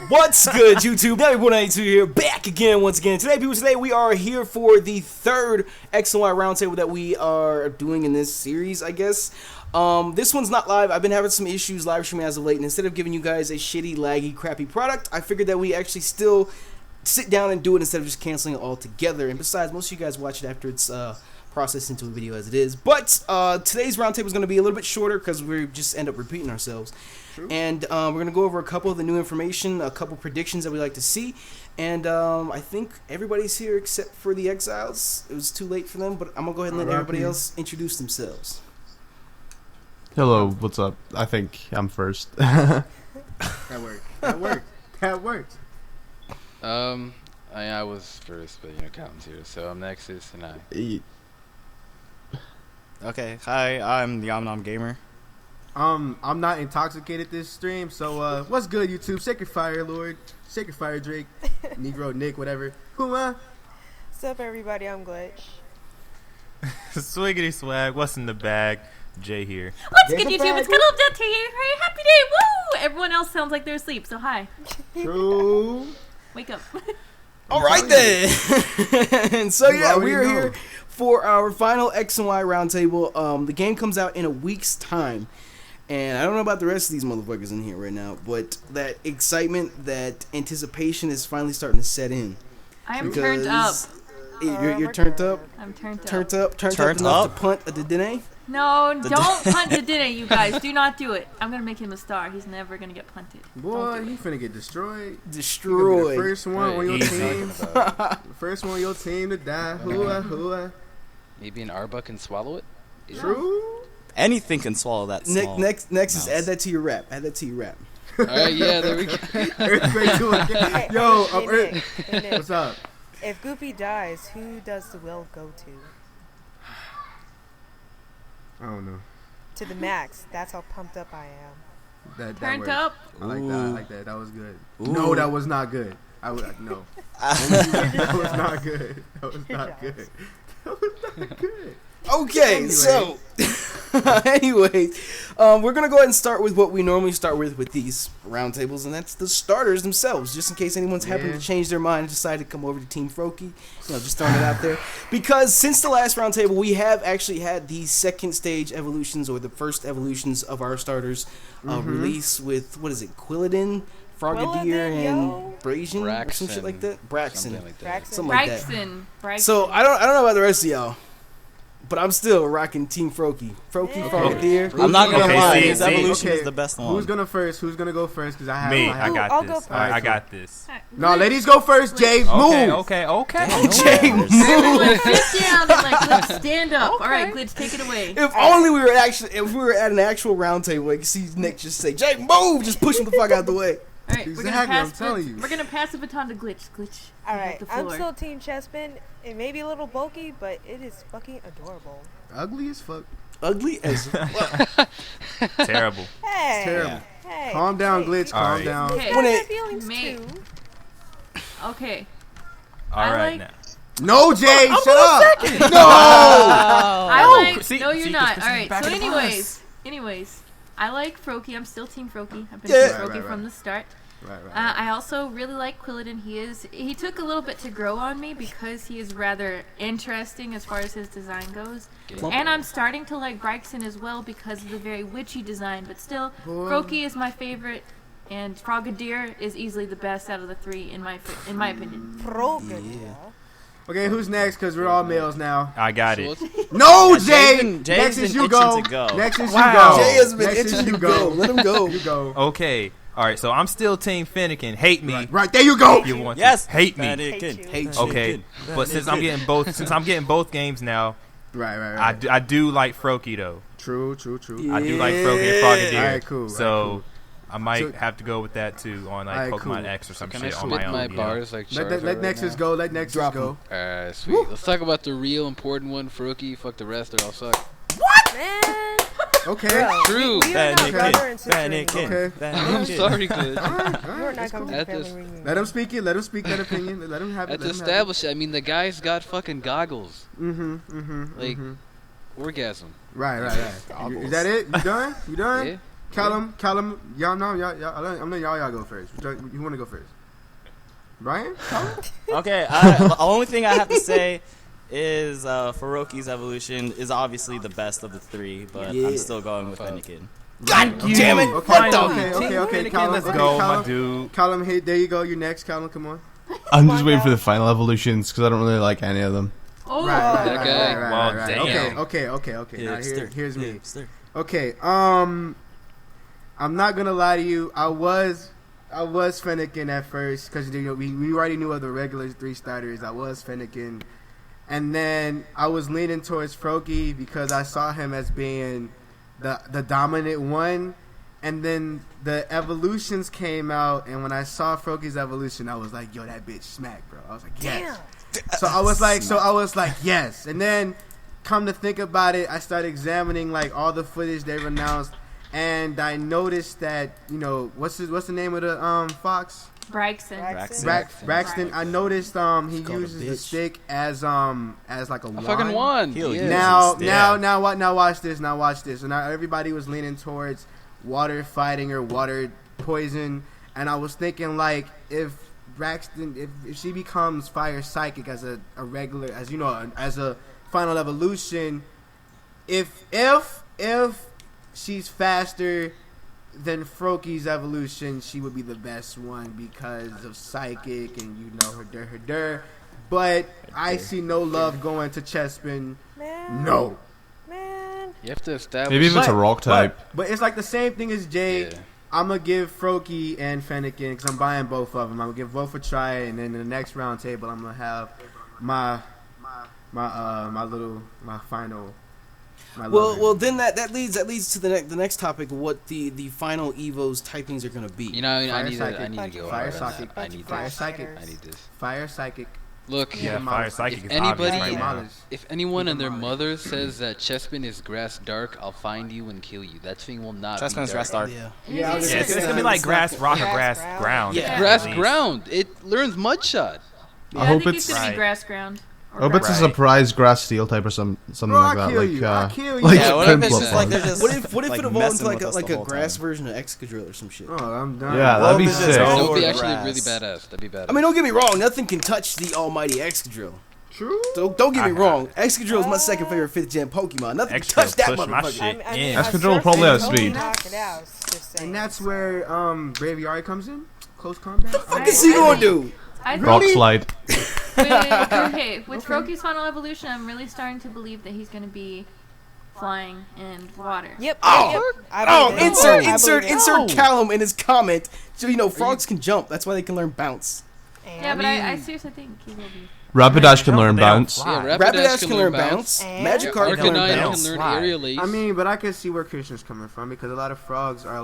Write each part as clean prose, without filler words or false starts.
What's good, YouTube? Nappy192 here, back again once again. Today we are here for the third X and Y roundtable that we are doing in this series, I guess. This one's not live. I've been having some issues live streaming as of late, and instead of giving you guys a shitty, laggy, crappy product, I figured that we actually still sit down and do it instead of just canceling it all together. And besides, most of you guys watch it after it's processed into a video as it is. But today's roundtable is going to be a little bit shorter because we just end up repeating ourselves. True. And we're going to go over a couple of the new information, a couple predictions that we like to see. And I think everybody's here except for the Exiles. It was too late for them, but I'm going to go ahead and let everybody else introduce themselves. Hello, what's up? I think I'm first. That worked. I was first, but Calvin's here, so I'm Nexus, and I. Okay, hi, I'm the Om Gamer. I'm not intoxicated this stream, so what's good, YouTube? Shake your fire, Lord. Shake your fire, Drake. Negro, Nick, whatever. What's up, everybody? I'm Glitch. Swiggity swag, what's in the bag? Jay here. What's good, YouTube? It's Cuddle Death here. Hey, happy day! Woo! Everyone else sounds like they're asleep, so hi. True. Wake up. All right then. So yeah, we are here for our final X and Y roundtable. The game comes out in a week's time, and I don't know about the rest of these motherfuckers in here right now, but that excitement, that anticipation is finally starting to set in. I am turned up. You're turned up. I'm turned up. Turned up enough to punt at the dinner. No, don't punt the dinner, you guys. Do not do it. I'm gonna make him a star. He's never gonna get punted. Boy, he finna get destroyed. Destroyed. The first one on your team. First one on your team to die. Hooah. Maybe an Arbuck can swallow it? True. Anything can swallow that small Next is add that to your rap. Alright, yeah, there we go. Hey, what's up? If Goofy dies, who does the will go to? I don't know. To the max. That's how pumped up I am. That turned works. up. I like that. That was good. Ooh. No, that was not good. No. That was not good. That was not good. Okay, Anyway. so anyways, we're gonna go ahead and start with what we normally start with these roundtables, and that's the starters themselves. Just in case anyone's happened to change their mind and decide to come over to Team Froki, just throwing it out there. Because since the last roundtable, we have actually had the second stage evolutions, or the first evolutions of our starters release with Quilladin, Frogadier, and Brazian, or some shit like that. Braxton. Something like that. So I don't know about the rest of y'all, but I'm still rocking Team Froki. Frogadier. I'm not gonna lie, see, his evolution is the best one. Who's gonna go first? Because I have Me, I got I'll this. go I got this. No, ladies go first. Jay, move. Okay. Jay, Everyone sit down and let's stand up. All right, Glitch, take it away. If only we were at an actual roundtable, I could see Nick just say, "Jay, move!" Just push him the fuck out the way. All right, Exactly, I'm telling you. We're gonna pass the baton to Glitch. Glitch. All right, you have the I'm floor. still Team Chespin. It may be a little bulky, but it is fucking adorable. Ugly as fuck. Ugly as Terrible. Hey. Terrible. Hey. Calm down, hey, Glitch. Calm down. Okay. When I it- have feelings Mate. too. Okay. All right like- now. No, Jay, shut up. No. I like. See- no, you're see, not. 'cause All right. back So, of the anyways, I like Froki. I'm still Team Froki. I've been Yeah. Team Froki Right. from the start. Right. I also really like Quilladin. He took a little bit to grow on me because he is rather interesting as far as his design goes. And I'm starting to like Braixen as well because of the very witchy design. But still, Froki is my favorite, and Frogadier is easily the best out of the three in my opinion. Frogadier. Okay, who's next? Because we're all males now. I got it. No, Jay. Jay's Next been is you itching go. to go. Next is Wow. you go. Jay has been Next is itching you to go. Let him go. You go. Okay. All right. So I'm still Team Finnegan. Hate me. Right there you go. You want Yes. to hate me? Hate you. Hate you. Okay. But since I'm getting both games now, Right. I do like Froki though. True. Yeah. I do like Froki and Frogadier. Alright, cool. So I might So- have to go with that too on like Alright, Pokemon cool. X or some Can I shit on spit my own. my you know? bars like Charizard Let Nexus right go. Let Nexus Drop go. now? Alright, sweet. Let's talk about the real important one, Froki. Fuck the rest, or I'll suck. Man. Okay. Bro, True. We are not Bad brother and sister Anakin. anymore. Okay. I'm sorry, Glitch. You are not coming to At family this- reunion. Let him speak it. Let him speak that opinion. Let him have it. At to establish it, I mean, the guy's got fucking goggles. Like, orgasm. Right. Is that it? You done? Yeah. Callum, y'all know y'all go first. You want to go first? Brian? Okay, the only thing I have to say is Faroki's evolution is obviously the best of the three, but I'm still going with Fennekin. God damn it! Okay, Callum. Let's Okay, go, Callum. my dude. Callum, hey, there you go. You're next, Callum. Come on. I'm just waiting for the final evolutions because I don't really like any of them. Oh, That guy. Well, damn. Okay. Now, here's me. Hipster. Okay, I'm not gonna lie to you. I was Fennekin at first because we already knew of the regular 3 starters. I was Fennekin, and then I was leaning towards Froakie because I saw him as being the dominant one. And then the evolutions came out, and when I saw Froakie's evolution, I was like, "Yo, that bitch smack, bro." I was like, "Yes." So I was like, "Yes." And then, come to think about it, I started examining like all the footage they've announced, and I noticed that what's the name of the fox? Braxton. I noticed he uses the stick as like a wand. fucking wand. Now watch this. And now everybody was leaning towards water fighting or water poison, and I was thinking like if Braxton, if she becomes fire psychic as a regular, as a final evolution, if she's faster than Froakie's evolution, she would be the best one because of psychic and her. But I see no love going to Chespin. No. You have to establish. Maybe if it's a rock type. But it's like the same thing as Jay. Yeah. I'm gonna give Froakie and Fennekin because I'm buying both of them. I'm gonna give both a try, and then in the next round table, I'm gonna have my final. Well, then that leads to the next topic. What the final Evo's typings are gonna be? I need to go. Fire hard on psychic. that. I need Fire this. psychic. I need this. Fire psychic. Look, Yeah, fire psychic if is obvious anybody, right now. if anyone and their mother says that Chespin is grass dark, I'll find you and kill you. That thing will not Chespin's be grass dark. Yeah. Yeah, Yeah, it's gonna be like grass rock or grass ground. Yeah. Grass at least. ground. It learns mud shot. Yeah, I I hope think it's he's gonna Right. be grass ground. I hope it's a Right. surprise grass steel type or something Bro, like I'll that. kill Like, you. I'll kill you. like Yeah, what if it's Pimple just like Pump. they're just What if like it evolved messing into with us like the a whole grass time? version of Excadrill or some shit? Oh, I'm done. Yeah, that'd be Well, sick. it's That would over be actually grass. really badass. That'd be badass. I mean, don't get me wrong. Nothing can touch the almighty Excadrill. True. Don't get me wrong. Excadrill is my second favorite 5th gen Pokemon. Nothing can Excadrill touch that push my motherfucker. shit in. Excadrill probably has speed. And that's where Braviary comes in. Close combat. What the fuck is he gonna do? I Rock think slide. with Froakie's final evolution, I'm really starting to believe that he's gonna be flying and water. Yep. Oh. Yep. I believe it. Insert Callum in his comment. So frogs can jump. That's why they can learn bounce. Yeah, but I seriously think he will be. Rapidash can learn They don't bounce. fly. Yeah, Rapidash can learn bounce. And? Magikarp can learn Arcanine bounce. can learn Slide. aerial ace. I mean, but I can see where Christian's coming from because a lot of frogs are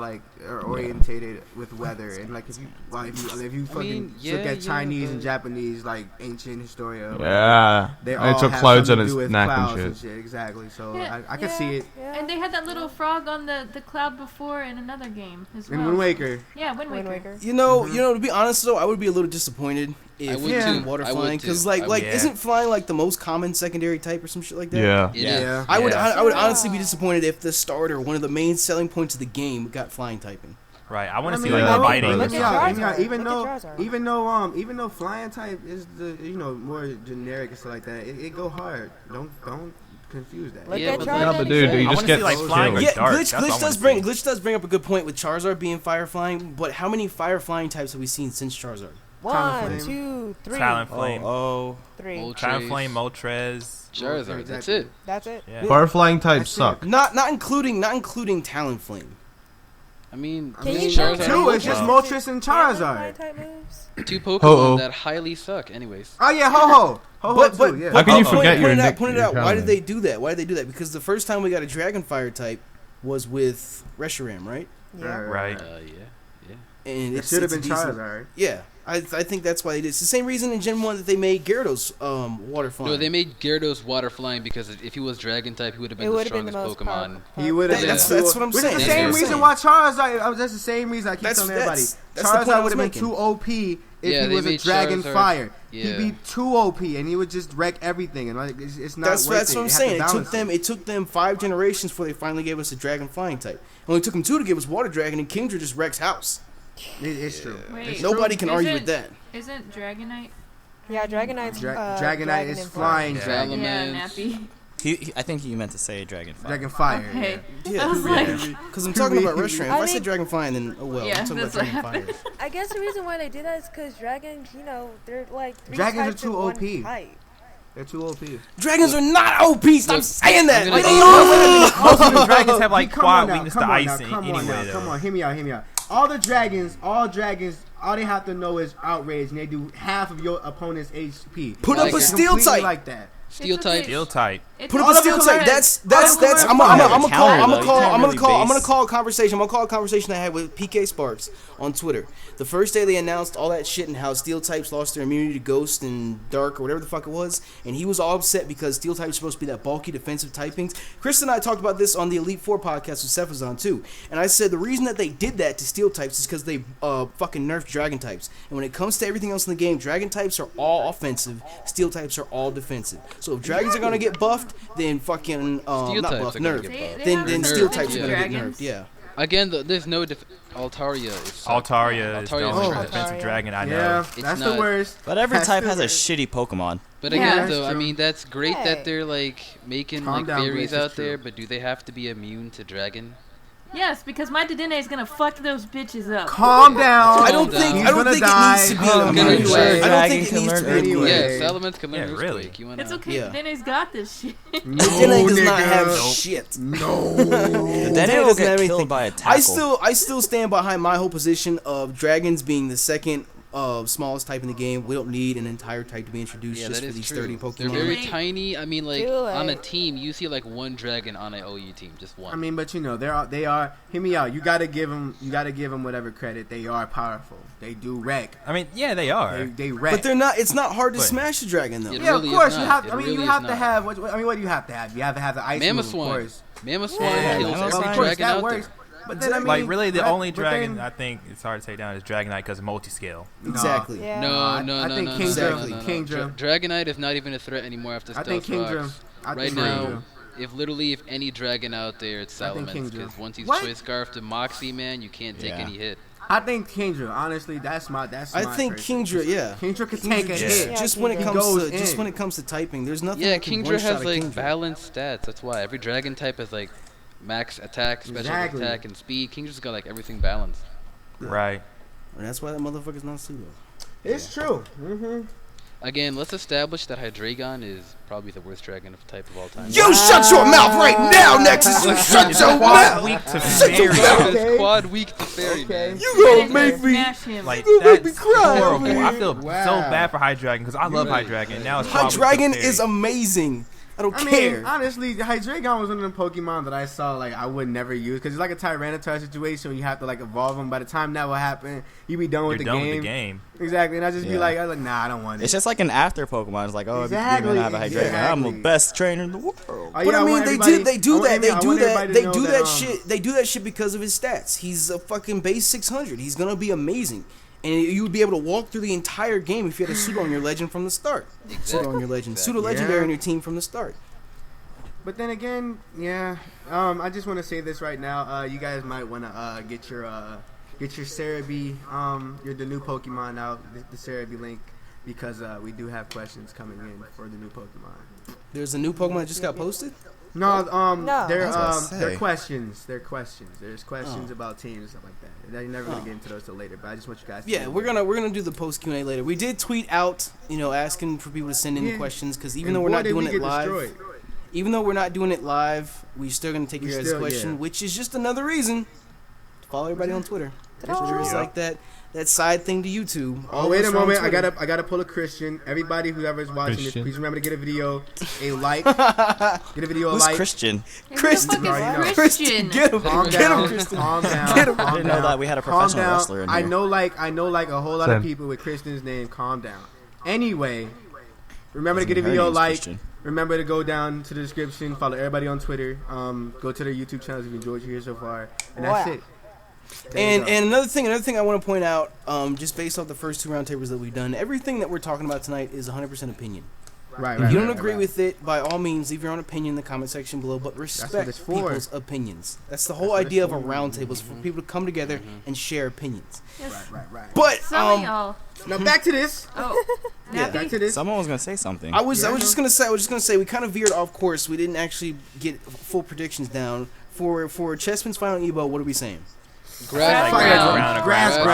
orientated with weather, and like if you fucking look at Chinese and Japanese like ancient historia, Yeah. they And all it took have clouds something on to do his with neck clouds and shit. Exactly. So Yeah. I can see it. And they had that little frog on the cloud before in another game as well. In Wind Waker. Yeah, Wind Wind Waker. Waker. You know, to be honest though, I would be a little disappointed I if would it too. did water I would flying, too. because I would. isn't flying like the most common secondary type or some shit like that? Yeah. Yeah. I would Yeah. I would honestly be disappointed if the starter, one of the main selling points of the game, got flying typing. Right, I want I to mean, see like yeah, fighting. look at Charizard. even Look at Charizard. even though flying type is the more generic and stuff like that, it go hard. Don't confuse that. Look Yeah, at but Charizard. Yeah, but dude, you I just wanna get see, like, flying killed. or dark. Glitch That's what I Glitch does bring up a good point with Charizard being fire flying, but how many fire flying types have we seen since Charizard? 1, 2, 3. Talon Flame. Oh, 3. Moltres, Talon Flame, Moltres. Charizard. That's Exactly. it. That's it. Yeah. Fire flying types That's it. suck. Not including Talonflame. I mean, Can you Charizard. jump Two, it's just Well. Moltres and Flying Charizard. type moves? Two Pokemon Ho-Oh. that highly suck. Anyways. Oh yeah, ho But too, yeah. How can you point forget your it nick- out, your Why comment? did they do that? Why did they do that? Because the first time we got a Dragon Fire type was with Reshiram, right? Yeah. Right. Yeah. And It should have it's been a decent- Charizard. Yeah, I think that's why they did. It's the same reason in Gen 1 that they made Gyarados water flying. No, they made Gyarados water flying because if he was Dragon type, he would have been It the would have been the strongest most Pokemon. powerful. He would have. That's what I'm Which saying. is the That's same what I'm reason saying. why Charizard. That's the same reason I keep telling everybody. That's the point I Charizard was would have been making. too OP if Yeah, he they was a made Dragon Charizard- Fire. Yeah. He'd be too OP and he would just wreck everything. And like it's not. That's worth what I'm You have to saying. balance It took them 5 generations before they finally gave us a Dragon Flying type. Only took him 2 to give us Water Dragon, and Kingdra just wrecks house. It's true. Wait, Nobody can argue with that. Isn't Dragonite? Yeah, Dragonite's Dragonite is flying. Yeah, Salamence. Nappy. I think he meant to say Dragon Fire. Dragon Fire. Okay. Yeah, I was like, because I'm talking about Reshiram. If I said Dragon Fire, then oh well. Yeah, I'm talking about that's what Dragon Fire. I guess the reason why they did that is because dragons, they're like 3 Dragons are types too in one OP. type. They're too OP. Dragons are not OP. Stop saying that. I'm gonna- Most of the dragons have like Come quad on now, weakness to come on ice now, and come on anyway now, though. come on, hear me out. All dragons, all they have to know is outrage, and they do half of your opponent's HP. Put up Like, a it's steel completely type. like that. Steel It's type. okay. Steel type. It's Put up All a of steel them type. correct. That's. I'm gonna call a conversation. I'm gonna call a conversation I had with PK Sparks on Twitter. The first day they announced all that shit and how steel types lost their immunity to Ghost and Dark or whatever the fuck it was, and he was all upset because steel types are supposed to be that bulky defensive typings. Chris and I talked about this on the Elite Four podcast with Cephazon too, and I said the reason that they did that to steel types is because they fucking nerfed dragon types. And when it comes to everything else in the game, dragon types are all offensive, steel types are all defensive. So if dragons are gonna get buffed, then fucking Steel not types buffed, are gonna nerfed. get buffed. They Then have steel nerfed, types are yeah. gonna get Dragons. nerfed. Yeah. Again, there's no Altaria. Is Altaria is the Altaria's only trash. defensive dragon I know. Yeah, It's that's not- the worst. But every That's type the has a worst. shitty Pokemon. But Yeah. again, That's though, I true. mean, that's great Hey. that they're like making Calm like down, fairies Grace, out it's there, true. but do they have to be immune to dragon? Yes, because my Dedenne is gonna fuck those bitches up. Calm down. I don't down. think He's I don't gonna think it die. needs to be Oh, a gonna immune. swear I don't dragon think it can needs learn to be a Anyway. Yeah, Salamence can learn Yeah, really. Earthquake. You wanna? It's okay. Yeah. Dedenne's got this shit. No, Dene does not have nigga. shit. No. The Dene Dene will doesn't get have killed anything. by a tackle. I still stand behind my whole position of dragons being the second smallest type in the game. We don't need an entire type to be introduced Yeah, just that for is these true. 30 They're Pokemon. very Too tiny. I mean, like Too on a late. team, you see like one dragon on an OU team, just one. I mean, but they are. Hear me out. You gotta give them whatever credit. They are powerful. They do wreck. I mean, yeah, they are. They wreck. But they're not. It's not hard to But- smash a dragon though. It yeah, really of is course you not. have. It I mean, really you is have to not. have. What do you have to have? You have to have the ice move, of Mamoswine. course. Mamoswine Yeah, kills Mamoswine. every Of course, dragon that out works. there. But then, I mean, Like really, the but- only but dragon then- I think it's hard to take down is Dragonite because of multi-scale. Exactly. Yeah. No, I no, no, think no, Kingdra- no, no, no. Kingdra- Dragonite is not even a threat anymore after I Stealth think Kingdra. Rocks. I Right think now, Kingdra. if any dragon out there, it's I think Salamence. Kingdra. Because once he's What? Choice Scarfed to Moxie, man, you can't take Yeah. any hit. I think Kingdra. Honestly, that's my. I think person. Kingdra, yeah. Kingdra could take a Yeah. hit. Yeah, Just when it Kingdra. comes Goes to just in. when it comes to typing, there's nothing. Yeah, that can Kingdra one-shot has a like Kingdra. balanced stats. That's why every dragon type has like max attack, special Exactly. attack, and speed. Kingdra's got like everything balanced. Right. And that's why that motherfucker's not pseudo. It's true. Mm-hmm. Again, let's establish that Hydreigon is probably the worst dragon of type of all time. You shut your mouth right now, Nexus. You shut your mouth. Weak to Shut your fairy. mouth. It's Okay. quad weak to fairy, Okay. man. You gonna Dedenne's make gonna me. smash him. Like You gonna be that's crying, horrible. man. I feel Wow. so bad for Hydreigon because I love Hydreigon. Now it's High quad weak to Dragon fairy. is amazing. I don't I care. mean, honestly, Hydreigon was one of them Pokemon that I saw like I would never use because it's like a Tyranitar situation. Where you have to like evolve them. By the time that will happen, you be done You're with the done game. with the game. Exactly, and I just be Yeah. like, nah, I don't want it. It's just like an after Pokemon. It's like, oh, Exactly, you're gonna have a Hydreigon. I'm the exactly. best trainer in the world. Oh, But yeah, I mean, want they everybody- do I that. They want do everybody that. to They know do that um, shit. They do that shit because of his stats. He's a fucking base 600. He's gonna be amazing, and you would be able to walk through the entire game if you had a pseudo on your legend from the start. Pseudo on your legend, pseudo legendary Yeah. on your team from the start. But then again, yeah. I just want to say this right now. You guys might want to get your Cerebi, the new Pokemon out, the Cerebi link, because we do have questions coming in for the new Pokemon. There's a new Pokemon that just got posted. No, No. they're That's what I say. they're questions. They're questions. There's questions about teams and stuff like that. You're never gonna get into those till later. But I just want you guys. to Yeah, know we're that. gonna do the post Q&A later. We did tweet out, asking for people to send in Yeah. questions because even And though we're boy, not did we doing it get live, destroyed. even though we're not doing it live, we're still gonna take We your guys' still, question, yeah. which is just another reason to follow everybody on Twitter. Twitter is Yep. like that side thing to YouTube. Oh, All wait of us a are on moment! Twitter. I gotta pull a Christian. Everybody whoever's watching this, Christian. please remember to get a video a like. Get a video a Who's like. Christian? Kristen, Who the fuck Already know. is Kristen, Christian? get him, Calm get down. him, Kristen. Calm down. Get him. Calm I didn't know down. that we had a Calm professional down. wrestler in I here. know like a whole lot of Same. people with Kristen's name. Calm down. Anyway, remember to His get a video a name's like. Christian. Remember to go down to the description. Follow everybody on Twitter. Go to their YouTube channels if you enjoyed what you hear so far. And that's Wow. it. There you And go. another thing I want to point out, just based off the first two roundtables that we've done, everything that we're talking about tonight is 100% opinion. Right. If you don't agree with it, by all means, leave your own opinion in the comment section below. But respect it's for. people's opinions. That's the whole idea of a roundtable, is for people to come together and share opinions. Right. But Some of y'all. Now back to this. Oh, Back Nappy? to this. Someone was gonna say something. I was just gonna say we kind of veered off course. We didn't actually get full predictions down for Chessman's final Evo. What are we saying? Grass Grass ground.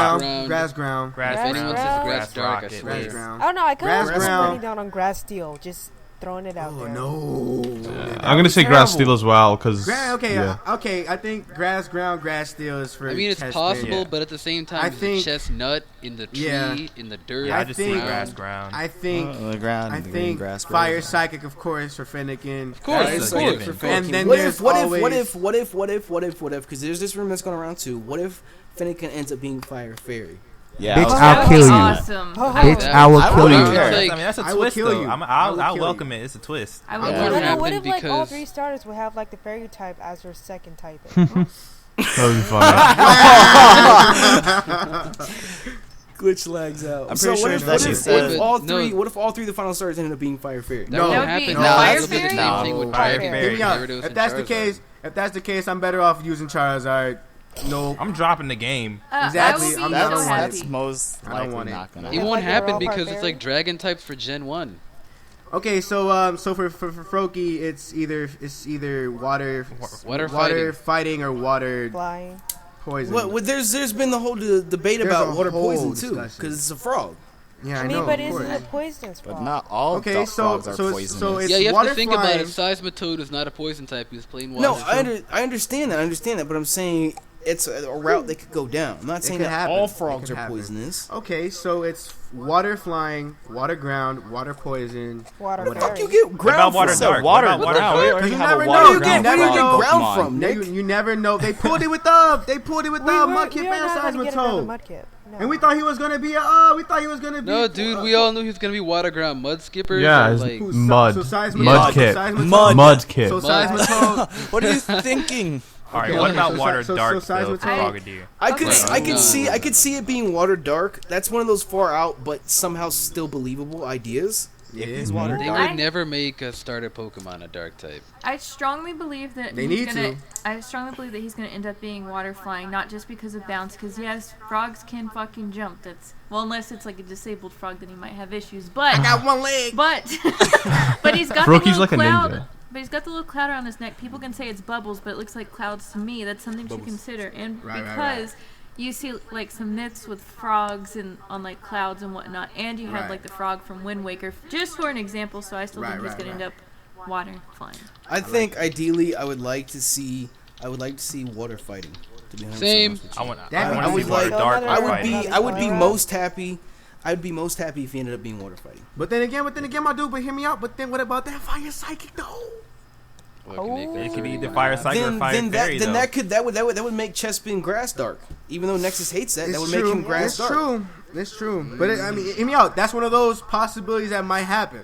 ground. Grass If anyone ground. says grass dark, I rocket. swear. Grass ground. Oh no, I kind of Grass was ground. running down on grass steel, just throwing it out Oh there. no. I'm gonna say grass steel as well, cause Okay, I think grass ground, grass steel is for. I mean, it's Chespin. possible, Yeah. but at the same time, I it's think- a chestnut in the tree, Yeah. in the dirt. Yeah, I I just see think- grass ground. I think. the ground, I the green think grass fire grows. psychic, of course, for Finnegan. Of course, Right, it's so a yeah, given. And then what there's if? What always- if? Because there's this rumor that's going around too. What if Finnegan ends up being Fire Fairy? Yeah, Bitch, I was- I'll That would kill be you. awesome. Oh, Bitch, That I will would- kill I you. would I take- mean, that's a I will twist kill though. you. I'll I will kill welcome you. it. It's a twist. I Yeah. would It I won't don't know. What happen if like all because- 3 starters would have like the fairy type as their second type? that would be funny. Glitch lags out. I'm So pretty what sure if, that what she if, said- what if all No. three? What if all three of the final stars ended up being Fire Fairy? That No. would That would happen. be No, Fire That would be the Fairy? same thing with Fire Gyarados Fairy. Hear me out. and If that's the Charizard. case, I'm better off using Charizard. No. I'm dropping the game. Exactly, I would be I'm so not That's, on happy. that's most I don't likely want it. not gonna It happen. won't Like they're happen all because it's barbarian? like dragon types for Gen 1. Okay, so for Froakie, it's either water fighting or water Flying. poison. There's been the whole debate There's about a water whole poison too, discussion. because it's a frog. Yeah, I I mean, know. but of it's course. a poisonous But frog. not all Okay, duck so- frogs are so it's- poisonous. so it's- Yeah, you have water to think about it. flying. Seismitoad is not a poison type. He's plain water. No, I understand that, but I'm saying it's a route they could go down. I'm not saying could that happen. all It frogs could are happen. poisonous. Okay, so it's water flying, water ground, water poison. Water What the fuck fairy. you get What ground about water from? So dark? water What about water ground. dark? We Because already you have never a know. water You ground where do you get frog ground Pokemon. from? You never know. They pulled it with the Mudkip we and are not gonna get another Seismitoad. Mudkip. No. And we thought he was gonna be No, dude, we all knew he was gonna be water ground mud skippers. Yeah, or, it's like, mud. Seismitoad. Mudkip. Mudkip. So Seismitoad. What are you thinking? All right, Okay, what okay, about so water so dark Seismitoad- though? Frogadier. I could Okay. I could see it being water dark. That's one of those far out but somehow still believable ideas. Yeah, He's water They dark. would never make a starter Pokemon a dark type. I strongly believe that They he's need gonna. to. I strongly believe that he's gonna end up being water flying, not just because of bounce. Because yes, frogs can fucking jump. That's well, unless it's like a disabled frog, then he might have issues. But I got one leg. but but he's got the Froakie's little like a cloud. ninja. But he's got the little cloud around his neck. People can say it's bubbles, but it looks like clouds to me. That's something to consider. And Right, because you see like some myths with frogs and on like clouds and whatnot, and you have Right. like the frog from Wind Waker, just for an example. So I still Right, think he's right, gonna right. end up water flying. I think ideally I would like to see water fighting. To be honest, Same. with you. I want That- to I see would water like- dark. I would fighting. be I would be Alright. most happy. I'd be most happy if he ended up being water fighting. But then again, my dude. But hear me out. But then what about that fire psychic though? What can make Oh. that It could be three either one fire out? psychic or fire fairy though. that would make Chespin grass dark. Even though Nexus hates that, that would make him grass It's dark. true. It's true. But I mean, hear me out. That's one of those possibilities that might happen.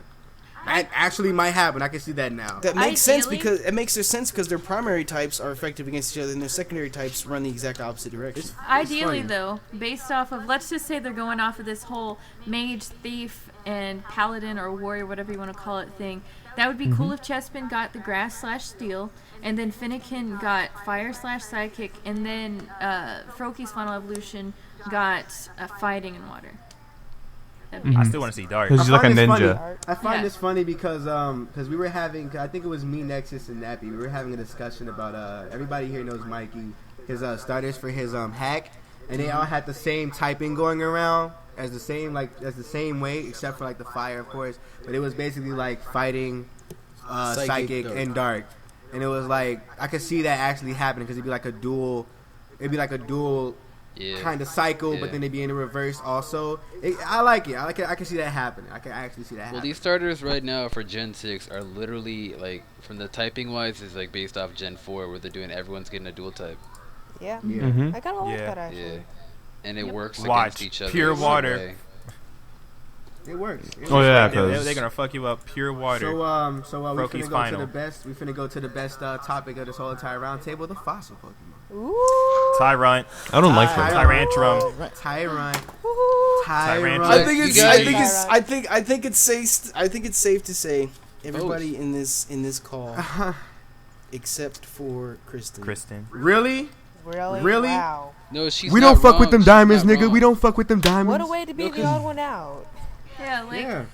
That actually might happen. I can see that now. That makes sense Ideally- because it makes sense because their primary types are effective against each other, and their secondary types run the exact opposite direction. Ideally, funny. though, based off of, let's just say they're going off of this whole mage, thief, and paladin or warrior, whatever you want to call it, thing. That would be Mm-hmm. cool if Chespin got the grass/steel, and then Finnegan got fire/psychic, and then Froakie's final evolution got fighting and water. That'd be I nice. still want to see dark. Because he's like a find this ninja. funny. I find Yeah. this funny because we were having, I think it was me, Nexus, and Nappy. We were having a discussion about everybody here knows Mikey, his starters for his hack, and they all had the same typing going around as the same way, except for like the fire, of course. But it was basically like fighting, psychic, dark. and dark, and it was like I could see that actually happening because it'd be like a dual. Yeah. Kind of cycle, Yeah. but then they be in the reverse also. I like it. I can see that happening. I can actually see that Well, happening. these starters right now for Gen 6 are literally, like, from the typing wise, is like based off Gen 4 where they're doing everyone's getting a dual type. Yeah. Yeah. Mhm. I kind of like Yeah. that actually. Yeah. And it Yep. works Watch, against each other. pure the same water. way. It works. Oh yeah, They're because gonna fuck you up. Pure water. So we Froakie's finna go final. to the best. We finna go to the best topic of this whole entire round table: the fossil Pokemon. Ooh. Tyrant, I don't like them. Tyrantrum, Tyrant. Tyrant. I think it's. You I guys- think it's. I think. I think it's safe. I think it's safe to say everybody in this call, except for Kristen. Really? Really? Wow. No, she's We not don't fuck with wrong. them She's diamonds, not nigga. wrong. We don't fuck with them diamonds. What a way to be the odd one out. Yeah, like Yeah.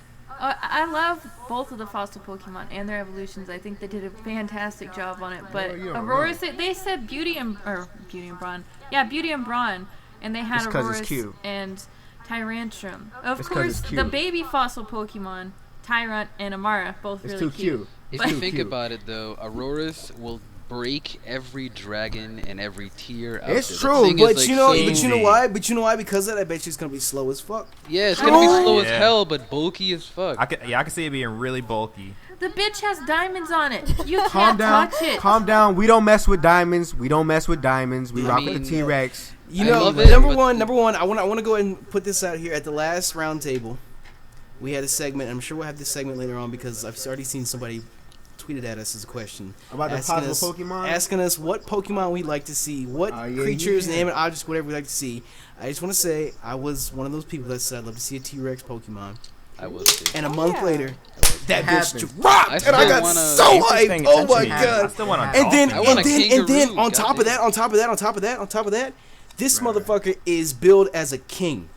I love both of the fossil Pokemon and their evolutions. I think they did a fantastic job on it. But you don't Aurora, know. they said Beauty and Brawn. Yeah, Beauty and Brawn, and they had It's 'cause it's Aurora cute. and Tyrantrum. Of It's 'cause course, it's the cute. baby fossil Pokemon, Tyrant and Amara, both It's really too cute. If It's you too think cute. about it, though, Auroras will break every dragon and every tier out It's there. true, That thing But is, you like, know, so- but you know why? But you know why? Because of that, I bet you it's gonna be slow as fuck. Yeah, it's gonna be slow as Yeah. hell, but bulky as fuck. I can see it being really bulky. The bitch has diamonds on it. You Calm can't down. touch it. Calm down. We don't mess with diamonds. We don't mess with diamonds. We I rock with mean, the T-Rex. You I know, love it, number but- one. I want to go ahead and put this out here. At the last round table, we had a segment. I'm sure we'll have this segment later on because I've already seen somebody tweeted at us as a question About the asking possible us, Pokemon? asking us what Pokemon we'd like to see, what Yeah, creatures, yeah. name, and objects, whatever we'd like to see. I just want to say I was one of those people that said I'd love to see a T-Rex Pokemon, I will see. and a month yeah. later, that bitch happened. dropped, I and I still got wanna- so Interesting hyped. Oh my attention. I god! still want a And then, dolphin. I want a and then, kangaroo, on top of goddamn. that, on top of that, this motherfucker is billed as a king.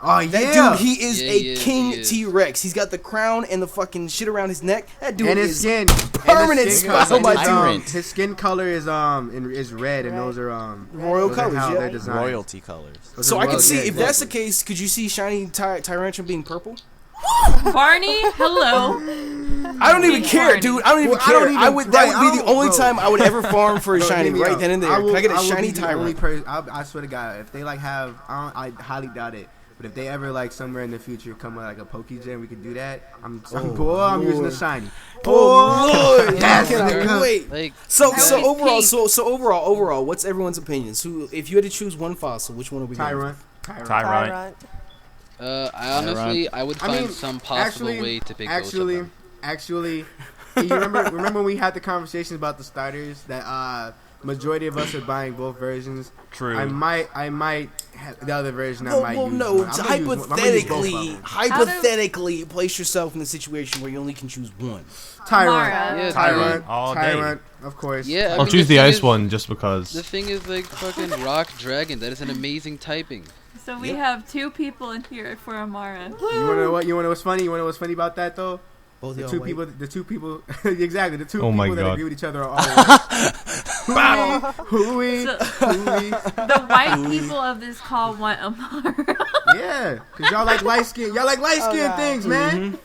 Oh yeah. That dude, he is Yeah, a he is, king he is. T-Rex. He's got the crown and the fucking shit around his neck. That dude and his is skin. permanent and his skin spot color on my is, Tyrant. his skin color is red, and those are royal those are colors. how Yeah. they're designed. Royalty colors. Those So are I can royal- see yeah, if that's the exactly. case. Could you see shiny Tyrantrum being purple? Barney, hello. I don't even Being care, horny. dude. I don't even Well, I care. don't even- I would. right, That would I be the don't- only bro. time I would ever farm for a Bro, shiny hear me right out. then and there. Can I get a will shiny be the only Tyrant? I swear to God, if they like have, I highly doubt it. But if they ever like somewhere in the future come with like a Pokegen, we could do that. I'm using a shiny. Oh Lord, Yes, I cannot nigga. wait. Like, So That so would be overall, pink. so overall, what's everyone's opinions? Who, if you had to choose one fossil, which one are we going with? Tyrant. Tyrant. I honestly, I would find some possible way to pick both of them. Actually, you remember when we had the conversations about the starters that majority of us are buying both versions. True. I might have the other version. I Well, might well, use no. one. I'm gonna use one. I'm gonna use both of them. Hypothetically, place yourself in a situation where you only can choose one. Tyrant. Amara. Yeah, Tyrant. All day. Tyrant. Of course. Yeah, I I'll mean, choose the thing ice is- one just The because. thing is, like, fucking Rock Dragon. That is an amazing typing. So we have two people in here for Amara. You wanna know what? You wanna know what's funny? You wanna know what's funny about that though? Both The y'all two white. people. The two people. Exactly. The two Oh my people that God. agree with each other are all. Hooey. So- Hooey. The white people of this call want Amara. Yeah, cause y'all like light skin. Y'all like light skin God. things, man.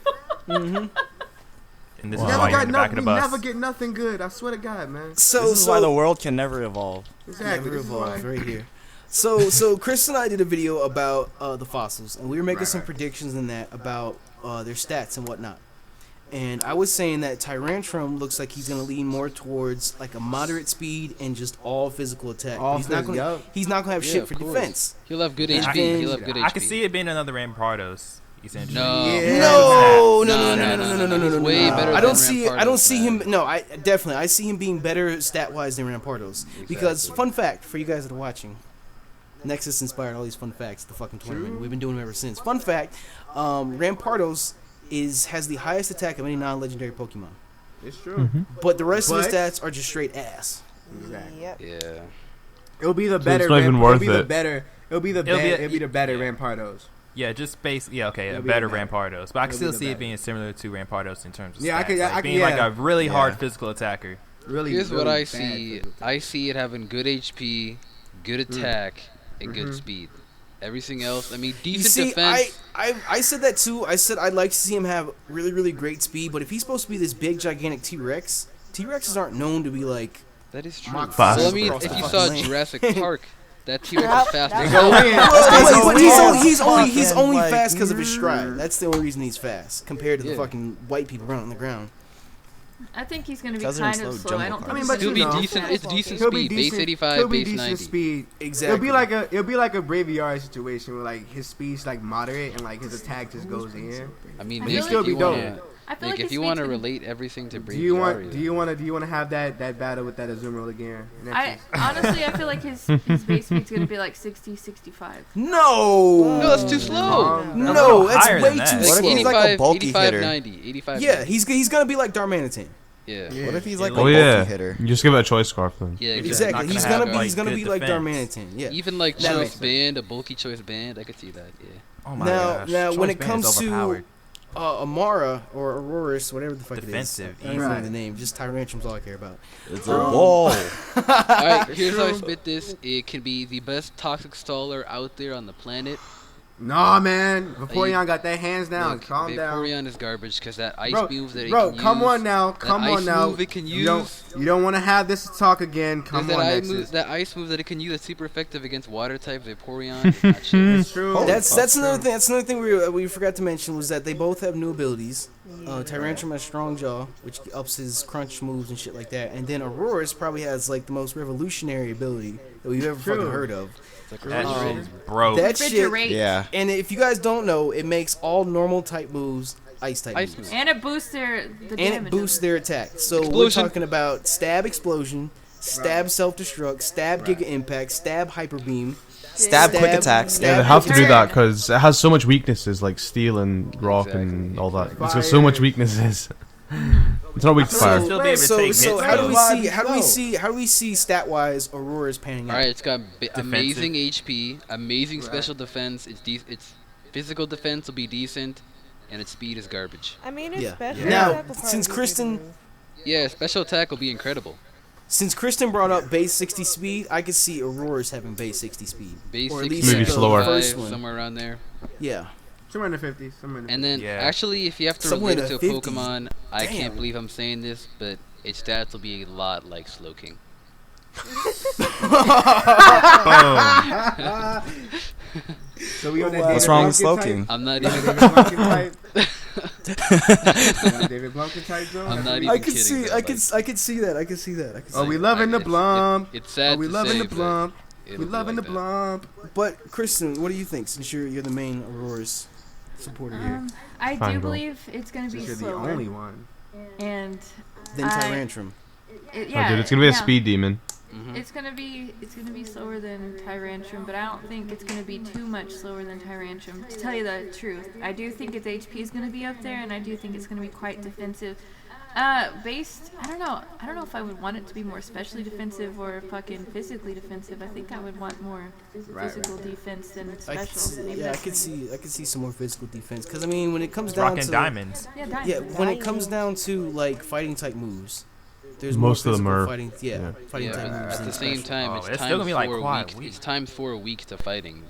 And this Wow. is Never why you're got in the back of the we bus. never get nothing good. I swear to God, man. So This is why the world can never evolve. Exactly. never This is why. evolved right here. So Chris and I did a video about the fossils, and we were making some predictions in that about their stats and whatnot. And I was saying that Tyrantrum looks like he's gonna lean more towards like a moderate speed and just all physical attack. All he's not phys- gonna yup. he's not gonna have Yeah, shit of for course. defense. He'll have good And HP. then- He'll have good HP. I could see it being another Rampardos, essentially. No. Yeah. No, no, No, no, no, no, no, no, no, no, He's no, way no. better I don't than see. I Rampardos, don't see him. man. No, I definitely. I see him being better stat wise than Rampardos. Because fun fact for you guys that are watching, Nexus inspired all these fun facts. The fucking tournament. We've been doing them ever since. Fun fact: Rampardos has the highest attack of any non-legendary Pokemon, It's true. but the rest of But- his stats are just straight ass. Exactly. Yep. Yeah. It'll be the it's better. not even worth it'll be it. the better. It'll be the It'll be better. a- It'll be the better yeah. Rampardos. Yeah, just base. Yeah, okay, It'll a be better the better. Rampardos, but I can It'll still be the see it better. being similar to Rampardos in terms of Yeah, I stats, could- like I could- being like yeah. a really Yeah. hard physical attacker. Really. Here's what really I bad see. physical. I see it having good HP, good attack, and good Mhm. speed. Everything else, I mean, You decent see, defense. I said that too. I said I'd like to see him have really, really great speed, but if he's supposed to be this big, gigantic T-Rex, T-Rexes aren't known to be like. That is true. Mach fast So I mean, across if the you fucking saw lane. Jurassic Park, that T-Rex Yep, is fast that's as Go hell. in. But he's only fucking, only like, fast because of his stride. That's the only reason he's fast compared to the Yeah. fucking white people running on the ground. I think he's going to be Doesn't kind slow of slow. I don't jumbo think I mean, he's but gonna It'll you be know. decent. It's decent He'll be speed. Base decent. 85, He'll be base decent 90. speed. Exactly. It'll be like a Braviary situation where like his speed's like moderate and like his attack just goes in. I mean, I maybe feel if like be you dope. wanna, I feel Like, like if you want to relate everything to Do you want Braviary, to have that battle with that Azumarill again? Honestly, I feel like his base speed's gonna be like 60, 65. No, no, that's too slow. no, that's higher way than that. too What if slow. he's like a bulky 85, hitter? 90, 85, Yeah, 90. he's gonna be like Darmanitan. Yeah. What if he's like a Oh bulky yeah. hitter? You just give it a choice scarf then. Yeah, Exactly. Not He's gonna gonna have, be he's gonna good be like defense. Darmanitan. Yeah. Even like Now- choice band, a bulky choice band, I could see that. Yeah. Oh my Now, gosh. now when Choice it band is comes to overpowered. Amara or Aurorus, whatever the fuck Defensive, it is, I don't even right. know the name. Just Tyrantrum's all I care about. It's a wall. All right, here's how I spit this. It can be the best toxic staller out there on the planet. Nah, man. Vaporeon got that hands down. Look, Calm down. Vaporeon is garbage because that ice Bro, move that it bro, can come use. on now. that Come ice on now. move it can You don't use. want to have this talk again. Come There's on, that, Nexus. that ice move that it can use that's super effective against water type Vaporeon. Is not shit. It's true. That's another thing. That's another thing we forgot to mention was that they both have new abilities. Tyrantrum has Strong Jaw, which ups his crunch moves and shit like that. And then Aurorus probably has like the most revolutionary ability that we've ever fucking heard of. That shit is broke. That shit. Refrigerate. Yeah. And if you guys don't know, it makes all normal type moves ice type Ice moves. move. And it boosts the And damage. it boosts of their attack. So we're Explosion. talking about stab explosion, stab self-destruct, stab giga impact, stab hyper beam, Stab quick attack. Yeah, they stab have to do Turn. that because it has so much weaknesses like steel and rock and all that. It's got so much weaknesses. It's not weak to fire. Still be able to take hits, how do we though. see stat wise Aurora's panning out? All right, it's got amazing HP, amazing special defense. Its physical defense will be decent, and its speed is garbage. I mean, it's Yeah. special. Now, attack will probably since be Kristen- good. Yeah, special attack will be incredible. Since Kristen brought up base 60 speed, I could see Aurora's having base 60 speed. Base Or at 60, least Maybe the slower. first one. somewhere around there. Yeah. Somewhere in the 50s. Somewhere in the And then, Yeah. actually, if you have to Somewhere relate in it to the a 50s. Pokemon, I Damn. can't believe I'm saying this, but its stats will be a lot like Slowking. So we on that What's David wrong with Blunkett Slowking? I'm not type? even. David Blunkett type? David Blunkett type zone? I'm not even I could kidding. see though, I could see that. I could see that. I could see Are we that. loving the it's- blump? It's sad Are we to loving say, the but blump? it'll We be loving like the that. blump. But Kristen, what do you think since you're the main Aurora's supporter here? I Fine, do girl. believe it's going to be You're the slower. only one. And Then I- Tyrantrum. yeah, Oh, dude, it's gonna be a yeah. speed demon. It's gonna be slower than Tyrantrum, but I don't think it's gonna be too much slower than Tyrantrum. To tell you the truth, I do think its HP is gonna be up there, and I do think it's gonna be quite defensive. Based, I don't know if I would want it to be more specially defensive or fucking physically defensive. I think I would want more physical defense than I could special. see, Maybe yeah, I that's could me. see some more physical defense. Cause I mean, when it comes down Rocking to diamonds. Yeah, yeah, diamonds. when it comes down to like fighting type moves, there's Most more of them physical are- fighting. Yeah, yeah. fighting Yeah, type but moves. at than the same special. time, Oh, it's it's still times gonna be like 4 quite week. weak. It's times 4 week to fighting.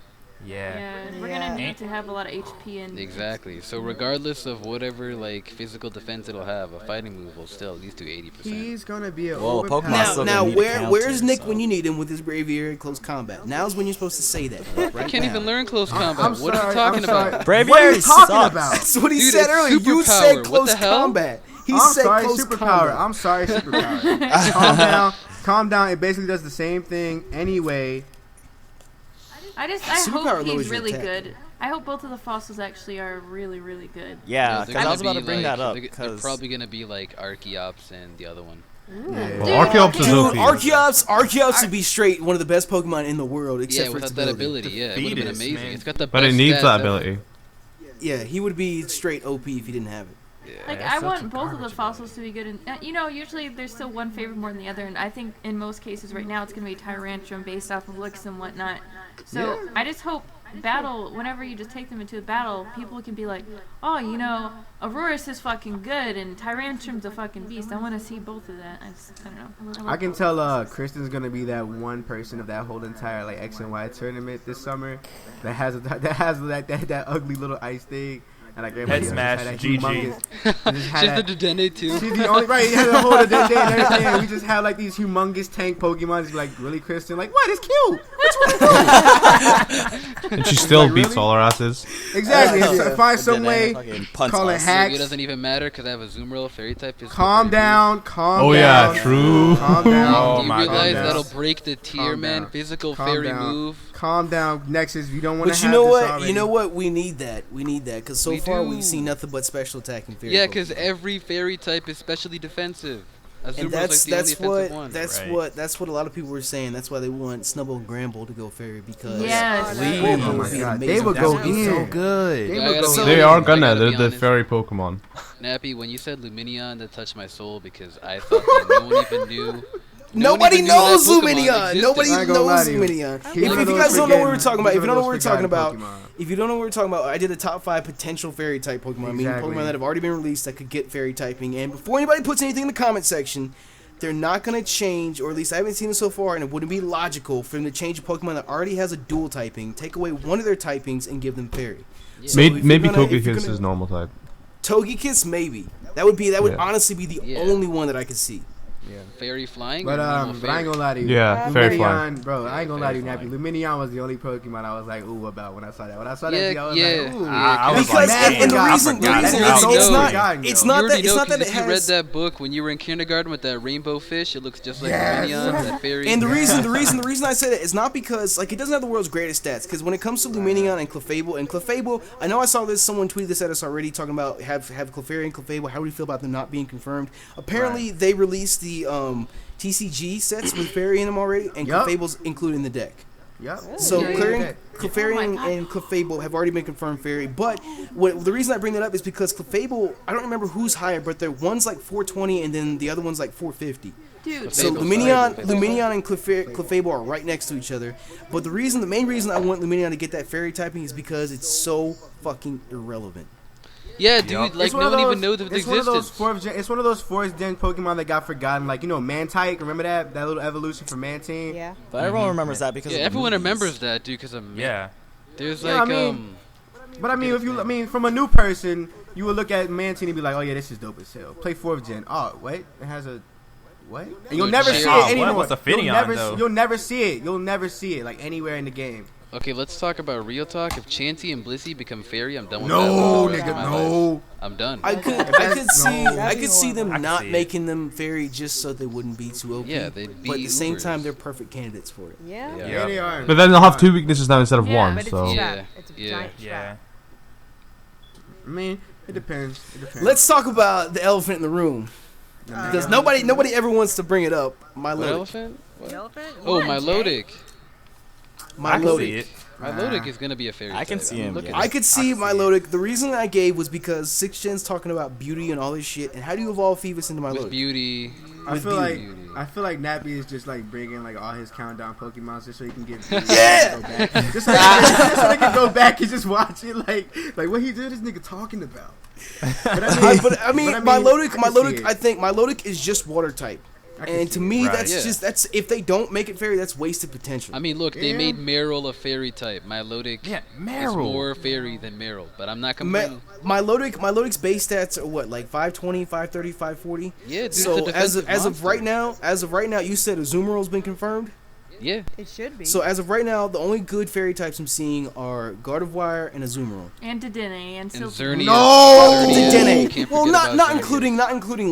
Yeah. Yeah, we're gonna need to have a lot of HP and Exactly. So regardless of whatever like physical defense it'll have, a fighting move will still at least do 80%. He's gonna be a Whoa, Pokemon Now, still now, gonna need a counter, where's Nick so. when you need him with his Braviary close combat? Now's when you're supposed to say that. I Right can't now. even learn close combat. I'm What are sorry, you talking I'm sorry. about? Braviary What are you talking sucks. about? That's what he Dude, said it's earlier. You superpower. said What close the hell? combat. He I'm said sorry, close superpower. combat. I'm sorry, superpower. Calm down. Calm down. It basically does the same thing anyway. I Superpower hope lowers he's your really attack. good. I hope both of the fossils actually are really, really good. Yeah, they're because I gonna was about to be bring like- that up. They're Because probably gonna be like Archeops and the other one. Well, Dude, Archeops is Dude, OP. Archeops would be straight one of the best Pokemon in the world, except Yeah, for its without that ability. ability, yeah, it would have been Fetus, amazing. man. It's got the But best it needs stats that ever. ability. Yeah, he would be straight OP if he didn't have it. Like that's I such want a both of the garbage fossils to be good, and usually there's still one favorite more than the other, and I think in most cases right now it's gonna be Tyrantrum based off of looks and whatnot. So I just hope whenever you just take them into a battle, people can be like, oh, Aurorus is fucking good and Tyrantrum's a fucking beast. I want to see both of that. I don't know. I can tell Kristen's gonna be that one person of that whole entire like X and Y tournament this summer that has that ugly little ice thing. And like everybody else just smash, had that GG. humongous- just had She's the Dedenne too. She's the only right. He had to hold it day and everything. And we just have like these humongous tank Pokemon. Just be like, really, Kristen? Like, what? It's cute. What And she still beats all our asses. Exactly. Find some And way. then fucking punts Call it us. hacks. It doesn't even matter because I have a Zoomerl fairy type. Physical Calm fairy down. Calm Oh down. yeah, true. Calm down. Oh move. Do my you realize God. that'll break the tier, Calm man? down. Physical Calm fairy down. move. Calm down, Nexus. You don't want to But have you know this what? already. You know what? We need that. We need that because so We far do. we've seen nothing but special attacking fairy. Yeah, because Pokemon. every fairy type is specially defensive. And Azumarill that's is like the only offensive one. that's what a lot of people were saying. That's why they want Snubbull and Gramble to go fairy because Yes. Oh my God, they would go in. so good. They I would gotta go be in. They honest. are I gonna. gotta They're be the honest. fairy Pokemon. Nappy, when you said Luminion, that touched my soul because I thought that no one even knew. nobody even knew that knows Pokemon Luminion. existed. Nobody I ain't gonna lie knows to you. Luminion. He's one If of you those guys don't know what we're forgotten- talking about, he's if you don't know what we're one of talking those about, forgotten Pokemon. if you don't know what we're talking about, I did a top 5 potential fairy type Pokemon, meaning Exactly. Pokemon that have already been released that could get fairy typing. And before anybody puts anything in the comment section, they're not going to change, or at least I haven't seen it so far, and it wouldn't be logical for them to change a Pokemon that already has a dual typing, take away one of their typings, and give them fairy. So if you're Maybe gonna- if you're Togekiss gonna- is normal type. Togekiss, maybe. That would Yeah. honestly be the Yeah. only one that I could see. Fairy flying? But or normal but I ain't fairy? gonna lie to you. Yeah, fairy flying. Luminion, bro, I ain't gonna lie to you, fairy Nappy. flying. Luminion was the only Pokemon I was like, ooh, about when I saw that. When I saw Yeah, that, I was yeah. like, ooh. I was Because like, and the damn, reason I forgot it's about not that. it's You not You that already know it if you read has that book when you were in kindergarten with that rainbow fish, it looks just like Yes. Luminion, that fairy. and the reason I say that is not because like it doesn't have the world's greatest stats. Because when it comes to Luminion and Clefable, I know I saw this. Someone tweeted this at us already, talking about have Clefairy and Clefable. How do you feel about them not being confirmed? Apparently, they released the TCG sets with fairy in them already, and Yup. Clefable's included in the deck. Yep. So Yeah, Clefairy Oh my God. and Clefable have already been confirmed fairy. But the reason I bring that up is because Clefable, I don't remember who's higher, but one's like 420 and then the other one's like 450. Dude, So Clefable's Luminion and Clefable are right next to each other. But the main reason I want Luminion to get that fairy typing is because it's so fucking irrelevant. Yeah, dude, Yup. like It's no one of one those- even knows of its it's one of those existence. it's one of those fourth gen Pokemon that got forgotten. Like, you know, Mantike. Remember that little evolution from Mantine? Yeah. But everyone remembers that because Yeah, of the everyone movies. remembers that, dude, because of Yeah. There's Yeah, like I mean, But I mean, from a new person, you would look at Mantine and be like, oh yeah, this is dope as hell. Play fourth gen. Oh wait, it has a what? And you'll Dude, never shit. see Oh, it what? anymore. What's a Finneon, though? You'll never see it. You'll never see it like anywhere in the game. Okay, let's talk about real talk. If Chansey and Blissey become fairy, I'm done with No, that. for the rest nigga, of my no. life. I'm done. I could see them I can not see it. making them fairy just so they wouldn't be too OP. Yeah, they'd be but at the same Ubers. time, they're perfect candidates for it. Yeah. Yeah. Yeah, they are. But then they'll have 2 weaknesses now instead of Yeah, 1. But it's So a Yeah. trap. It's a Yeah. giant Yeah. trap. I mean, it depends. It depends. Let's talk about the elephant in the room because nobody ever wants to bring it up. My What Lodic. elephant? What? Elephant? Oh, What, my Jay? Lodic. My I can see Lodic. it. My Lodic is gonna be a fairy. I can type. see him, Look yeah. at I it. could see my Lodic. The reason I gave was because 6th Gen's talking about beauty and all this shit. And how do you evolve Phoebus into my with Lodic? beauty. I with feel like beauty. Nappy is just like bringing like all his countdown Pokemon just so he can get Yeah! go back. just so they can go back and just watch it like what he did this nigga talking about. But I mean, my can Lodic. see I it. think my Lodic is just water type. I can And see to it. me, Right. that's Yeah. if they don't make it fairy, that's wasted potential. I mean, look, they Yeah. made Meryl a fairy type. My Lodic Yeah, is Meryl. more fairy than Meryl, but I'm not Ma- complaining. my Lodic's base stats are what, like 520, 530, 540? Yeah, dude, So it's a as of defensive right now, you said Azumarill been confirmed. Yeah. It should be. So as of right now, the only good fairy types I'm seeing are Gardevoir and Azumarill. and Dedenne and And Sylveon. Xerneas. No, Xerneas. Dedenne. Can't Well, forget not about including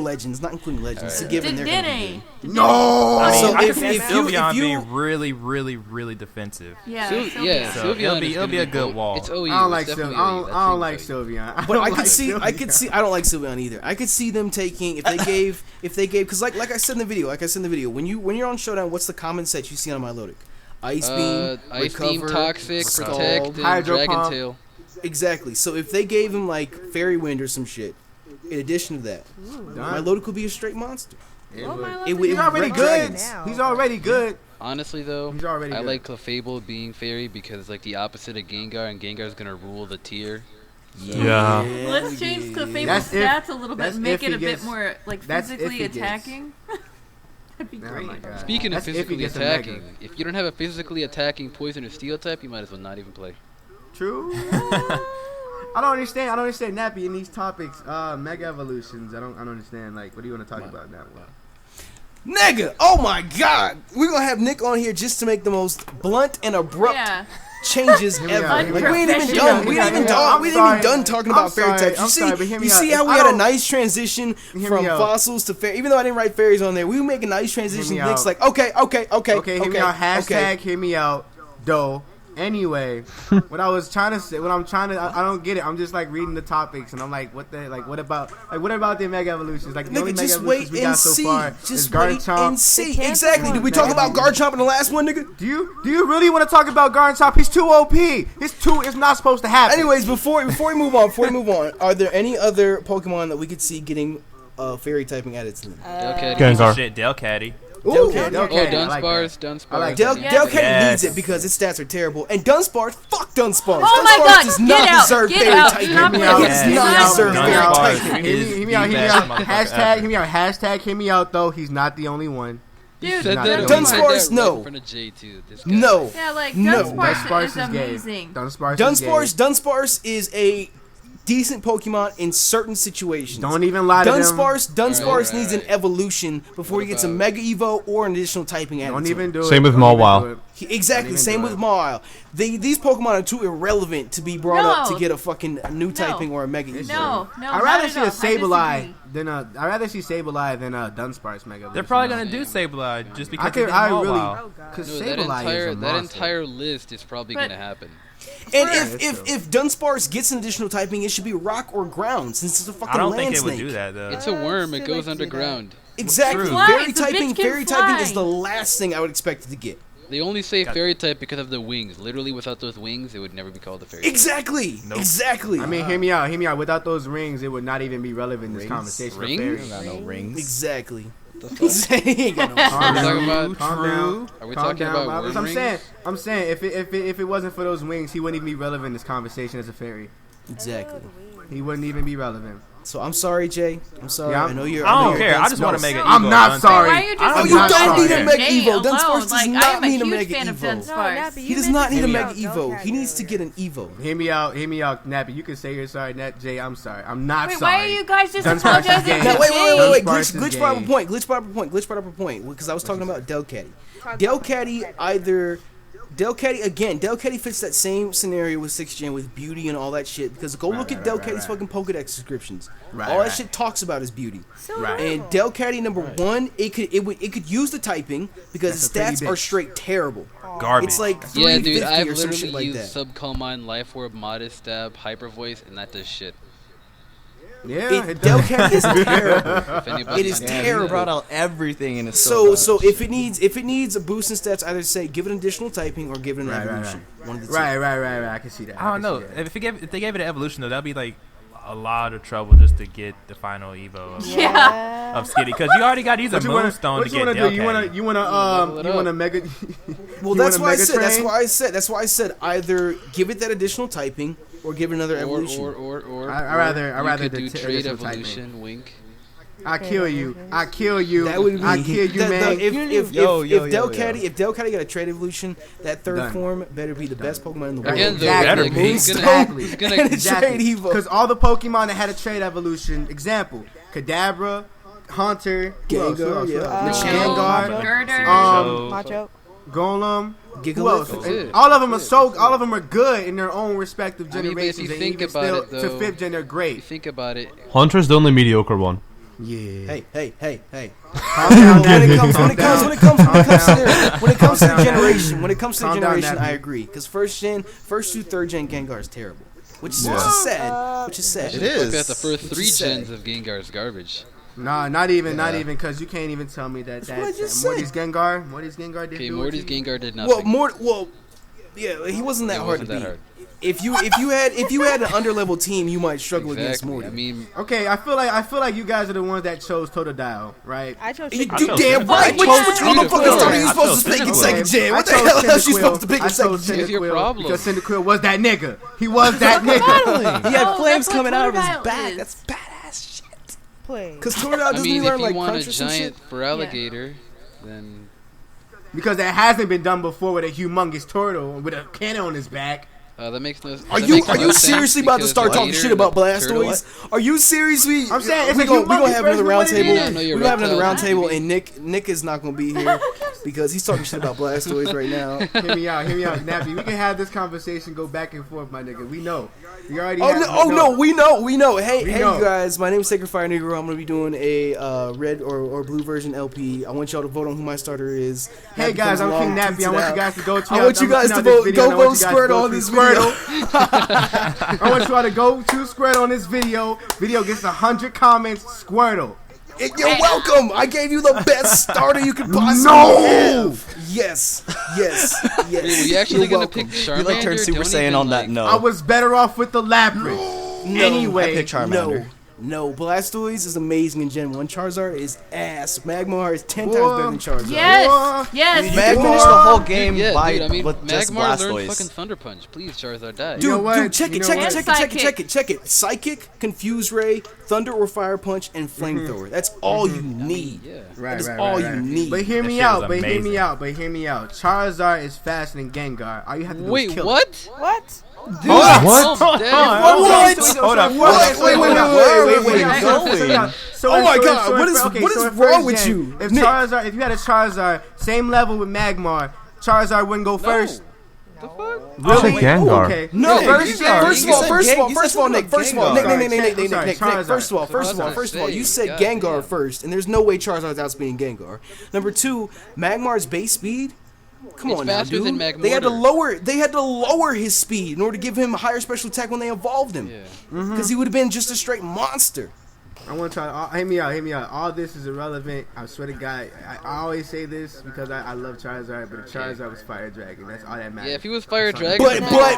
legends, So given they're gonna be Dedenne. No. I mean, So I if- can see if you- Sylveon if you- being really, really, really defensive. Yeah. Sil- Sylveon. yeah, So Sylveon it'll be- is it'll be gonna a good OU. wall. It's OU. I don't like It's definitely Sylveon. OU. That I don't seems like OU. Sylveon. But I don't could see, like I could Sylveon. see. I don't like Sylveon either. I could see them taking if they gave, because like I said in the video, when you're on Showdown, what's the common set you see on my Lodic? Ice Beam, Ice Beam, Recover, Toxic, Scald. Protect, and Hydro Dragon Pump. Tail. Exactly. So if they gave him like Fairy Wind or some shit, in addition to that, my Lodic could be a straight monster. Well, my It Lodic would- He's is already Red good. Dragons. now. He's already good. Honestly, though, He's already I good. like Clefable being fairy because like the opposite of Gengar, and Gengar's gonna rule the tier. yeah. Let's change Clefable's That's if- stats a little that's bit, make if it he a gets- bit more like that's if physically he gets- attacking. That'd be Oh great. my God. Speaking That's of if he physically gets a Mega. attacking, if you don't have a physically attacking poison or steel type, you might as well not even play. True. I don't understand. Nappy in these topics. Mega evolutions. I don't understand. Like, what do you want to talk about now? Nigga, oh my god. We're gonna have Nick on here just to make the most blunt and abrupt Yeah. changes Hear me ever. out, hear me Like, we ain't even out. done. We ain't even done. We ain't even done talking about fairy types. I'm sorry, but hear me You out. see how we I had a don't- nice transition Hear from me out. fossils to fairy. Even though I didn't write fairies on there, we make a nice transition. me Nick's out. like, okay. Okay, hear me out. Hashtag hear me out, though. Anyway, what I was trying to say, I don't get it. I'm just like reading the topics, and I'm like, what about the Mega Evolutions? Like, the only Nigga, Mega just wait Evolutions we got and so see. far is Just wait and Garchomp. see. can't Exactly. be Did we one. talk about Garchomp in the last one, nigga? Do you really want to talk about Garchomp? He's too OP. It's not supposed to happen. Anyways, before we move on, are there any other Pokemon that we could see getting fairy typing added to them? Delcatty. Gengar. Shit, Delcatty. Ooh, Delcatty. Oh, Okay, I like Dunsparce. that. Dunsparce. I like Del that. Yes. Delcatty needs it because its stats are terrible. And Dunsparce, fuck Dunsparce. Oh my Dunsparce God, does get not out, deserve get fairy out. typing. Do not Hear me play out. with He this. does not Yes. deserve fairy Dunsparce typing. is Hear me the out. best Hashtag motherfucker hear me out. Hashtag hear me out. Though he's not the only one. You Dude, said not that the on only my one. dad Dunsparce, no. right in front of Jay, too. This guy. No. Yeah, like No. Dunsparce is gay. amazing. Dunsparce is a decent Pokemon in certain situations. Don't even lie to them. Dunsparce Alright. needs an evolution before he gets a about- Mega Evo or an additional typing added Don't to even him. do it. Same with Don't even Mawile. do it. Exactly, Don't even same do with it. Mawile. These Pokemon are too irrelevant to be brought up to No. get a fucking new typing or a Mega Evo. No, I'd rather see a not at all. Sableye than a Dunsparce Mega. They're probably gonna do Sableye just because I could. they did I Mawile. really. Because No, that Sableye is a that monster. entire list is probably But- gonna happen. And Yeah, if that's true. Dunsparce gets an additional typing, it should be rock or ground since it's a fucking I don't land think it snake. would do that though. It's a worm. It still goes like to see that. underground. Exactly. True. Fly, Fairy the bitch typing, can fairy typing is fly. the last thing I would expect it to get. They only say fairy type because of the wings. Literally, without those wings, it would never be called a fairy type. Exactly. Nope. Exactly. I mean, hear me out. Hear me out. Without those rings, it would not even be relevant in this conversation. of Rings? fairies. Got no rings. exactly. The fuck? He ain't got no Calm Are we down. talking about? Calm down. Are we Calm talking down. about That's worm what I'm rings? saying. If it wasn't for those wings, he wouldn't even be relevant in this conversation as a fairy. Exactly. He wouldn't even be relevant. So I'm sorry, Jay. I'm sorry. Yeah, I know you're. I know don't you're care. I Dunsparce. just want to make an I'm Evo not Dunsparce. sorry. Why are you just I'm Oh, you not don't sorry. need a Mega Jay Evo. alone, Dunsparce does like, not I am a need a huge Mega fan of Evo. No, Dunsparce. Nappy, He you does not need a mentioned Mega about Evo. Delcat He needs to earlier. get an Evo. Hear me out, Nappy. You can say you're sorry, Jay. I'm sorry. I'm not Wait, sorry. why are you guys just Dunsparce is apologizing gay. to Now, wait. Dunsparce Glitch is brought up a gay. point. Glitch brought up a point. Because I was talking about Delcatty. Delcatty fits that same scenario with 6th Gen with beauty and all that shit. Because go look at Delcatty's fucking Pokedex descriptions. All that shit talks about is beauty. So Right. And Delcatty number one, it could use the typing because its That's a pretty stats are bitch. straight terrible. Garbage. It's like Yeah, dude, 350 I've or some shit literally like used that. Subcalmine, Life Orb, Modest Stab, Hyper Voice, and that does shit. Yeah, it does. Delcatty is terrible. If anybody It is He terrible. brought out everything in his So if it needs a boost in stats, either say give it an additional typing or give it an Right, right, evolution. One of the two. Right. I can see that. I don't know. can see that. If they gave it an evolution though, that'd be like a lot of trouble just to get the final Evo of, Yeah. of Skitty because you already got to use a What you wanna- Moonstone what to you get wanna do? You Delcatty. wanna Level it you up. wanna mega? Well, you that's wanna why I Mega said. That's Train? why I said either give it that additional typing or give it another evolution. Or I rather you could do the trade additional typing. evolution, wink. I kill you. That would be. I kill you, man. If Yo. Delcatty got a trade evolution, that third Done. form better be the best Pokemon in the world. Again, though, Exactly. like, he's gonna, Exactly. he's gonna, And a trade Evo. Because all the Pokemon that had a trade evolution, example, Kadabra, Haunter, who else? Gengar, yeah. Michelle, Gengar, Girder. Macho. Golem. Who Gigalith. else? That's And it. all of them are good in their own respective I mean, but if generations. you and think even about still, it, though, to 5th gen, they're if you great. think about it, Hunter's the only mediocre one. Yeah. Hey. Calm down, When Nappy. it comes Calm to down. the Calm down, generation, when it comes to the Calm down, generation, Nappy. I agree. Because first to 3rd gen Gengar is terrible, which is sad. Which is sad. It look is. at the first Which 3 is sad. gens of Gengar's garbage. Nah, not even, because you can't even tell me that. what I just Morty's Gengar did Okay, do Morty's it to you? Gengar did nothing. Yeah, he wasn't that It hard wasn't to that beat. hard. If you had an underleveled team, you might struggle against Exactly. Morty. I mean, Okay, I feel like you guys are the ones that chose Totodile, right? I chose You Chicken. do chose damn Cyndaquil. right. Which Yeah. motherfucking starter you I supposed chose to pick in Cyndaquil. second gen? What the I chose hell else you Cyndaquil. supposed to pick I in second chose gen? What's your Cyndaquil problem? because Cyndaquil was that nigga. He was that nigga. He had Oh, flames that's what coming out of his Totodile back. is. That's badass shit. Play. Because Totodile I doesn't mean, he if learn you like want a crunch or some shit? giant for alligator, then Because that hasn't been done before with a humongous turtle with a cannon on his back. That makes no. Are that you makes are no you sense seriously about to because start talking Gator shit about and the turtle- Blastoise? Are you seriously? I'm saying it's we a gonna have another humongous round version of table. it. No, you're We're gonna have another reptile. round table, and Nick is not gonna be here because he's talking shit about Blastoise right now. Hear me out, Nappy. We can have this conversation go back and forth, my nigga. We know. We already. Oh no, we know. Hey, We hey, know. you guys. My name is Sacred Fire Negro. I'm gonna be doing a red or blue version LP. I want y'all to vote on who my starter is. Hey Nappy guys, comes I'm along, King tweets Nappy. I it want out. you guys to go. I want you guys to vote. Go vote Squirtle on this video. I want you all to go to Squirtle on this video. Video gets 100 comments. Squirtle. You're welcome. I gave you the best starter you could possibly have. Yes. Wait, were you actually You're gonna pick welcome. Charmander? You like turned Super Don't Saiyan even, on like- that. No. I was better off with the Lapras. Anyway, I picked Charmander. No, Blastoise is amazing in Gen 1. Charizard is ass. Magmar is 10 times Whoa. better than Charizard. Yes. Yes. Mag What? finished the whole game Yeah, by dude. I mean, with just Magmar learned Blastoise. fucking Thunder Punch. Please, Charizard died. You know Dude, what? check You it, know check what? it. Psychic, Confuse Ray, Thunder or Fire Punch, and Flamethrower. That's all you need. Yeah. Right, That is right, all right, you right. need. But hear That me shit out. was But hear me amazing. out. But hear me out. Charizard is faster than Gengar. All you have to do is Wait, kill what? What? What? Oh, damn. Hold up. Wait. Oh my God, what is wrong with you? If Nick. Charizard, if you had a Charizard, same level with Magmar, Charizard wouldn't go first. The fuck? You said Gengar. Okay. No, First first of all, Nick, Charizard. First of all, you said Gengar first, and there's no way Charizard's outspeeding Gengar. Number two, Magmar's base speed. Come It's on now, faster than dude. They had to Magmortar. lower his speed in order to give him a higher special attack when they evolved him. Yeah. Because he would have been just a straight monster. I want to try. Hear me out. All this is irrelevant. I swear to God. I always say this because I love Charizard, but if Charizard was Fire Dragon, that's all that matters. Yeah, if he was Fire Dragon.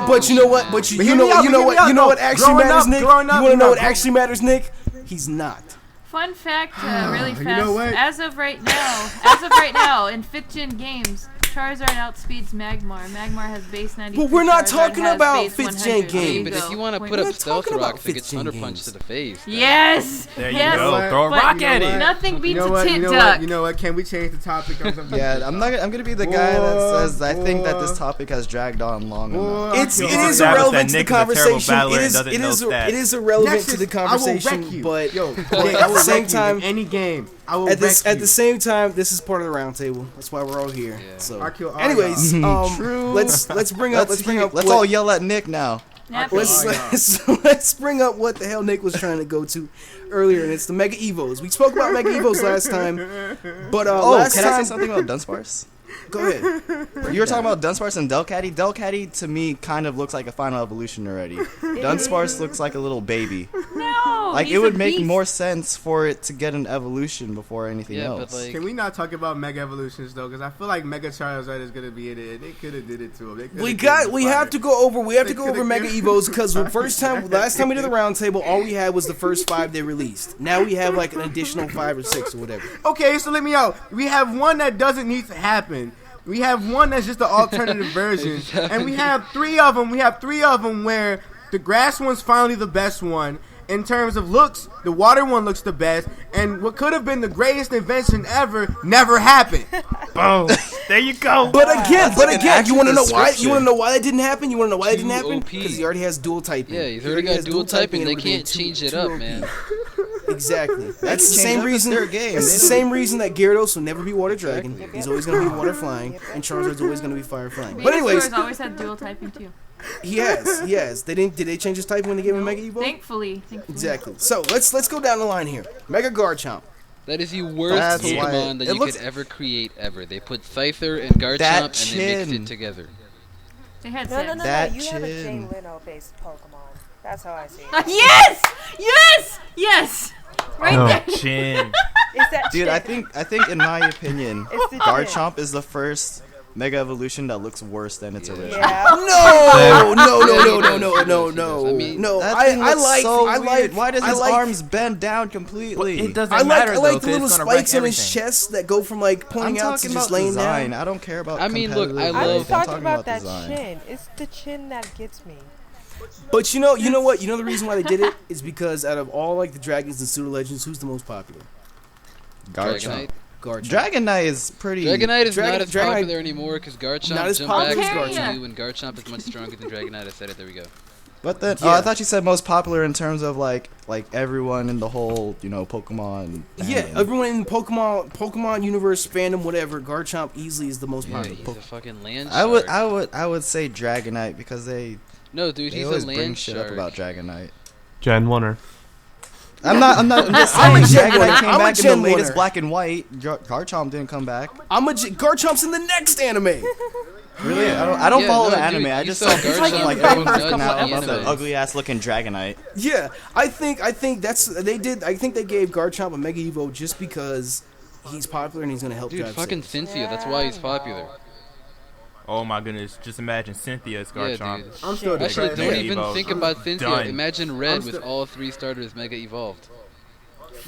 But you know what? But you hear know me out, you know what actually growing matters, up, Nick. You growing up, want to know what you know. actually matters, Nick? He's not. Fun fact, really fast. You know what? As of right now, in 5th gen games, Charizard outspeeds Magmar. Magmar has base 93. But we're not Charizard talking has about base 5th gen 100. games. There Hey, you but go. if you want to Point. put We're up not Stealth talking about Rocks, it gets 5th gen Thunder games. Punch to the face. Yes. There you yes. go. Throw a But rock at it. Nothing beats You know a what? tit duck. You know what? Can we change the topic? Yeah, I'm gonna be the guy that says I think that this topic has dragged on long enough. It is Established irrelevant that to the Nick is a terrible conversation. battler It and is doesn't know stats. it is irrelevant to the I will wreck conversation. you. But Yo, but I at will the same wreck you time, in any game. I will at wreck you. the same time, this is part of the round table. That's why we're all here. Yeah. So, I kill all anyways, True. let's bring up Let's what- all yell at Nick now. Nappy. let's bring up what the hell Nick was trying to go to earlier, and it's the Mega Evos. We spoke about Mega Evos last time, but last Can I time, say something about Dunsparce? go ahead. You were talking about Dunsparce and Delcatty. Delcatty to me kind of looks like a final evolution already. Dunsparce looks like a little baby. No. Like he's it would a make beast. more sense for it to get an evolution before anything Yeah, else. but like. Can we not talk about Mega Evolutions though? Because I feel like Mega Charizard is gonna be in it. They could have did it to him. We have to go over They Mega could've- Evos because last time we did the round table, all we had was the first 5 they released. Now we have like an additional 5 or 6 or whatever. Okay, so let me out. We have one that doesn't need to happen. We have one that's just the alternative version, and we have 3 of them. We have 3 of them where the grass one's finally the best one. In terms of looks, the water one looks the best, and what could have been the greatest invention ever never happened. Boom. There you go. But again, an you want to know why? description. You want to know why that didn't happen? You want to know why it didn't Too happen? OP. Because he already has dual typing. Yeah, he's already got has dual typing. and They everything. can't change it up, man. Exactly. That's the change same up reason. their game. That's the They same reason that Gyarados will never be Water Dragon. Exactly. He's always going to be Water Flying, and Charizard's always going to be Fire Flying. But Venusaur's anyways, always had dual typing too. he has. They didn't. Did they change his typing when they gave him Mega Evo? Thankfully. Exactly. So let's go down the line here. Mega Garchomp. That is the worst That's why Pokemon that it you looks- could ever create ever. They put Scyther and Garchomp That and they mixed chin. it together. They had No, sense. That You have a Jay chin. Leno-based Pokemon. That's how I see it. Yes! Yes! Yes! Right No. there. Chin. Is that Dude, shit? I think in my opinion, It's the Garchomp is the first Mega Evolution that looks worse than its original. Yeah. No. I mean, That I thing looks like. so I weird. like. Why does I his like- arms bend down completely? It doesn't I like matter the though, little 'cause it's gonna spikes wreck on his everything. chest that go from like I'm pointing out to talking just about laying design. down. I don't care about. I mean, look, I competitive I love- was play. I'm talking about that design. chin. It's the chin that gets me. But you know what? You know the reason why they did it is because out of all like the dragons and pseudo legends, who's the most popular? Garchomp. Dragonite. Garchomp. Dragonite is pretty. Dragonite is Dragon- not as Dragonite- popular anymore because Garchomp Not as jumped popular back as into Garchomp. you, and Garchomp is much stronger than Dragonite. I said it. There we go. But then, Yeah. I thought you said most popular in terms of like everyone in the whole Pokemon. Yeah, fandom. everyone in Pokemon universe fandom, whatever. Garchomp easily is the most Yeah, popular. he's a fucking land I would shark. I would say Dragonite because they No, dude, he's a always land bring shit shark. up about Dragonite. Gen 1er. I'm just I'm a saying Gen Dragonite Oneer. came I'm a back in the Gen latest Oneer. Black and White. Garchomp didn't come back. Garchomp's in the next anime. Really? I don't Yeah, follow no, the dude, anime. I you just saw saw Garchomp pictures of like go everyone nuts freaking out in about the anime. ugly ass looking Dragonite. Yeah, I think they gave Garchomp a Mega Evo just because he's popular and he's gonna help Dude, drive fucking sales. Cynthia. That's why he's popular. Oh my goodness! Just imagine Cynthia as Yeah, Garchomp. dude. I'm still Actually, depressed. don't Mega even Evolved. think about Cynthia. Done. Imagine Red I'm with still- all 3 starters Mega Evolved.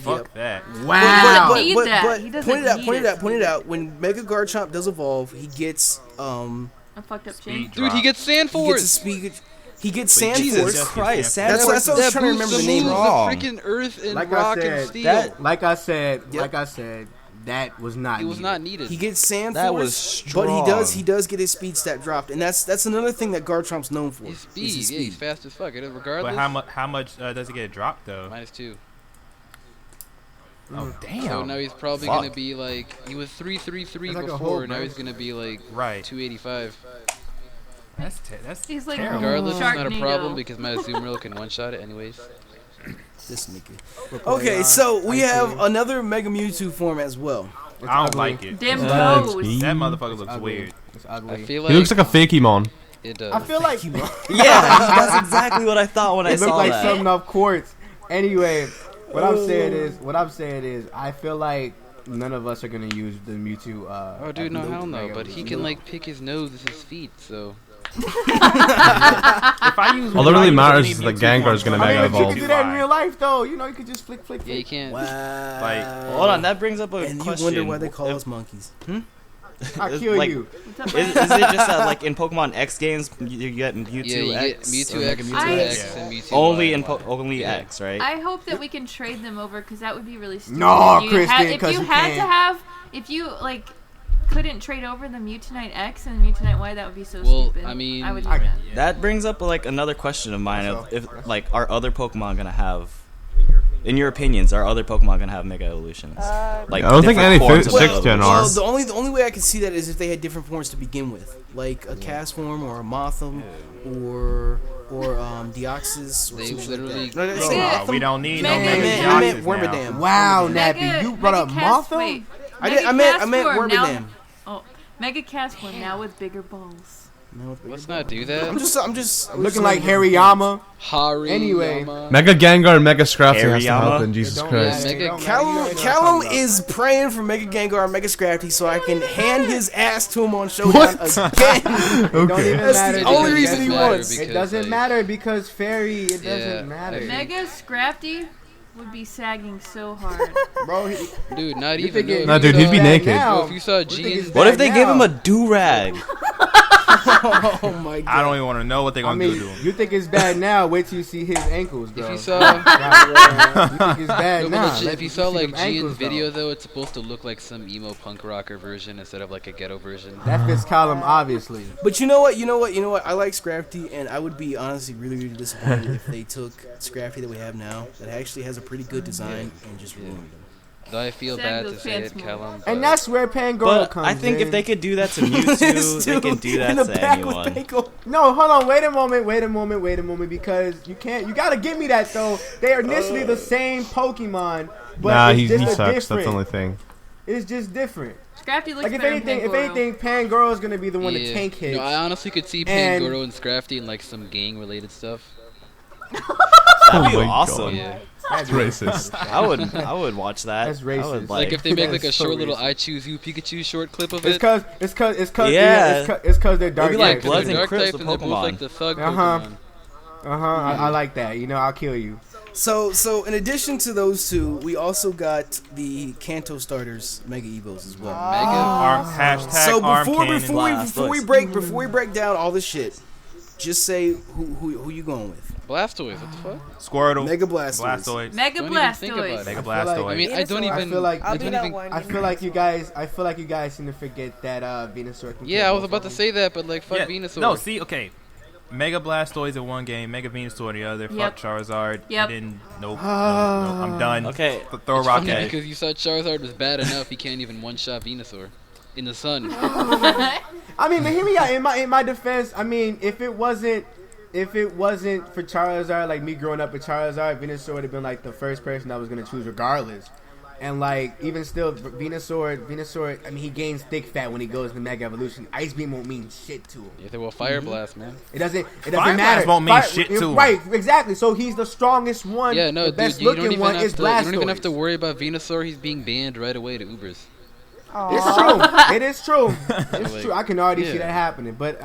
Fuck that. Wow. But- need that. He doesn't need it. Point it out. When Mega Garchomp does evolve, he gets A fucked up chain. Dude, he gets Sand he gets a Force. speed. He gets Sand Jesus Force. Christ, That's Sand what I was That trying to boosts remember the name moves wrong. of freaking Earth and Like I Rock said, and Steel. that- Like I said, Yep. that was not. It was not needed. He gets Sand That Force, was but strong. he does get his speed stat dropped, and that's another thing that Garchomp's known for. His is speed. his Yeah, he's fast as fuck. Regardless. But how much does it get dropped though? -2. Oh damn! So now he's probably Fuck. gonna be like he was 333 It's like a before. whole Now he's burst. gonna be like Right. 285. That's He's like terrible. Regardless, it's not a Sharknado. problem because my Azumarill can one-shot it anyways. This nigga. Okay, so we have another Mega Mewtwo form as well. I don't like it. Dim That's toes. me. That motherfucker looks ugly. weird. It's I ugly. feel He like looks like a Fakemon. it does. I feel like Yeah, that's exactly what I thought when I it looked saw like that. something off quartz. Anyway, what I'm saying is, I feel like none of us are gonna use the Mewtwo. Oh, dude, no, hell no. Mega But he Evolution. can like pick his nose with his feet, so. If I use All that really matters any is that Mewtwo Gengar's form, gonna I mean, Mega but you Evolve. can do that in real life, though. You know, you could just flick. Yeah, you can't. Like, Hold on, that brings up a And question. you wonder why they call us monkeys. I It's kill like- you. What's up, Is it just that like in Pokemon X games you get Mewtwo Yeah, you get X? Mewtwo or X, Mega I- Mewtwo Mewtwo X, X? and Mewtwo Only Y. in only Yeah. X, right? I hope that we can trade them over because that would be really stupid. No, If you Kristen, if 'cause you you had to can't. have, if you like, couldn't trade over the Mewtwo X and the Mewtwo Y, that would be so Well, stupid. I mean, I would do I- that. That brings up like another question of mine: if like are other Pokemon gonna have, in your opinions, are other Pokemon gonna have Mega Evolutions? Like I don't think different any forms of sixth Mega gen Evolutions? are. Well, the only way I could see that is if they had different forms to begin with, like a Cast form or a Motham or Deoxys or They some shit literally- like that. No, did I say Mega- Motham? we don't need Mega- no I Mega meant, I meant Deoxys now. Wormadam. Wow, Mega- Nappy, you brought up Mega Motham? Wait, I Mega meant Cast Wormadam. form, Oh, Mega Cast form now with bigger balls. No, Let's not do that. I'm just Looking like Hariyama. Harry. Anyway. Mega Gengar and Mega Scrafty has to Hariyama? help in Jesus Don't- Christ. yeah, Mega- don't matter. You Callum, know what I'm Callum talking is praying for Mega Gengar and Mega Scrafty so I can hand his ass to him on Showdown again. about. It don't Okay. even That's matter. the It only doesn't reason he matter wants. It because, doesn't like, matter because Fairy. It Yeah, doesn't matter. Mega Scrafty would be sagging so hard. Bro, Dude, not you even. think it- Nah, you dude, think he'd be it's naked. bad now. Bro, if you saw You think Gene, it's What if bad they gave him now? a do-rag? Oh my god. I don't even want to know what they're I gonna mean, do to him. you think it's bad now? Wait till you see his ankles, bro. if you saw, You think it's bad no, but now? legit, Let if you me saw see like them Gene's ankles, video though. though, it's supposed to look like some emo punk rocker version instead of like a ghetto version. That fits Column, obviously. But you know what? I like Scrafty, and I would be honestly really disappointed if they took Scrafty that we have now, that actually has a pretty good design, and just ruined him. Though I feel Sag bad those to say pants it, more. Callum. And but that's where Pangoro But comes I think in. if they could do that to Mewtwo, they can do in that the to back with anyone. Panko. No, hold on, wait a moment, because you gotta give me that though. They are initially the same Pokemon, but Nah, it's he just a sucks. That's different. the only thing. It's just different. Scrafty looks Like if better anything, than Pangoro. Pangoro is gonna be the one yeah. to tank hits. No, I honestly could see And- Pangoro and Scrafty in like some gang-related stuff. That'd be Oh my awesome. God. Yeah. It's racist. I would watch that. That's I would, racist. Like if they make like a That's so short little racist. "I Choose You" Pikachu short clip of It's it. cause Yeah. it's cause they're dark. It'd be like types. Bloods and dark Crips type with and they're both Pokemon. like the thug Uh-huh. Pokemon. I like that. You know, I'll kill you. So in addition to those two, we also got the Kanto starters Mega Evos as well. Mega. Arm, hashtag So arm before cannon. before we break down all this shit, Just say who you going with. Blastoise, what the fuck? Squirtle. Mega Blastoise. Blastoise. Mega Don't even think about Blastoise. it. Mega I feel like- Blastoise. I mean, I don't Venusaur. even. I feel like- I'll I do don't that even. one. I feel like you guys seem to forget that Venusaur can Yeah, kill I was both about of to them. say that, but like, fuck Yeah, Venusaur. No, see, okay. Mega Blastoise in one game, Mega Venusaur in the other. Yep. Fuck Charizard. Yep. Then nope, I'm done. Okay. Throw a It's rock funny at it. because you saw Charizard was bad enough, he can't even one-shot Venusaur in the sun. I mean, but hear me out. In my defense, I mean, if it wasn't for Charizard, like me growing up with Charizard, Venusaur would have been like the first person I was gonna choose regardless. And like even still, Venusaur. I mean, he gains thick fat when he goes to Mega Evolution. Ice Beam won't mean shit to him. Yeah, they will Fire Blast, man. It doesn't Fire matter. Blast won't mean shit to him. Right, exactly. So he's the strongest one. Yeah, no, the dude, best you don't looking even one have is to. You don't even Blastoise. have to worry about Venusaur. He's being banned right away to Ubers. It's true. It is true. It's Like, true. I can already see yeah. that happening, but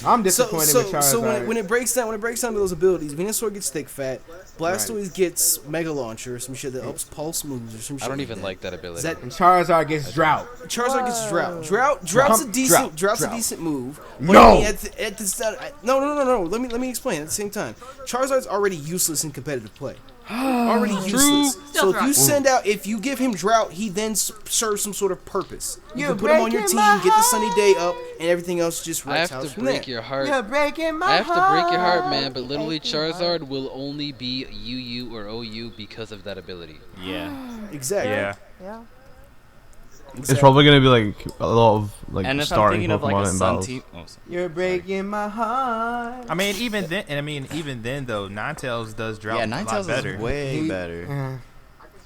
I'm disappointed with Charizard. So when it breaks down to those abilities, Venusaur gets thick fat, Blastoise gets Mega Launcher, some shit that ups pulse moves or some shit. I don't even that. like that ability. Is that And Charizard gets Drought. Charizard gets Drought's a decent Drought. a decent move. But No. I mean, at the start, no. Let me explain. At the same time, Charizard's already useless in competitive play. Already useless. So if you give him Drought, he then serves some sort of purpose. You can put him on your team, get the Sunny Day up, and everything else just I writes have out to from break there. your heart. You're breaking my I have to break your heart, man. But Breaking literally, my Charizard will only be UU or OU because of that ability. Yeah. Exactly. Yeah. Yeah. It's probably gonna be like a lot of like And if I'm starting thinking of like Pokemon a in Sun battles. team, oh, sorry. You're breaking my heart. I mean, even then though, Ninetales does Drought Yeah, a lot Ninetales better. is way He- better.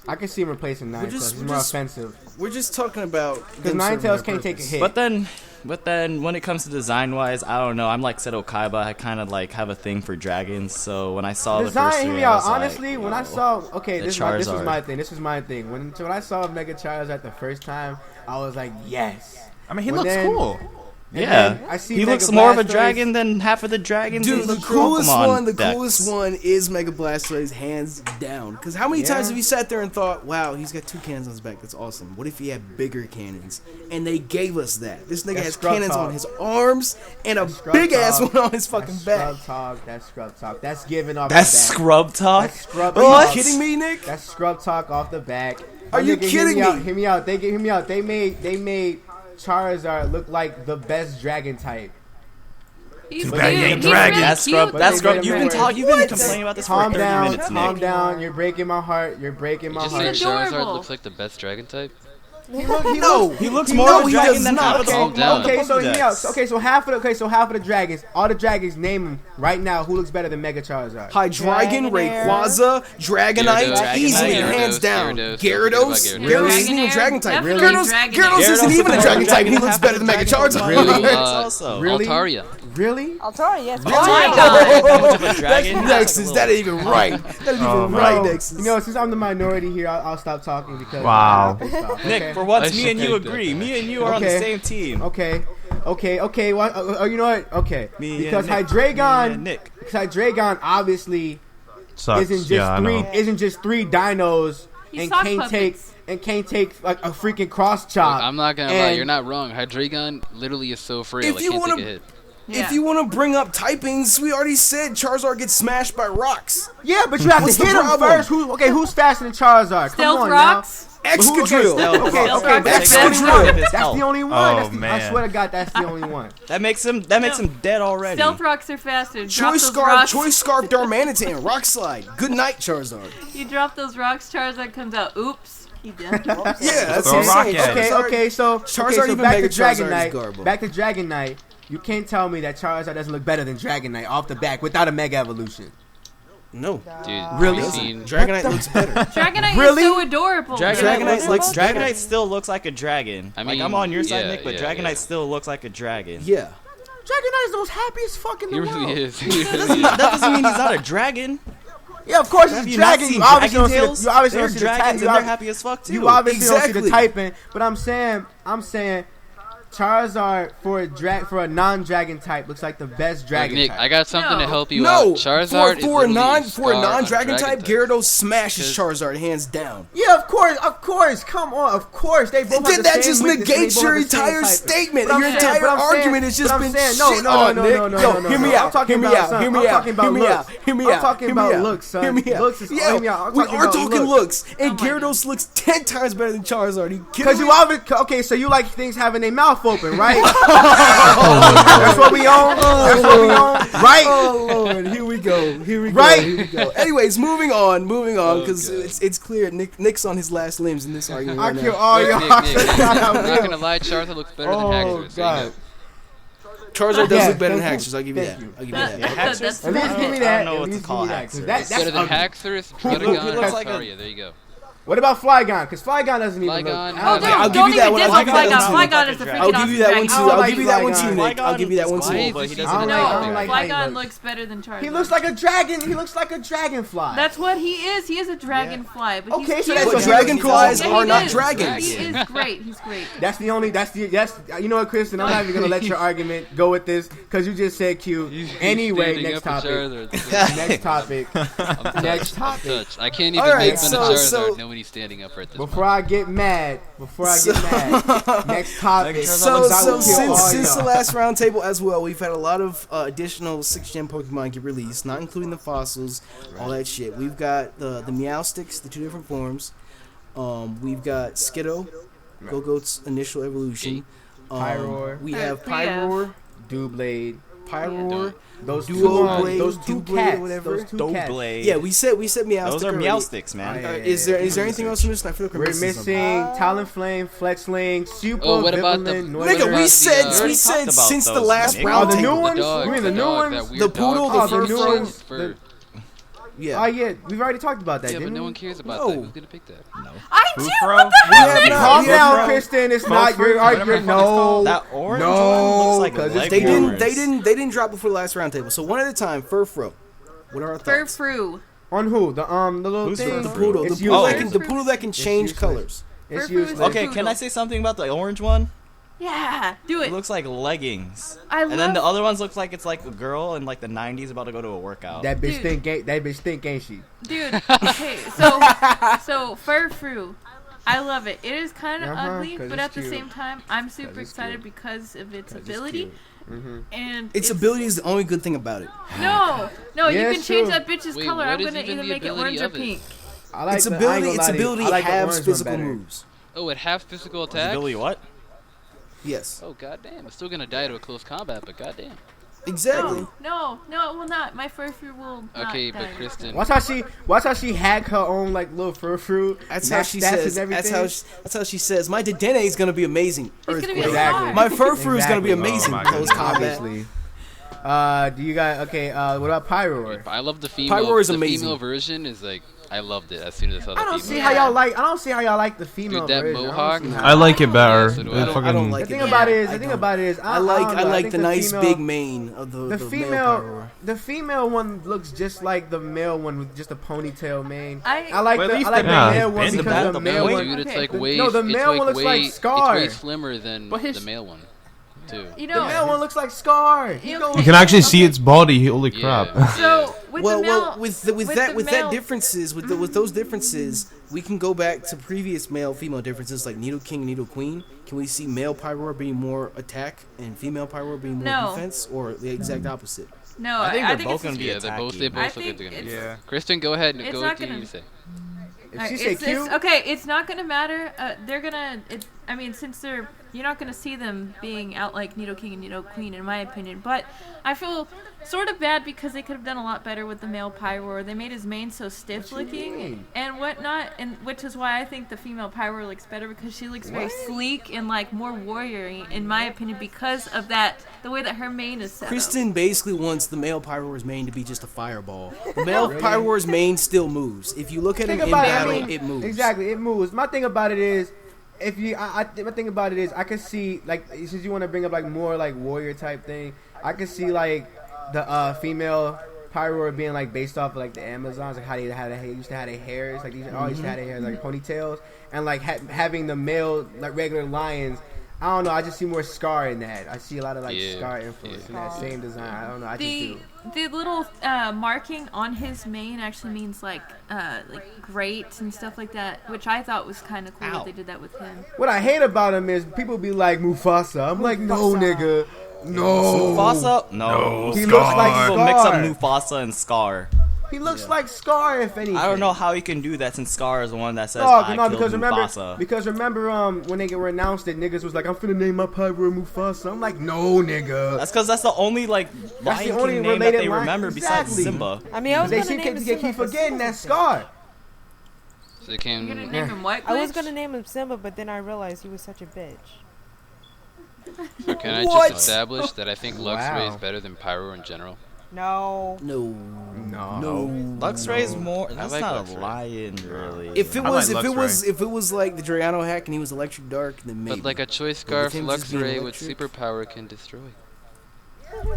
I can see him replacing Ninetales. just- He's we're more just- offensive. We're just talking about Because them serving Ninetales their can't take a purpose. hit. But then when it comes to design wise, I don't know. I'm like Seto Kaiba. I kind of like have a thing for dragons. So when I saw the Design, first hear three, me I out. was Honestly, like, when I yo. saw, okay, the this was Charizard. my thing. This was my thing. When I saw Mega Charizard the first time, I was like, yes. I mean, he When looks then- cool. And Yeah, then I see he Mega looks more of a Blastoise. dragon than half of the dragons in Dude, the the coolest Pokemon coolest one is Mega Blastoise, hands down. Because how many times Yeah. have you sat there and thought, wow, he's got 2 cannons on his back, that's awesome. What if he had bigger cannons? And they gave us that. This nigga That's has scrub cannons talk. on his arms and a Scrub big ass talk. one on his fucking That's back. scrub talk. That's scrub talk. That's giving off That's the back. scrub talk. That's scrub Are talk. you kidding me, Nick? That's scrub talk off the back. Are you Nigga, hear kidding Out, me? hear me out. Hear me out. They made Charizard look like the best dragon type. He's bad you cute. ain't He's dragon. really That's cute. scrub. But That's they scrub. made You've him been wear- talking. You've been What? complaining about this Calm for 30 down. minutes, Calm Nick. down. You're breaking my heart. You're breaking my Did you heart. say adorable. Charizard looks like the best dragon type? No, He looks he- more no, of a he dragon does than not. half of the Calm down. Okay, so Pokedex. so half of the dragons, name them right now. Who looks better than Mega Charizard? Hydreigon, Dragonair. Rayquaza, Dragonite, Gyarados, easily, Gyarados, hands down. Gyarados, Gyarados, don't forget about Gyarados Gyarados. isn't even a dragon type. Definitely Gyarados Dragonair. isn't even a dragon type. He looks better than Mega Charizard. Really? Also. Really? Altaria. Really? Altaria, yes. Oh my god. How much of a dragon? Nexus, that ain't even right. That ain't Oh, even man. right, Bro, Nexus. you know, since I'm the minority here, I'll stop talking because Wow. I'm pissed off, okay? Nick, for once, I me and should you take that agree. back. Me and you are on the Okay. same team. Okay. Well, you know what? Okay, Me because and Nick. Me Hydreigon, and Nick. obviously Sucks. isn't just yeah, I three know. isn't just 3 dinos He's and sock can't take puppets. like a freaking cross chop. Look, I'm not gonna lie, And- you're not wrong. Hydreigon literally is so frail. If I you can't wanna- take a hit. If you want to bring up typings, we already said Charizard gets smashed by rocks. Yeah, but you have What's to the hit him problem? first. Who's faster than Charizard? Stealth Come on rocks. Excadrill. Stealth Okay, Rock. okay, that's the only Excadrill. one. That's the only one. Oh, That's the, I man. swear to God, that's the only one. That makes him dead already. Stealth rocks are faster. Drop Choice those Scarf, rocks. Choice Scarf, Darmanitan, Rock Slide. Good night, Charizard. You drop those rocks, Charizard comes out. Oops. He dead. Yeah, that's Throw what a I'm rock saying. at it. Okay, so even back Mega to Charizard is Dragonite. garbo. Back to Dragonite. You can't tell me that Charizard doesn't look better than Dragonite off the back without a Mega Evolution. No. Dude, Really? have you seen Dragonite looks better. Dragonite Really? is so adorable. Dragonite looks better. Dragonite still looks like a dragon. I Like mean, I'm on your side, yeah, Nick, but yeah, Dragonite yeah. still looks like a dragon. Yeah. Dragonite is the most happiest fuck in the He world. really is. He That really doesn't, is. that doesn't mean he's not a dragon. Yeah, of course Have it's you not dragon. seen You obviously don't Dragon see Tales? the, you obviously They're don't see the dragons type. and they're happy as fuck too. You obviously don't see the Exactly. typing, but I'm saying Charizard for a non-dragon type looks like the best dragon Nick, type. I got something to help you No, out. Charizard for a is non-dragon type, type. Gyarados smashes Charizard hands down. Yeah, of course. Come on, of course. They both have the That same just weakness, negates they both your have the same entire type. statement. But I'm Your saying- entire but I'm saying- argument has just but I'm been saying, shit no, on, Nick. no, Yo, hear me out. I'm talking Hear me about out. son. Hear me I'm out. talking about Hear me looks. out. Hear me I'm out. talking Hear me about out. looks, son. Hear me out. Looks is Yo, hear me out. I'm we talking are about talking looks. looks, and Gyarados looks 10 times better than Charizard. You Because you obviously okay, so you like things having their mouth open, right? Oh, That's what we own. That's what we own, right? Oh Lord, here we go. Right? Here we go. Anyways, moving on, because God. it's clear Nick's on his last limbs in this argument. I Right kill now. all Look, y'all. Nick, I'm not gonna lie, Charizard looks better than Haxorus. So you know. Charizard does Yeah, look better than thank Haxorus. I'll give you that. you. I'll give you that. That's At least give me I that. don't know At what to least call give me that, 'cause Haxorus. that's Better than ugly. Haxorus, He Druddigon, looks like a- Lucario. There you go. What about Flygon? Because Flygon doesn't even look. Flygon- Oh, Okay, dude, I'll give don't you that even one. diss I'll on give you that Flygon. one. Flygon is the freaking I'll give you that one awesome too. dragon. I'll give you that one too, Flygon. Nick. I'll give you that one Why too. is but he he doesn't I No, don't like how he Flygon looks. looks better than Charizard. He looks like a dragon. He looks like a dragonfly. That's what he is. He is a dragonfly. But Okay, he's so cute. that's But what dragonflies Yeah, are he not is. dragons. He is great. He's great. That's you know what, Kristen, I'm not even gonna let your argument go with this because you just said Q. Anyway, Standing next up for topic. Charizard. Next topic. I'm Next touched. topic. I'm touched. I can't even Alright, make fun so- of Charizard. so- Nobody's standing up for it this Before I get mad, next topic. So I will kill since all the y'all. last roundtable as well, we've had a lot of additional 6th gen Pokemon get released, not including the fossils, all that shit. We've got the Meowstics, the 2 different forms. We've got Skiddo, Go-Goat's initial evolution. Pyroar. We have We have- Pyroar, Doublade. Pyroar, Those Duo two, Blade, those two Doublade, cats. whatever. Those two cats. Doublade. Yeah, we said Meowstic. Those are already. Meowsticks, man. Is there anything else we're missing? I feel like We're missing missing Talonflame, Fletchling, Super, Oh, what about the- Vivillin, something. Nigga, Noiler. we already said talked about since the those, last Nick. Oh, round the new table. ones? dog, You mean the new dog, ones? that weird The poodle, dog the with fur fur frogs, fur. Yeah. Oh yeah, we've already talked about that, Yeah, but didn't no we? one cares about No. that. Who's gonna pick that? I do. Bufro? What the We hell? have Nick? not- Calm we have down, not- Kristen. It's Fofo, not your whatever argument. the fuck it's No. called. That orange No, one looks like 'cause a it's leg They didn't. warmers. They didn't drop before the last roundtable. So one at a time. Furfro. What are our thoughts? Furfru. On who? The little Who's thing. The Furfru? poodle. It's The poodle, that useless. can, the poodle that can change useless. colors. It's Furfru is useless. the Okay, can I poodle. say something about the orange one? Yeah, do It it. looks like leggings. I And then the love- other ones look like it's like a girl in like the 90s about to go to a workout. That bitch Dude. stink, ain't she? Dude, okay, so Furfru, I love it. It is kind of Uh-huh, ugly, 'cause but it's at the cute. same time, I'm super it's excited cute. because of its 'Cause it's ability. cute. Mm-hmm. And Its ability is the only good thing about it. No, Yeah, you can it's change true. that bitch's Wait, color. what I'm is gonna even either the make it ability orange or of it? pink. I like Its the- I ain't ability, gonna its lie to you. ability I like the halves orange one physical better. moves. Oh, it half physical attack. Ability what? Yes, Oh goddamn! It's still gonna die to a close combat, but goddamn. exactly. No, it will not. My Furfru will not Okay, die. but Kristen, Watch how she hack her own like little fur. That's how she says. That's how she says. My Dedenne is gonna be amazing. It's gonna be Earthquake. Exactly. My Furfru is gonna be Exactly. amazing. Oh my Close goodness. combat. Obviously. Do you got okay? What about Pyroar? I love the female. Pyroar is the amazing. female version is like I loved it as soon as I saw the I don't female. see how y'all like. I don't see how y'all like the female Dude, that version. mohawk- I like it better. So do It I. I don't fucking- like The thing it. about it is, I the thing don't. about it is, I don't like think the nice female- big mane of the male Pyroar. The female one looks just like the male one with just a ponytail mane. I like Well, at the least I like the the man male is one bent because about the the male point. one. Dude, it's Okay. like The- way. no, the it's male like one looks way, like Scar. It's way slimmer than But his- the male one, too. you The know. male one looks like Scar. He You- goes- You can actually see its body. Holy crap! Yeah. So with Well, the male, well, with that male- differences, with those differences, we can go back to previous male-female differences like Nido King, Nido Queen. Can we see male Pyroar being more attack and female Pyroar being more No. defense, or the exact opposite? No, I think I they're think both it's gonna be Yeah, they both attacky. I look think good. it's- Yeah. Kristen, go ahead and It's go not with what you gonna- need to say. If she say cute, okay. It's not gonna matter. They're gonna. I mean, since you're not gonna see them being out like Nido King and Nido Queen, in my opinion. But I feel sort of bad because they could have done a lot better with the male Pyroar. They made his mane so stiff looking mean? and whatnot, and which is why I think the female Pyroar looks better because she looks very sleek and like more warrior-y, in my opinion, because of that the way that her mane is set up. Kristen basically wants the male Pyroar's mane to be just a fireball. The male Pyroar's mane still moves. If you look at him think in about battle, it, I mean, it moves. Exactly, it moves. My thing about it is, if you, my thing about it is, I can see like since you want to bring up like more like warrior type thing, I can see like the female Pyroar being like based off of like the Amazons, like how they used to have their hairs, like these all used to have their hairs like ponytails, and like having the male like regular lions I don't know. I just see more Scar in that. I see a lot of like Yeah, Scar influence in that same design. I don't know. I just The do. the little marking on his mane actually means like great and stuff like that, which I thought was kind of cool that they did that with him. What I hate about him is people be like Mufasa. I'm like, no, nigga, no. Mufasa? No. He looks like People mix up Scar. Mufasa and Scar. He looks like Scar, if anything. I don't know how you can do that since Scar is the one that says No, I no, killed Mufasa. because remember, when they were announced it, niggas was like, I'm finna name my Pyro Mufasa. I'm like, no, nigga. That's because that's the only like That's the Lion only King name that related they line- remember besides Exactly. Simba. I mean, I was They gonna name him keep Simba, but forgetting Simba's that a bitch. Scar. So they came. You're gonna name him what? I was Glitch? gonna name him Simba, but then I realized he was such a bitch. So can I What? just establish that I think Luxray Wow. is better than Pyro in general? No. No. Luxray is more. That's like not Luxray. a lion, really. If it I was, like if it was like the Drayano hack and he was electric dark, then maybe. But like a choice But with scarf, him just being Luxray with electric- superpower can destroy.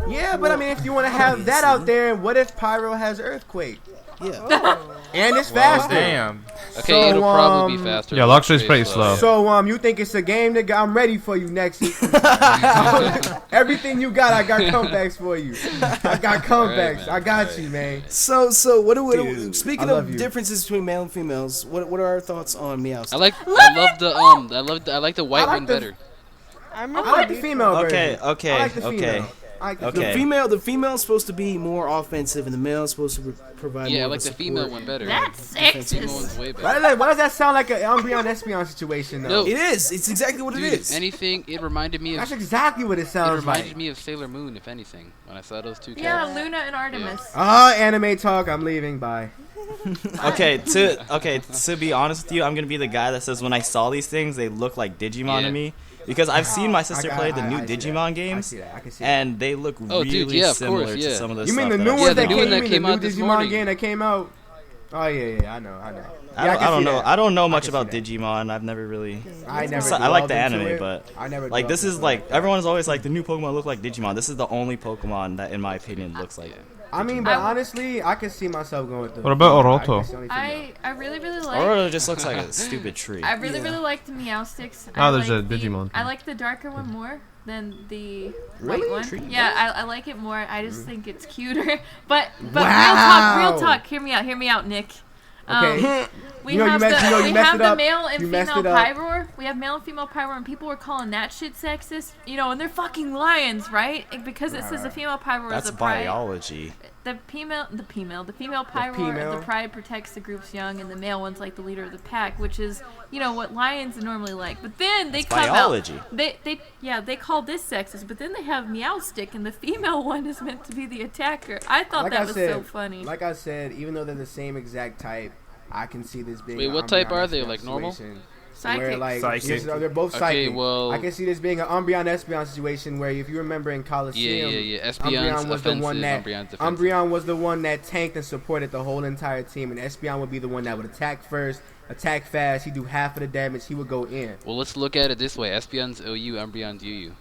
Yeah, but I mean, if you want to have that out there, what if Pyro has Earthquake? Yeah. And it's Well, faster. damn. Okay, So, it'll probably be faster. Yeah, Luxray's pretty slow. So, you think it's a game, nigga? I'm ready for you next. Everything you got, I got comebacks for you. I got comebacks. man. I got Alright. you, man. So what do we? Dude, Speaking I love of you. differences between male and females, what are our thoughts on Meowstic? I like the white I like one the- better. I I remember. like the female Okay, version. okay, I like the okay. female. I like the Okay. The female is supposed to be more offensive, and the male is supposed to provide. Yeah, I more like of the a female support. one better. That's Female one's sexist. way better. Why does that sound like an Umbreon Espeon situation, though? No. It is. It's exactly what Dude, it if is. anything, it reminded me of. That's exactly what it It sounds reminded like. me of Sailor Moon, if anything, when I saw those two Yeah, cats. Luna and Artemis. Anime talk. I'm leaving. Bye. Okay, to be honest with you, I'm gonna be the guy that says when I saw these things, they look like Digimon Yeah. to me because I've seen my sister play the new I see that. Digimon I games, see that. I can see that. and they look Oh, really dude, yeah, of similar course, to yeah. some of the You stuff mean the that new I've one Yeah, the that new came? one that You mean came the out new this Digimon morning. game that came out? Oh yeah. I know. I Yeah, don't know. that. I don't know I much can about see Digimon. I've never really. I never. So, I like the delved into anime, it. but I never. like this delved is into like it. everyone's always like the new Pokemon look like Digimon. This is the only Pokemon that, in my opinion, looks like. I mean, but honestly, I can see myself going with the. What about I Oroto? guess the only female. I really like. Aurora just looks like a stupid tree. I really like the Meowsticks. Ah, I there's like a Digimon. I like the darker one more than the Really? white one. Yeah, I like it more. I just think it's cuter. But Wow. real talk. Hear me out, Nick. Okay. We You know, you have messed- you know, you we messed have it the up. male and You messed female it up. Pyroar. We have male and female Pyroar, and people were calling that shit sexist. You know, and they're fucking lions, right? Because it says the female Pyroar That's is a pride. biology. The female Pyroar, female. the pride protects the group's young, and the male one's like the leader of the pack, which is, you know, what lions normally like. But then they come biology. out, they call this sexist, but then they have Meowstick, and the female one is meant to be the attacker. I thought Like that I was said, so funny. Like I said, even though they're the same exact type, I can see this being. Wait, an what type Umbreon are they? Espeon Like normal? situation. Psychic. Where like Psychic. yes, they're both Okay, psychic. well- I can see this being an Umbreon Espeon situation where if you remember in Coliseum, Yeah. Espeon's Umbreon was the offensive, one that Umbreon's defensive. Umbreon was the one that tanked and supported the whole entire team, and Espeon would be the one that would attack first, attack fast. He'd do half of the damage. He would go in. Well, let's look at it this way: Espeon's OU, Umbreon's UU.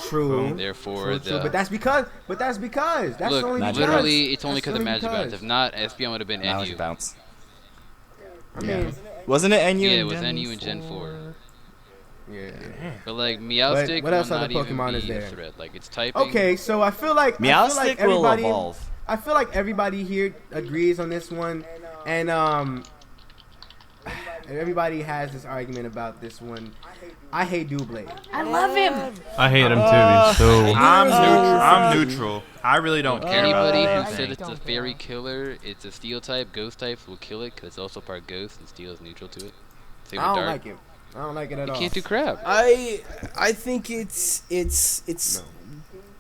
True. Therefore, True. But that's because. That's look, only because. literally, it's only That's because of Magic Bounce. because. If not, Espeon would have been Magic NU. bounce. I mean, Wasn't it NU? Yeah, in it was Gen NU in Gen 4. yeah. But like Meowstic what else will other not even Pokemon be is a there? threat. Like it's typing. Okay, so I feel like Meowstic will everybody. evolve. I feel like everybody here agrees on this one, and everybody has this argument about this one. I hate Doublade. I love him. I hate him too. He's so. I'm neutral. I really don't care about Anybody that who said thing. it's a fairy killer, it's a steel type. Ghost types will kill it because it's also part ghost and steel is neutral to it. Same I with don't dark. like it. I don't like it at You all. can't do crap. I think it's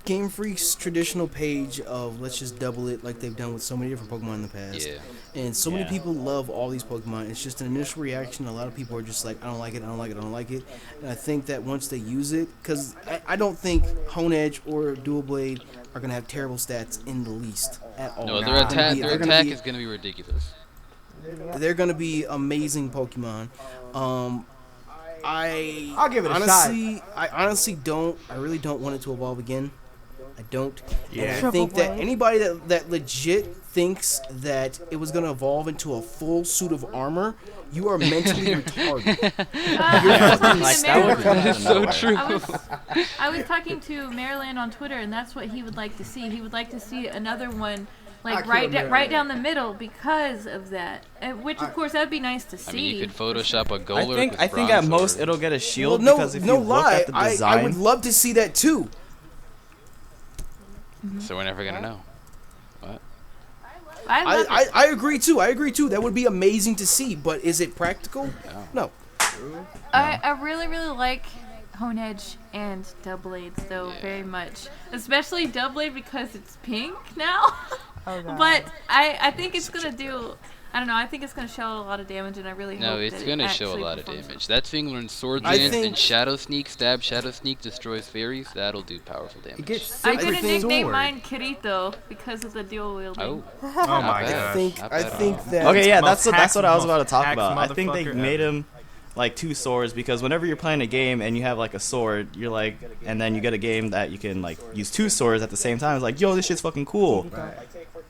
Game Freak's traditional page of let's just double it like they've done with so many different Pokemon in the past. Yeah. And so many people love all these Pokemon. It's just an initial reaction. A lot of people are just like, I don't like it. And I think that once they use it, because I don't think Hone Edge or Dual Blade are going to have terrible stats in the least at all. No, They're their gonna be- attack they're gonna is be- going to be ridiculous. They're going to be amazing Pokemon. I'll give it a honestly, I really don't want it to evolve again. I don't. Yeah. And I Triple think that blade. anybody that legit thinks that it was going to evolve into a full suit of armor, you are mentally retarded. That is so true. I was talking to Maryland on Twitter, and that's what he would like to see. He would like to see another one, like right down the middle, because of that. Which, of course, that'd be nice to see. I mean, you could Photoshop a I Golurk think with I think bronze at most sword. it'll get a Well, shield no, because if no you look lie. at the design, I would love to see that too. So we're never gonna know. What? I love it. I agree too. I agree too. That would be amazing to see, but is it practical? No. I really, really like Hone Edge and Doublades, though, very much. Especially Doubleblade because it's pink now. Oh, God. But I think it's going to do... I don't know. I think it's going to show a lot of damage, and I really hope No, that it's it gonna show a actually lot of performs damage. That thing learns Sword I Dance think- and Shadow Sneak, Stab, Shadow Sneak, destroys fairies. That'll do powerful damage. It gets I'm sick going to with nickname sword. mine Kirito because of the dual wielding. Oh. Oh my bad. gosh. I think that. okay, yeah, Most that's what I was hacks- about to talk hacks about. I think they motherfucker made ever. him like 2 swords because whenever you're playing a game and you have like a sword, you're like, and then you get a game that you can like use 2 swords at the same time. It's like, yo, this shit's fucking cool.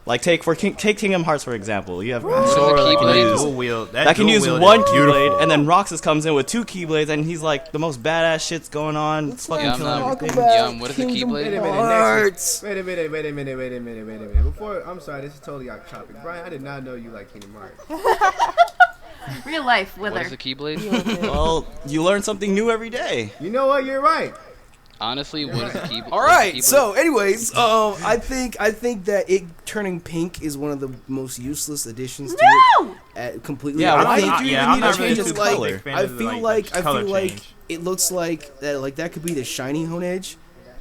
Like take Kingdom Hearts for example. You have a sword that can Keyblade? use, Dual wield. that can dual use wield 1 is keyblade, beautiful. and then Roxas comes in with 2 keyblades, and he's like the most badass shit's going on. It's fucking Yeah, killing I'm everything. what is the Kingdom Wait a Keyblade? minute, Hearts. Wait a minute. Before, I'm sorry, this is totally off topic. Brian, I did not know you like Kingdom Hearts. Real life with What her. is the Keyblade? Well, you learn something new every day. You know what? You're right. Honestly, what is the Keyblade? All right. So, anyways, I think that it turning pink is one of the most useless additions to it. Completely. Yeah, I why think did you yeah, even I'm need not to really change too its big color? fan I of the, feel like, the color like change. it looks like that could be the shiny Hone Edge,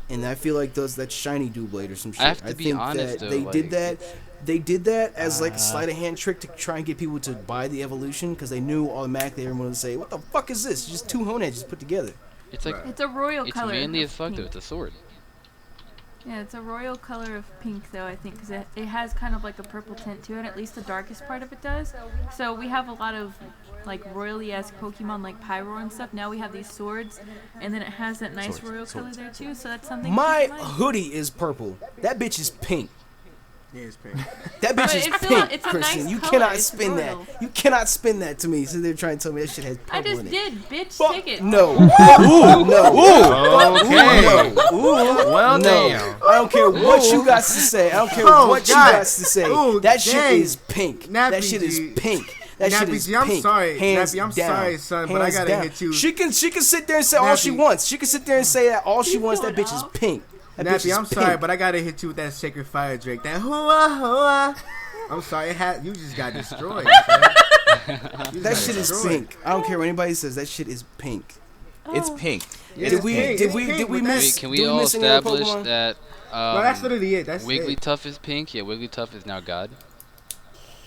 and I feel like that shiny Dual Blade or some shit. I have to be think honest, that though, they did like- that. They did that as like a sleight of hand trick to try and get people to buy the evolution because they knew automatically everyone would say, "What the fuck is this? Just 2 Hone Edges put together." It's like It's a royal it's color. manly of as fuck though. pink. It's a sword. Yeah, it's a royal color of pink, though, I think, because it has kind of like a purple tint to it, at least the darkest part of it does. So we have a lot of, like, royally-esque Pokemon, like Pyro and stuff. Now we have these swords, and then it has that nice royal color there, too, so that's something My to keep in mind. hoodie is purple. That bitch is pink. Yeah, it's pink. That bitch But is it's still pink, it's a Kristen. nice You color. cannot It's spin that. royal. You cannot spin that to me. So they're trying to tell me that shit has purple I just in it. did, bitch. Fuck Take it. no. Ooh, no. Okay. Well, No. damn. I don't care what you got to say. I don't care Oh, what you God. got to say. Ooh, That shit dang. is pink. Nappy That shit is G. pink. That shit Nappy is G, I'm pink. sorry. Hands Nappy, I'm down. sorry, son, but I Hands gotta down. hit you. She can sit there and say all she Nappy. wants. She can sit there and say that all she wants. That bitch is out. pink. That bitch Nappy, is I'm sorry, pink. but I gotta hit you with that Sacred Fire Drake. That hooah hooah. I'm sorry, you just got destroyed. son. That shit is pink. I don't care what anybody says. That shit is pink. It's pink. Yeah, Did it's we pink. did It's we pink did we with that. miss? Can we did we all miss any other establish Pokemon? that No, that's literally it. That's it. Wigglytuff is pink? Yeah, Wigglytuff is now God.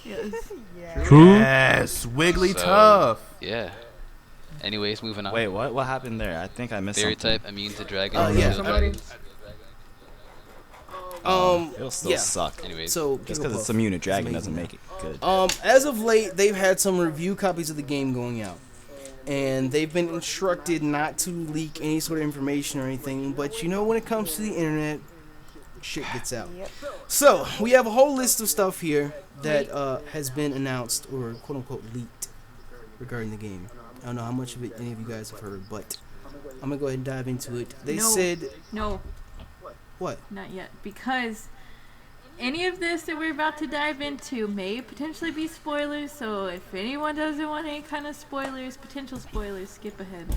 Yes. Yes, Wigglytuff. Yeah. Anyways, moving on. Wait, what? What happened there? I think I missed Fairy something. type, immune to dragon. Yeah. shield Somebody- dragons. It'll still yeah. suck. Anyways, So Just because it's immune to dragon doesn't make it good. As of late, they've had some review copies of the game going out, and they've been instructed not to leak any sort of information or anything. But you know, when it comes to the internet, shit gets out. Yep. So we have a whole list of stuff here that has been announced or quote unquote leaked regarding the game. I don't know how much of it any of you guys have heard, but I'm gonna go ahead and dive into it. They No. said No, what? not yet. Because any of this that we're about to dive into may potentially be spoilers, so if anyone doesn't want any kind of spoilers, potential spoilers, skip ahead.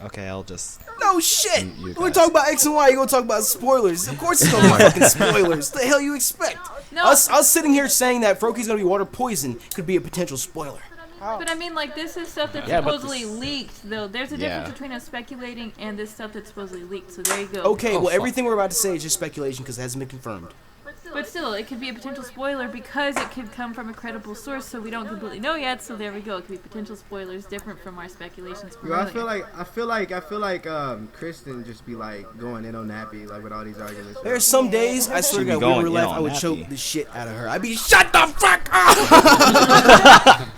Okay, I'll just. No shit. You We're guys. talking about X and Y. You gonna talk about spoilers? Of course it's gonna be fucking spoilers. The hell you expect? No. Us sitting here saying that Froaky's gonna be water poison could be a potential spoiler. But I mean, like, this is stuff that's Yeah, but supposedly leaked, though. There's a difference Yeah. between us speculating and this stuff that's supposedly leaked, so there you go. Okay, well fuck. everything we're about to say is just speculation because it hasn't been confirmed. But still, it could be a potential spoiler because it could come from a credible source, so we don't completely know yet, so there we go. It could be potential spoilers different from our speculations from Yo, I earlier. feel like Kristen just be like going in on Nappy like with all these arguments. There's some days I swear She to be God, in going real in life on I would Nappy. choke the shit out of her. I'd be shut the fuck up.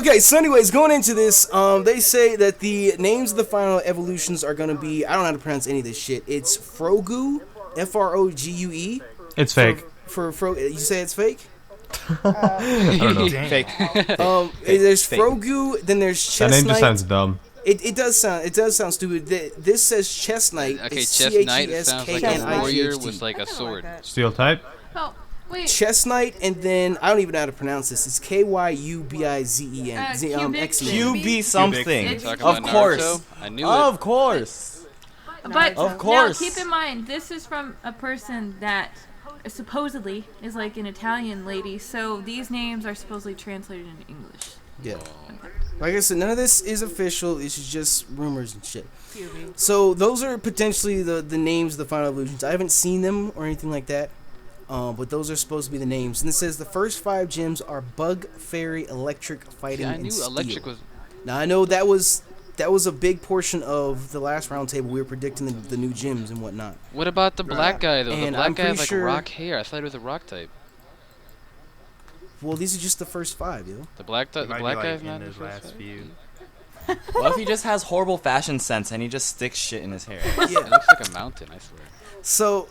Okay, so anyways, going into this, they say that the names of the final evolutions are going to be, I don't know how to pronounce any of this shit. It's Frogue, Frogue. It's fake. You say it's fake? I don't know. Fake. There's Fake. Frogue, then there's Chess That name just Knight. sounds dumb. It does sound stupid. This says Chess Knight. Okay, It's Chess Knight sounds like a warrior with like a sword. Steel type? Oh, wait. Chess Knight, and then I don't even know how to pronounce this. It's Kyubizen. Cubic X-Men. QB something. It's- Talking Of about course. Naruto? I knew Of course. But Of course. now keep in mind, this is from a person that supposedly is like an Italian lady, so these names are supposedly translated into English. Yeah. Like I said, none of this is official. This is just rumors and shit. So those are potentially the names of the final evolutions. I haven't seen them or anything like that, but those are supposed to be the names. And it says the first 5 gyms are Bug, Fairy, Electric, Fighting, I and knew Steel. electric was. Now I know that was a big portion of the last roundtable. We were predicting the new gyms and whatnot. What about the black guy though? The And black I'm guy has pretty like sure- rock hair. I thought he was a rock type. Well, these are just the first 5, yo. The black It might be, like, guy's in not his the first last type? few. What if he just has horrible fashion sense and he just sticks shit in his hair? It looks like a mountain. I swear. So,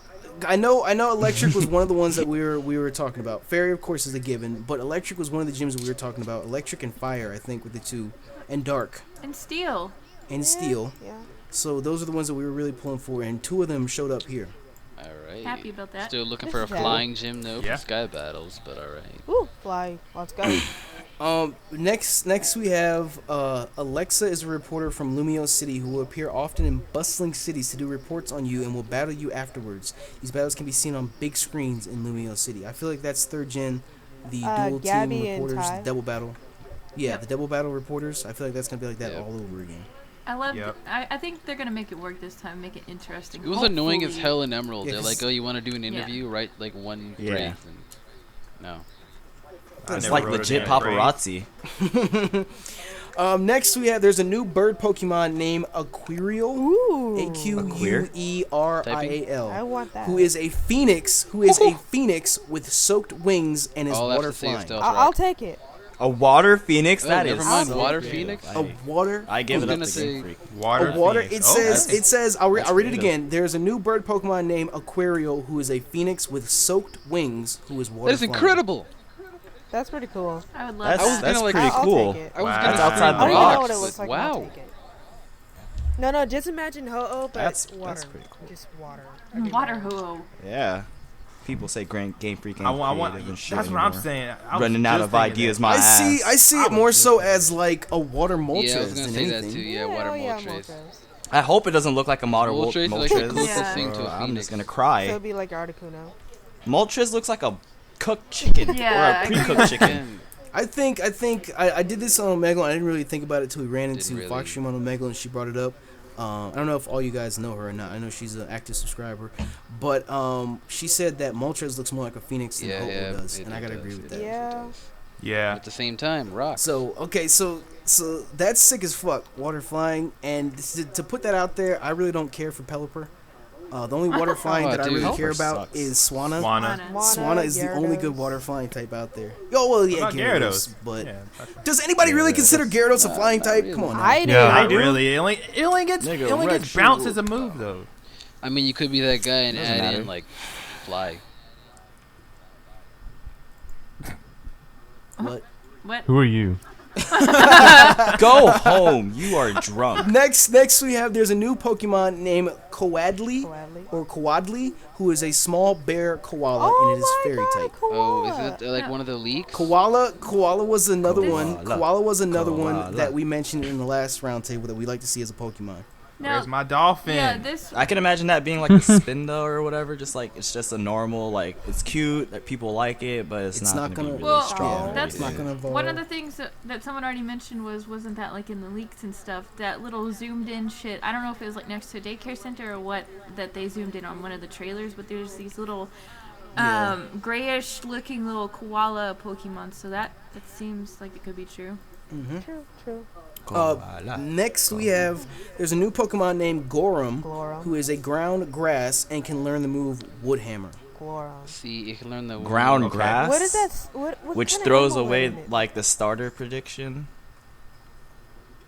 I know Electric was one of the ones that we were talking about. Fairy, of course, is a given, but Electric was one of the gyms that we were talking about. Electric and Fire, I think, were the two, and Dark And Steel. and Steel. Yeah. So those are the ones that we were really pulling for, and 2 of them showed up here. All right. Happy about that. Still looking This for a is bad. flying gym though Yeah. for sky battles, but all right. Ooh, fly. Let's go. Next we have Alexa is a reporter from Lumio City who will appear often in bustling cities to do reports on you and will battle you afterwards. These battles can be seen on big screens in Lumio City. I feel like that's 3rd gen, the dual Gabby team and reporters, Ty. the double battle. Yeah, Yep. the double battle reporters. I feel like that's gonna be like that Yep. all over again. I love. Yep. I think they're gonna make it work this time. Make it interesting. It was annoying as Hopefully. hell in Emerald. Yeah, They're 'cause- like, "Oh, you want to do an Yeah. interview? Write like one Yeah. phrase." And no. I It's never like wrote legit it down. paparazzi. Next we have there's a new bird Pokemon named Aquarial. Ooh. Aquarial. I want that. Who is a phoenix? Who is a phoenix with soaked wings and is All I have water to say is flying? Stealth I'll Rock. take it. A water phoenix? Oh, That never is mind. so Water good. phoenix? A water. I give it I up was to gonna Game say- Freak. Water. A water. Phoenix. It Oh, says. that's- It says. I'll read it creative. again. There's a new bird Pokemon named Aquarial who is a phoenix with soaked wings who is water. That is flying. incredible. That's pretty cool. I would love That's, that. that's gonna, like, pretty I'll cool. take it. I was Wow. gonna That's outside I the don't even box. know what it looks like. I'll Wow. take it. No, just imagine Ho-Oh, but That's water. pretty cool. Just water. Water Ho-Oh. Yeah. People say Game Freak ain't I want. creative and shit That's what I'm anymore. saying. I was Running out just of thinking ideas, that. my I ass. see it more so as like a water Moltres Yeah, I was gonna than say that anything. too. Yeah, water oh, yeah, Moltres. I hope it doesn't look like a modern Moltres is like Moltres. the closest Yeah. thing to a I'm phoenix. just gonna So cry. it'd be like Articuno. Moltres looks like a cooked chicken Yeah, or I a pre-cooked chicken. I think I did this on Omegle. I didn't really think about it until we ran Didn't into really. Fox Stream on Omegle and she brought it up. I don't know if all you guys know her or not. I know she's an active subscriber, but she said that Moltres looks more like a phoenix than Ho-Oh does, and I gotta agree with that. Yeah. Yeah. At the same time, rock. So okay, so that's sick as fuck. Water flying, and to put that out there, I really don't care for Pelipper. The only water flying that I dude. really care Pelipper about sucks. is Swanna. Swana. Swanna is the only good Gyarados. water flying type out there. Yo, well, yeah, What about Gyarados, Gyarados? but Yeah, that's right. does anybody really Gyarados. consider Gyarados a Nah, flying not type? really. Come on, now. I do. Yeah, I not do. really. It only gets Nigga, gets Rex, bounce you- as a move though. I mean, you could be that guy and Doesn't add matter. in like fly. What? What? Who are you? Go home. You are drunk. Next we have there's a new Pokemon named Coadley Coadley. or Coadley, who is a small bear koala, Oh and it is my fairy God, type. Oh, is koala. it like one of the leaks? Koala was another one. Koala. Koala was another one Koala. that we mentioned in the last roundtable that we like to see as a Pokemon. Now, Where's my dolphin? yeah, this. I can imagine that being like a Spindo or whatever. Just like it's just a normal, like it's cute, that people like it, but it's, It's not, not gonna gonna- be Well, really strong. yeah, that's- it's not gonna evolve. One of the things that someone already mentioned wasn't that like in the leaks and stuff, that little zoomed in shit. I don't know if it was like next to a daycare center or what that they zoomed in on one of the trailers, but there's these little Yeah. grayish looking little koala Pokemon. So that seems like it could be true. True. Next we have there's a new Pokemon named Gorum, Glorum. who is a ground grass and can learn the move Woodhammer. Glorum. See, you can learn the Ground okay. grass, What is that? What which kind of throws animal away is it? like the starter prediction.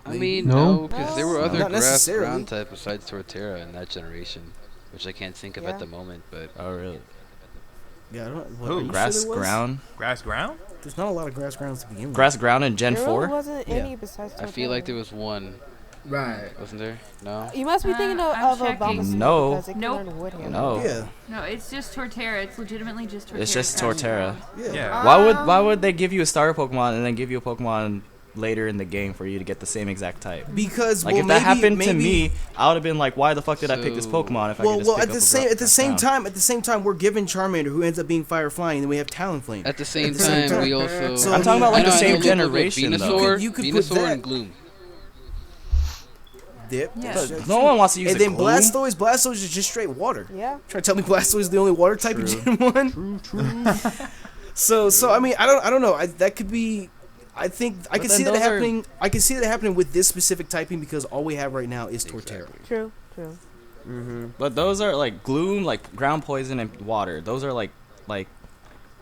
I mean, No? no, because there were other Not grass necessarily. ground type besides Torterra in that generation, which I can't think of at Yeah. the moment. But Oh really? Yeah, I don't. Who? Are you Grass sure there was? ground. Grass ground? There's not a lot of grass grounds to begin with. Grass ground in Gen There really 4. wasn't Yeah. any besides I feel like Torterra. there was one, Right. wasn't there? No. You must be thinking I'm of checking. Obama No. because it can Nope. learn wood hand. No. Yeah. No, it's just Torterra. It's legitimately just Torterra. It's just Grass Torterra. ground. Yeah. Yeah. Why would they give you a starter Pokemon and then give you a Pokemon later in the game for you to get the same exact type? Because Like well, if that maybe, happened to maybe, me, I would have been like, why the fuck did I pick this So- Pokemon if I Well, could just well, pick at the up a same at the same ground? time, we're given Charmander, who ends up being Fire Flying, and then we have Talonflame. At the same the same time, time. we also. So, I'm talking about like I know, the I same know, look, generation Venusaur, though. You could put Venusaur that- and Gloom. Dip. Yeah. But no one wants to use And a then Gloom. Blastoise is just straight water. Yeah. Trying to tell me Blastoise is the only water type in Gen 1? So I mean, I don't know. That could be. I think I But can then see that those are- happening. I can see that happening with this specific typing because all we have right now is Torterra. True. True. But those are like Gloom, like ground poison and water. Those are like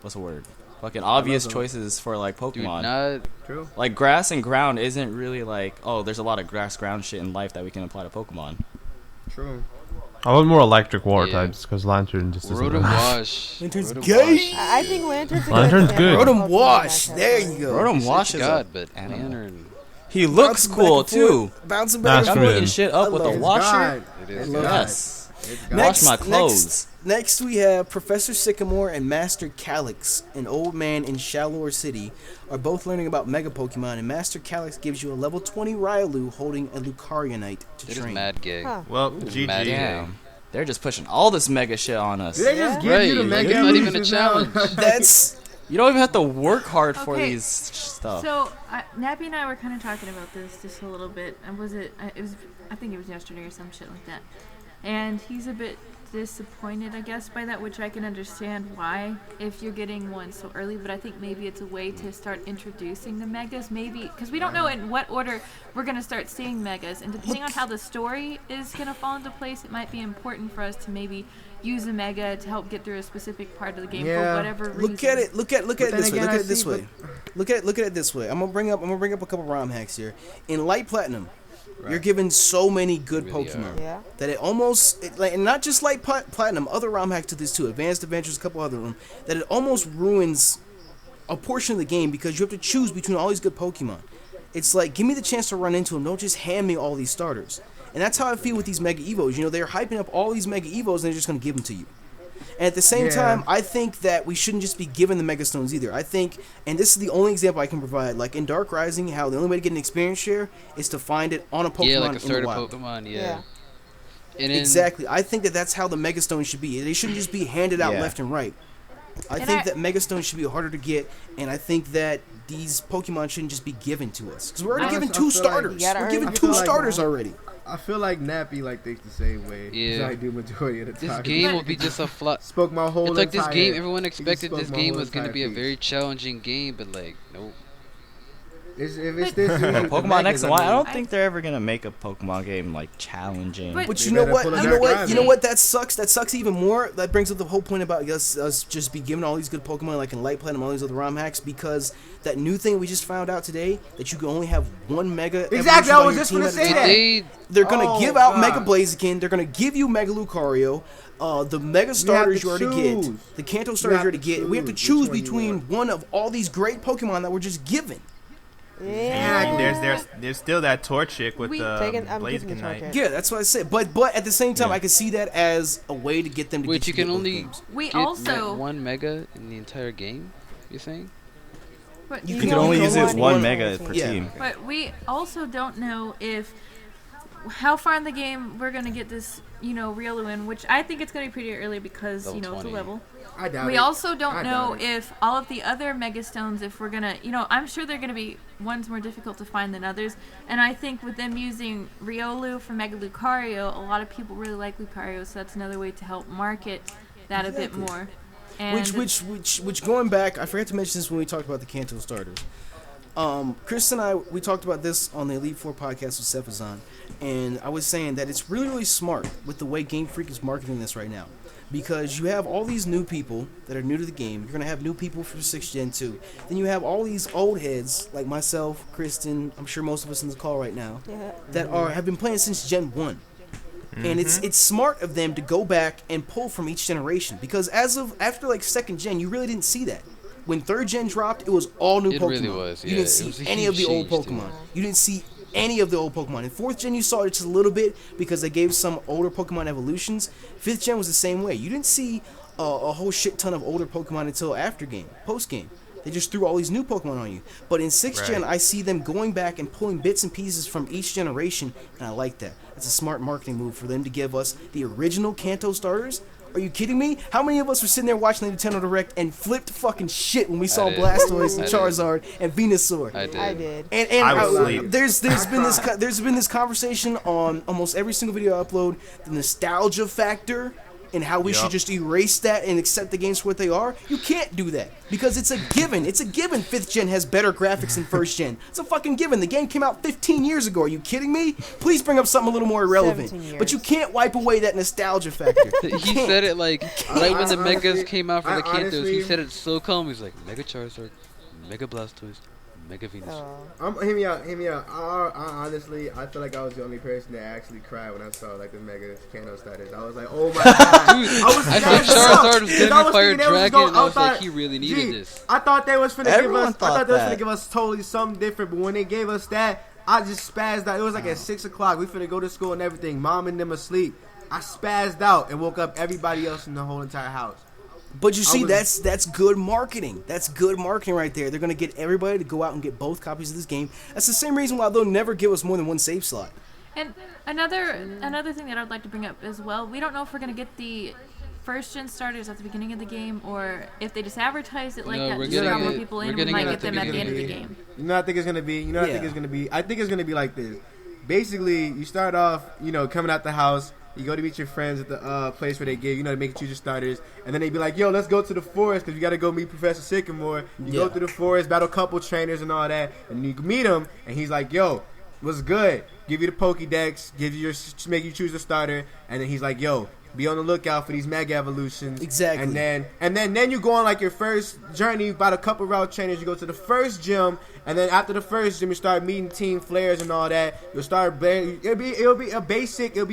what's the word? Fucking obvious choices for like Dude, Pokemon. not. True. Like grass and ground isn't really like, oh, there's a lot of grass ground shit in life that we can apply to Pokemon. True. I want more electric water Yeah. types because Lantern just isn't Rotom enough. Wash. Lantern's Rotom gay. Wash. I think Lantern's a Lantern's good. Rotom Pokemon Wash. matchup. There you go. Rotom It's Wash is God, a but animal. Lantern. He looks Bouncing back cool and too. forth, Bouncing That's back I'm and true. putting forth. shit up with a love it. washer. God. It is love God. Yes. It's God. Wash my clothes. Next, we have Professor Sycamore and Master Calyx, an old man in Shallower City, are both learning about Mega Pokemon, and Master Calyx gives you a level 20 Railu holding a Lucarionite to It is train. mad gay. Huh. Well, Mad GG. gay. Damn. They're just pushing all this mega shit on us. Did they just give Right, you the like, Mega it's not even a Evolutions now? challenge. That's You don't even have to work hard for Okay. these stuff. So Nappy and I were kind of talking about this just a little bit. And was it? It was. I think it was yesterday or some shit like that. And he's a bit disappointed, I guess, by that, which I can understand why if you're getting one so early. But I think maybe it's a way to start introducing the megas, maybe because we don't know in what order we're gonna start seeing megas, and depending on how the story is gonna fall into place, it might be important for us to maybe use a mega to help get through a specific part of the game Yeah. for whatever reason. look at it. Look at it then this way. again, Look I at it this see, way. Look at it this way. I'm gonna bring up a couple ROM hacks here. In Light Platinum, you're given so many good Really Pokemon. Yeah. That it almost, and not just like Platinum, other ROM hacks to this too, Advanced Adventures, a couple other of them, that it almost ruins a portion of the game because you have to choose between all these good Pokemon. It's like, give me the chance to run into them, don't just hand me all these starters. And that's how I feel with these Mega Evos. You know, they're hyping up all these Mega Evos and they're just going to give them to you. And at the same Yeah. time, I think that we shouldn't just be given the Mega Stones either. I think, and this is the only example I can provide, like in Dark Rising, how the only way to get an experience share is to find it on a Pokemon Yeah, like a in the starter wild. Pokemon. Yeah. Yeah. And in, Exactly. I think that that's how the Mega Stones should be. They shouldn't just be handed out Yeah. left and right. I And think I- that Mega Stones should be harder to get, and I think that these Pokemon shouldn't just be given to us. Because we're already Honestly, given I two feel like starters. you gotta We're earn given it. two I feel like- starters already. I feel like Nappy thinks the same way. Yeah. As I do majority of the This time. game will be just a flop. Spoke my whole It's like this entire- game. Everyone he just expected spoke this my game whole was going to entire be a piece. very challenging game, but like, nope. If it's this, Pokemon X and Y, I don't I- think they're ever gonna make a Pokemon game like challenging. But- But you You know better what? pull a You Jack know what? Ryan. You know what? That sucks. That sucks even more. That brings up the whole point about us just be given all these good Pokemon, like in Light Platinum, all these other ROM hacks, because that new thing we just found out today that you can only have one Mega. Exactly, evolution I on was your just team gonna at a say time. that. They They're gonna Oh, give out God. Mega Blaziken. They're gonna give you Mega Lucario. The Mega starters to you already get. choose. The Kanto You starters you have already to get. We have to choose choose which one you between one of all these great Pokemon that were just given. Yeah. There's still that Torch chick with We- the I'm taking the Blaziken Torch Knight. Yeah, that's what I said. But at the same time, I can see that as a way to get them to Wait, get you to can both only games. We get also. one Mega in the entire game. You saying? But You You can can only only use go it one one in mega per Yeah. team. But we also don't know if how far in the game we're gonna get this, Riolu in, which I think it's gonna be pretty early because Level it's a 20. level. I doubt We it. also don't I know doubt it. if all of the other Mega Stones, if we're gonna, I'm sure they're gonna be ones more difficult to find than others. And I think with them using Riolu for Mega Lucario, a lot of people really like Lucario, so that's another way to help market that a bit Exactly. more. And Which going back, I forgot to mention this when we talked about the Kanto starters. Chris and I, we talked about this on the Elite Four podcast with Cephazon, and I was saying that it's really, really smart with the way Game Freak is marketing this right now. because you have all these new people that are new to the game. You're gonna have new people from 6th Gen too. Then you have all these old heads like myself, Kristen. I'm sure most of us in the call right now that have been playing since Gen 1. And it's smart of them to go back and pull from each generation, because after like 2nd Gen, you really didn't see that. When 3rd Gen dropped, it was all new Pokemon. It really was. Yeah, you didn't see any of the old Pokemon. You didn't see any of the old Pokemon. In 4th Gen, you saw it just a little bit because they gave some older Pokemon evolutions. 5th Gen was the same way. You didn't see a whole shit ton of older Pokemon until after game, post game. They just threw all these new Pokemon on you. But in 6th Gen, I see them going back and pulling bits and pieces from each generation, and I like that. That's a smart marketing move for them to give us the original Kanto starters. Are you kidding me? How many of us were sitting there watching the Nintendo Direct and flipped fucking shit when we saw Blastoise and Charizard and Venusaur? I did. And I was asleep. there's been this conversation on almost every single video I upload, the nostalgia factor and how we should just erase that and accept the games for what they are. You can't do that because it's a given. It's a given 5th Gen has better graphics than 1st Gen. It's a fucking given. The game came out 15 years ago. Are you kidding me? Please bring up something a little more irrelevant. But you can't wipe away that nostalgia factor. He said it like right when the Megas came out for the Kantos. He said it so calm. He's like, Mega Charizard, Mega Blastoise, Mega Venusaur. Hear me out. Honestly, I feel like I was the only person that actually cried when I saw like the Mega Kanto status. I was like, oh my god. Dude, I thought Charizard was gonna be Fire Dragon, and I was like, he really needed this. I thought they was finna give us totally something different, but when they gave us that, I just spazzed out. It was like at 6 o'clock. We finna go to school and everything. Mom and them asleep. I spazzed out and woke up everybody else in the whole entire house. But you see, that's good marketing. That's good marketing right there. They're going to get everybody to go out and get both copies of this game. That's the same reason why they'll never give us more than one save slot. And another thing that I'd like to bring up as well, we don't know if we're going to get the 1st Gen starters at the beginning of the game, or if they just advertise it like that to draw more people in, we might get them at the end of the game. You know what I think it's going to be? I think it's going to be like this. Basically, you start off, coming out the house. You go to meet your friends at the place where they give, to make you choose your starters. And then they be like, yo, let's go to the forest because you got to go meet Professor Sycamore. You go through the forest, battle a couple trainers and all that. And you meet him, and he's like, yo, what's good? Give you the Pokédex, make you choose the starter. And then he's like, yo, be on the lookout for these Mega Evolutions. Exactly. And then you go on like your first journey, about a couple route trainers. You go to the first gym, and then after the first gym, you start meeting Team Flares and all that. You'll start. It'll be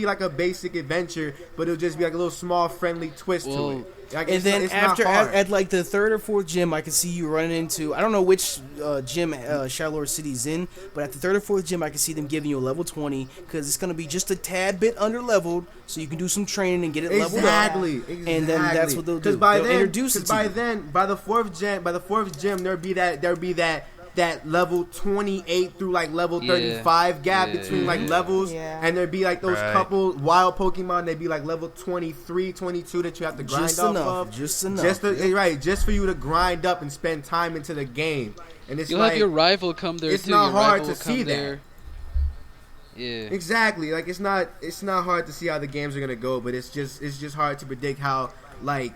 like a basic adventure, but it'll just be like a little small friendly twist to it. Like, and then after at like the 3rd or 4th gym, I can see you running into, I don't know which gym Shadowlord City's in, but at the 3rd or 4th gym, I can see them giving you a level 20 because it's going to be just a tad bit under leveled, so you can do some training and get it leveled up. Exactly. And then that's what they'll do. By They'll introduce it to you. By the 4th gym, there'll be that level 28 through like level 35 gap between like levels, and there'd be like those couple wild Pokemon. They'd be like level 23, 22 that you have to grind just enough, just for you to grind up and spend time into the game. And it's you'll have your rival come there. It's too. not your hard to see that. Yeah, exactly. Like it's not hard to see how the games are gonna go, but it's just hard to predict how like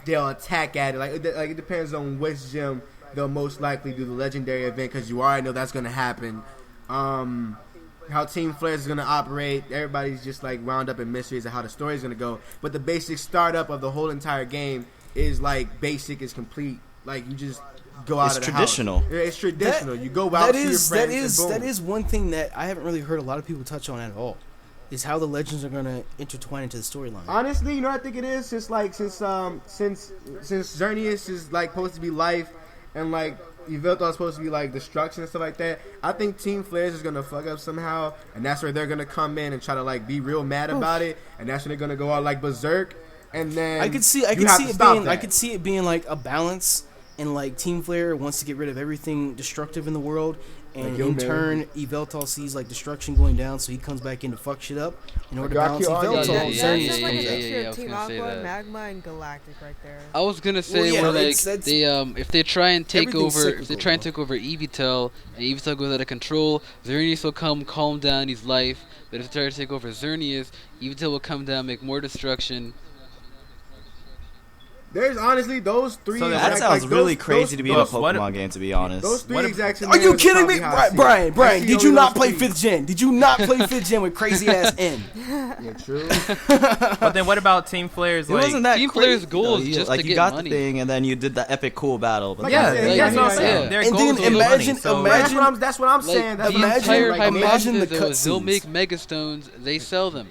they'll attack at it. Like it depends on which gym they'll most likely do the legendary event, because you already know that's going to happen. How Team Flares is going to operate, everybody's just like wound up in mysteries of how the story is going to go. But the basic startup of the whole entire game is like basic, is complete. Like you just go out of the traditional. house. It's traditional. You go out to your friends. That is one thing that I haven't really heard a lot of people touch on at all. Is how the legends are gonna intertwine into the storyline. Honestly, you know what I think it is? Since Xerneas is like supposed to be life, and like Yveltal is supposed to be like destruction and stuff like that, I think Team Flares is gonna fuck up somehow, and that's where they're gonna come in and try to like be real mad about it, and that's when they're gonna go out like berserk. And then I could see it being like a balance, and like Team Flare wants to get rid of everything destructive in the world. And in turn, Yveltal sees like destruction going down, so he comes back in to fuck shit up in order to balance Yveltal. That's Team Aqua, Magma, and Galactic right there. I was gonna say if they try and take over, Yveltal and Yveltal goes out of control, Xerneas will come calm down his life. But if they try to take over Xerneas, Yveltal will come down, make more destruction. There's honestly those three. So That sounds really crazy to be in a Pokemon game, to be honest. Those three exact Are you kidding me, Brian? Brian, did you not play 5th 5th gen? Did you not play 5th gen with crazy ass N? Yeah, true. But then what about Team Flare's It wasn't that Team crazy, Flare's goal though. is You- just like to you get got money. the thing, and then you did the epic cool battle. But Like Yeah, I said, like, that's what I'm yeah. saying. Their And goals then was money, imagine- so imagine- That's what I'm Like, saying. That's the what I'm imagine- saying. entire Like, imagine hypothesis the though is they'll cutscenes. make Megastones, they sell them.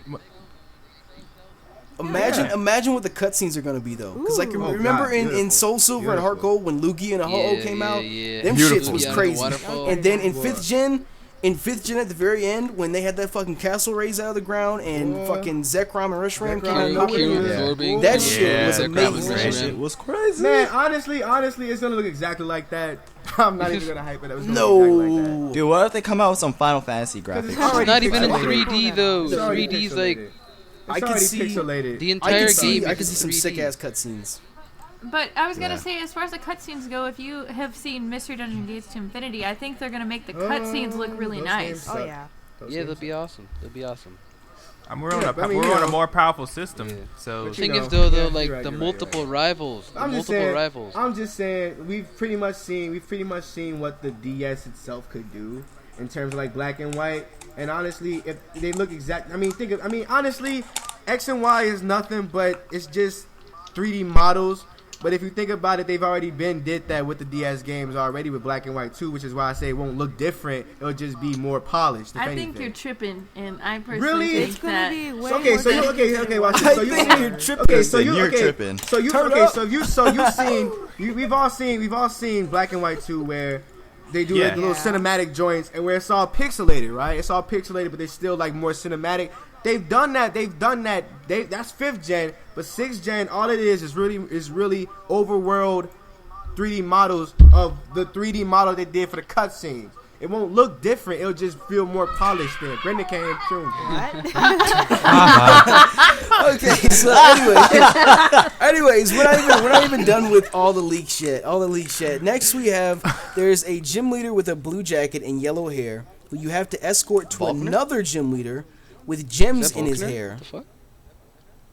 Imagine what the cutscenes are gonna be though, because like Ooh. remember God, in beautiful. Soul Silver and Heart Beautiful. Gold when Lugia and Ho-Oh came out, them Beautiful. shits was Yeah, the crazy. waterfall. And then in 5th gen, at the very end when they had that fucking castle raised out of the ground and fucking Zekrom and Reshiram came out of Zekrom, nowhere, Kieran Yeah. absorbing. that shit was Yeah, amazing. Zekrom was It was crazy. Man, honestly, it's gonna look exactly like that. I'm not even gonna hype it. It was gonna look exactly like that. No. Dude, what if they come out with some Final Fantasy graphics? it's It's already not even in pixelated. 3D though. It's already 3D's pixelated. like I It's could already see- pixelated. the I entire could see game. I could is see some 3D. sick ass cutscenes. But I was gonna Yeah. say, as far as the cutscenes go, if you have seen Mystery Dungeon Gates to Infinity, I think they're gonna make the cutscenes look really those nice. games Oh suck. yeah. Those Yeah, games they'll be awesome. They'll be awesome. we're on Yeah, a but I mean, we're you on a know. more powerful system. Yeah. So But The thing you is know, though, yeah, like you're right, the you're right, multiple you're right. rivals, the I'm just multiple saying. rivals. I'm just saying we've pretty much seen what the DS itself could do in terms of like black and white. And honestly, if they look exact, honestly, X and Y is nothing but it's just 3D models. But if you think about it, they've already did that with the DS games already with black and white too, which is why I say it won't look different. It'll just be more polished. If I think anything. you're tripping, and I personally Really? think It's gonna that be way Okay, more so you difficult. okay? Watch I this. So you think you're tripping. Okay, so you You're okay? tripping. So you Turn okay? up. So you've seen we've all seen black and white too, where they do like Yeah. little cinematic joints, and where it's all pixelated, right? It's all pixelated, but they're still like more cinematic. They've done that. That's 5th gen, but 6th gen, all it is really overworld 3D models of the 3D model they did for the cutscenes. It won't look different. It'll just feel more polished. There, Brenda came through. What? Okay, so anyways, we're not even done with all the leak shit. Next we have there's a gym leader with a blue jacket and yellow hair who you have to escort to Faulkner? another gym leader with gems Is that in his Faulkner? hair. The fuck?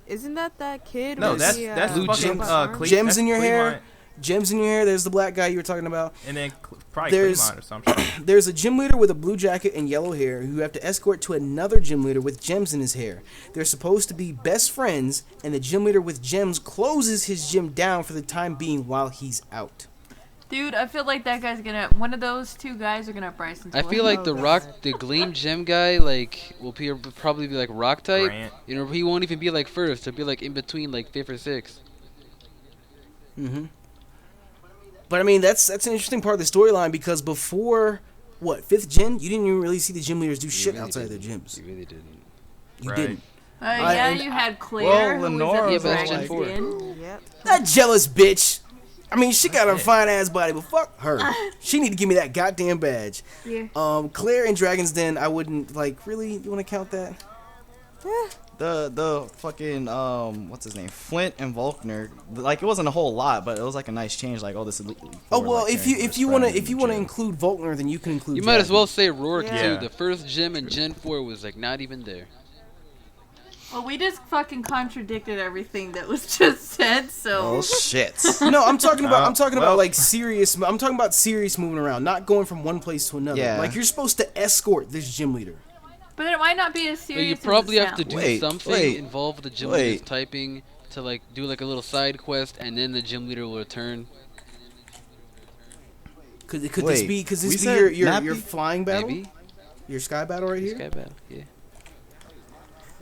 Isn't that kid? no, with that's the, that's fucking arm? Gems that's in your hair. Cleveland. Gems in your hair. There's the black guy you were talking about. And then probably There's- Cleveland or something. There's a gym leader with a blue jacket and yellow hair who you have to escort to another gym leader with gems in his hair. They're supposed to be best friends, and the gym leader with gems closes his gym down for the time being while he's out. dude, I feel like that guy's gonna. One of those two guys are gonna have Bryson. I feel like Oh, the God. the Gleam Gem guy, like, will probably be like rock type. Grant. You know, he won't even be like first. He'll be like in between, like 5th or 6th. Mm-hmm. But I mean, that's an interesting part of the storyline because before 5th gen, you didn't even really see the gym leaders do shit really outside didn't. their gyms. He really didn't. You Right. didn't. yeah, and- you had Claire, Well, who Lenora was was at the Gen very 4. end. Yep. That jealous bitch. I mean, she got a fine ass body, but fuck her. She need to give me that goddamn badge. Yeah. Claire in Dragon's Den, I wouldn't like. Really, you want to count that? The fucking what's his name, Flint and Volkner, like it wasn't a whole lot, but it was like a nice change. Like, oh, this is. Oh well, if you want to include Volkner, then you can include. You might as Dragon. well say Rourke Yeah. too. The first gym in Gen 4 was like not even there. Well, we just fucking contradicted everything that was just said. So. Oh shit! No, I'm talking about well- like serious. I'm talking about serious moving around, not going from one place to another. Yeah. Like you're supposed to escort this gym leader. But it might not be as But serious. you as probably it have to sounds. do Wait, something wait, involve the gym wait. leader's typing to like do like a little side quest, and then the gym leader will return. Could this Wait, be? Could we this be said your Nappy? flying battle? Maybe. Your sky battle right This here? guy battle. Yeah.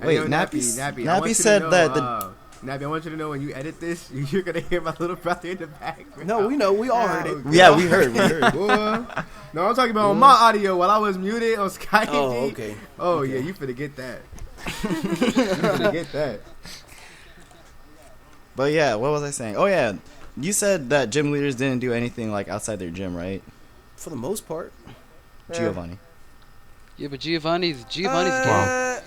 Wait, Yo, Nappy I want Nappy you said to know, that the Nappy, I want you to know when you edit this, you're gonna hear my little brother in the background. No, we know. We all heard it. yeah we heard Boy. No, I'm talking about on my audio while I was muted on Sky. Oh, okay. Oh yeah, you finna get that. You finna get that. But yeah, what was I saying? Oh yeah, you said that gym leaders didn't do anything like outside their gym, right? For the most part. Giovanni. Yeah, but Giovanni's game. Uh,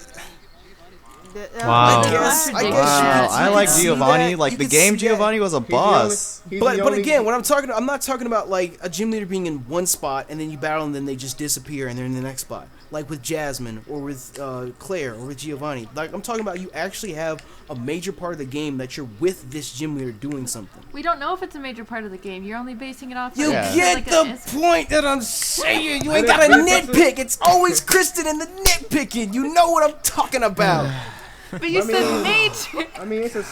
Wow. I guess Contradiction. Wow, you I can like see Giovanni. that. Like You the can game see that. Giovanni was a boss. But again, what I'm not talking about like a gym leader being in one spot and then you battle and then they just disappear and they're in the next spot. like with Jasmine or with Claire or with Giovanni. Like I'm talking about, you actually have a major part of the game that you're with this gym leader doing something. We don't know if it's a major part of the game. You're only basing it off. You get the point that I'm saying. You ain't got to nitpick. It's always Kristen and the nitpicking. You know what I'm talking about. But you said major. I mean, it's a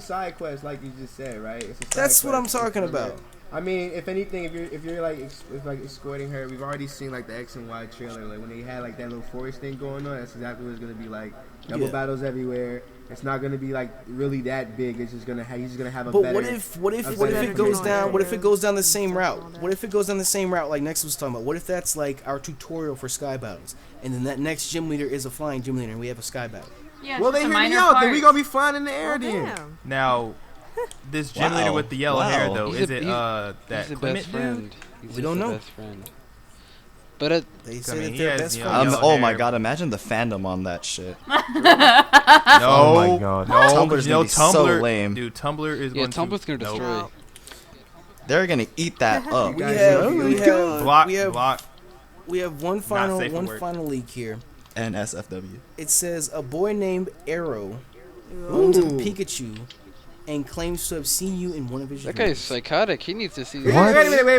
side quest, like you just said, right? It's a side That's quest. what I'm talking about. I mean, if anything, if you're like escorting her, we've already seen like the X and Y trailer, like when they had like that little forest thing going on. That's exactly what it's gonna be like. Double battles everywhere. It's not gonna be like really that big. It's just gonna he's just gonna have a. But better, what if it goes down? What if it goes down the same route? What if it goes down the same route like Next was talking about? What if that's like our tutorial for sky battles, and then that next gym leader is a flying gym leader, and we have a sky battle? Yeah, well, they hear me out. Then we gonna be flying in the air then. Now, this gym leader with the yellow hair though, He's that the Clement best friend. dude? He's We don't the know. Best friend. But They I say mean, that he they're has, best you know, friends. yellow Oh my hair. god! Imagine the fandom on that shit. No, Oh my god. no, Tumblr's you know, gonna be so Tumblr, lame. dude. Tumblr is yeah, going Tumblr's gonna to destroy. They're gonna eat that up. We have block. one final safe for work. leak here. And SFW. It says a boy named Arrow owns a Pikachu and claims to have seen you in one of his That dreams. guy's psychotic. He needs to see. Wait a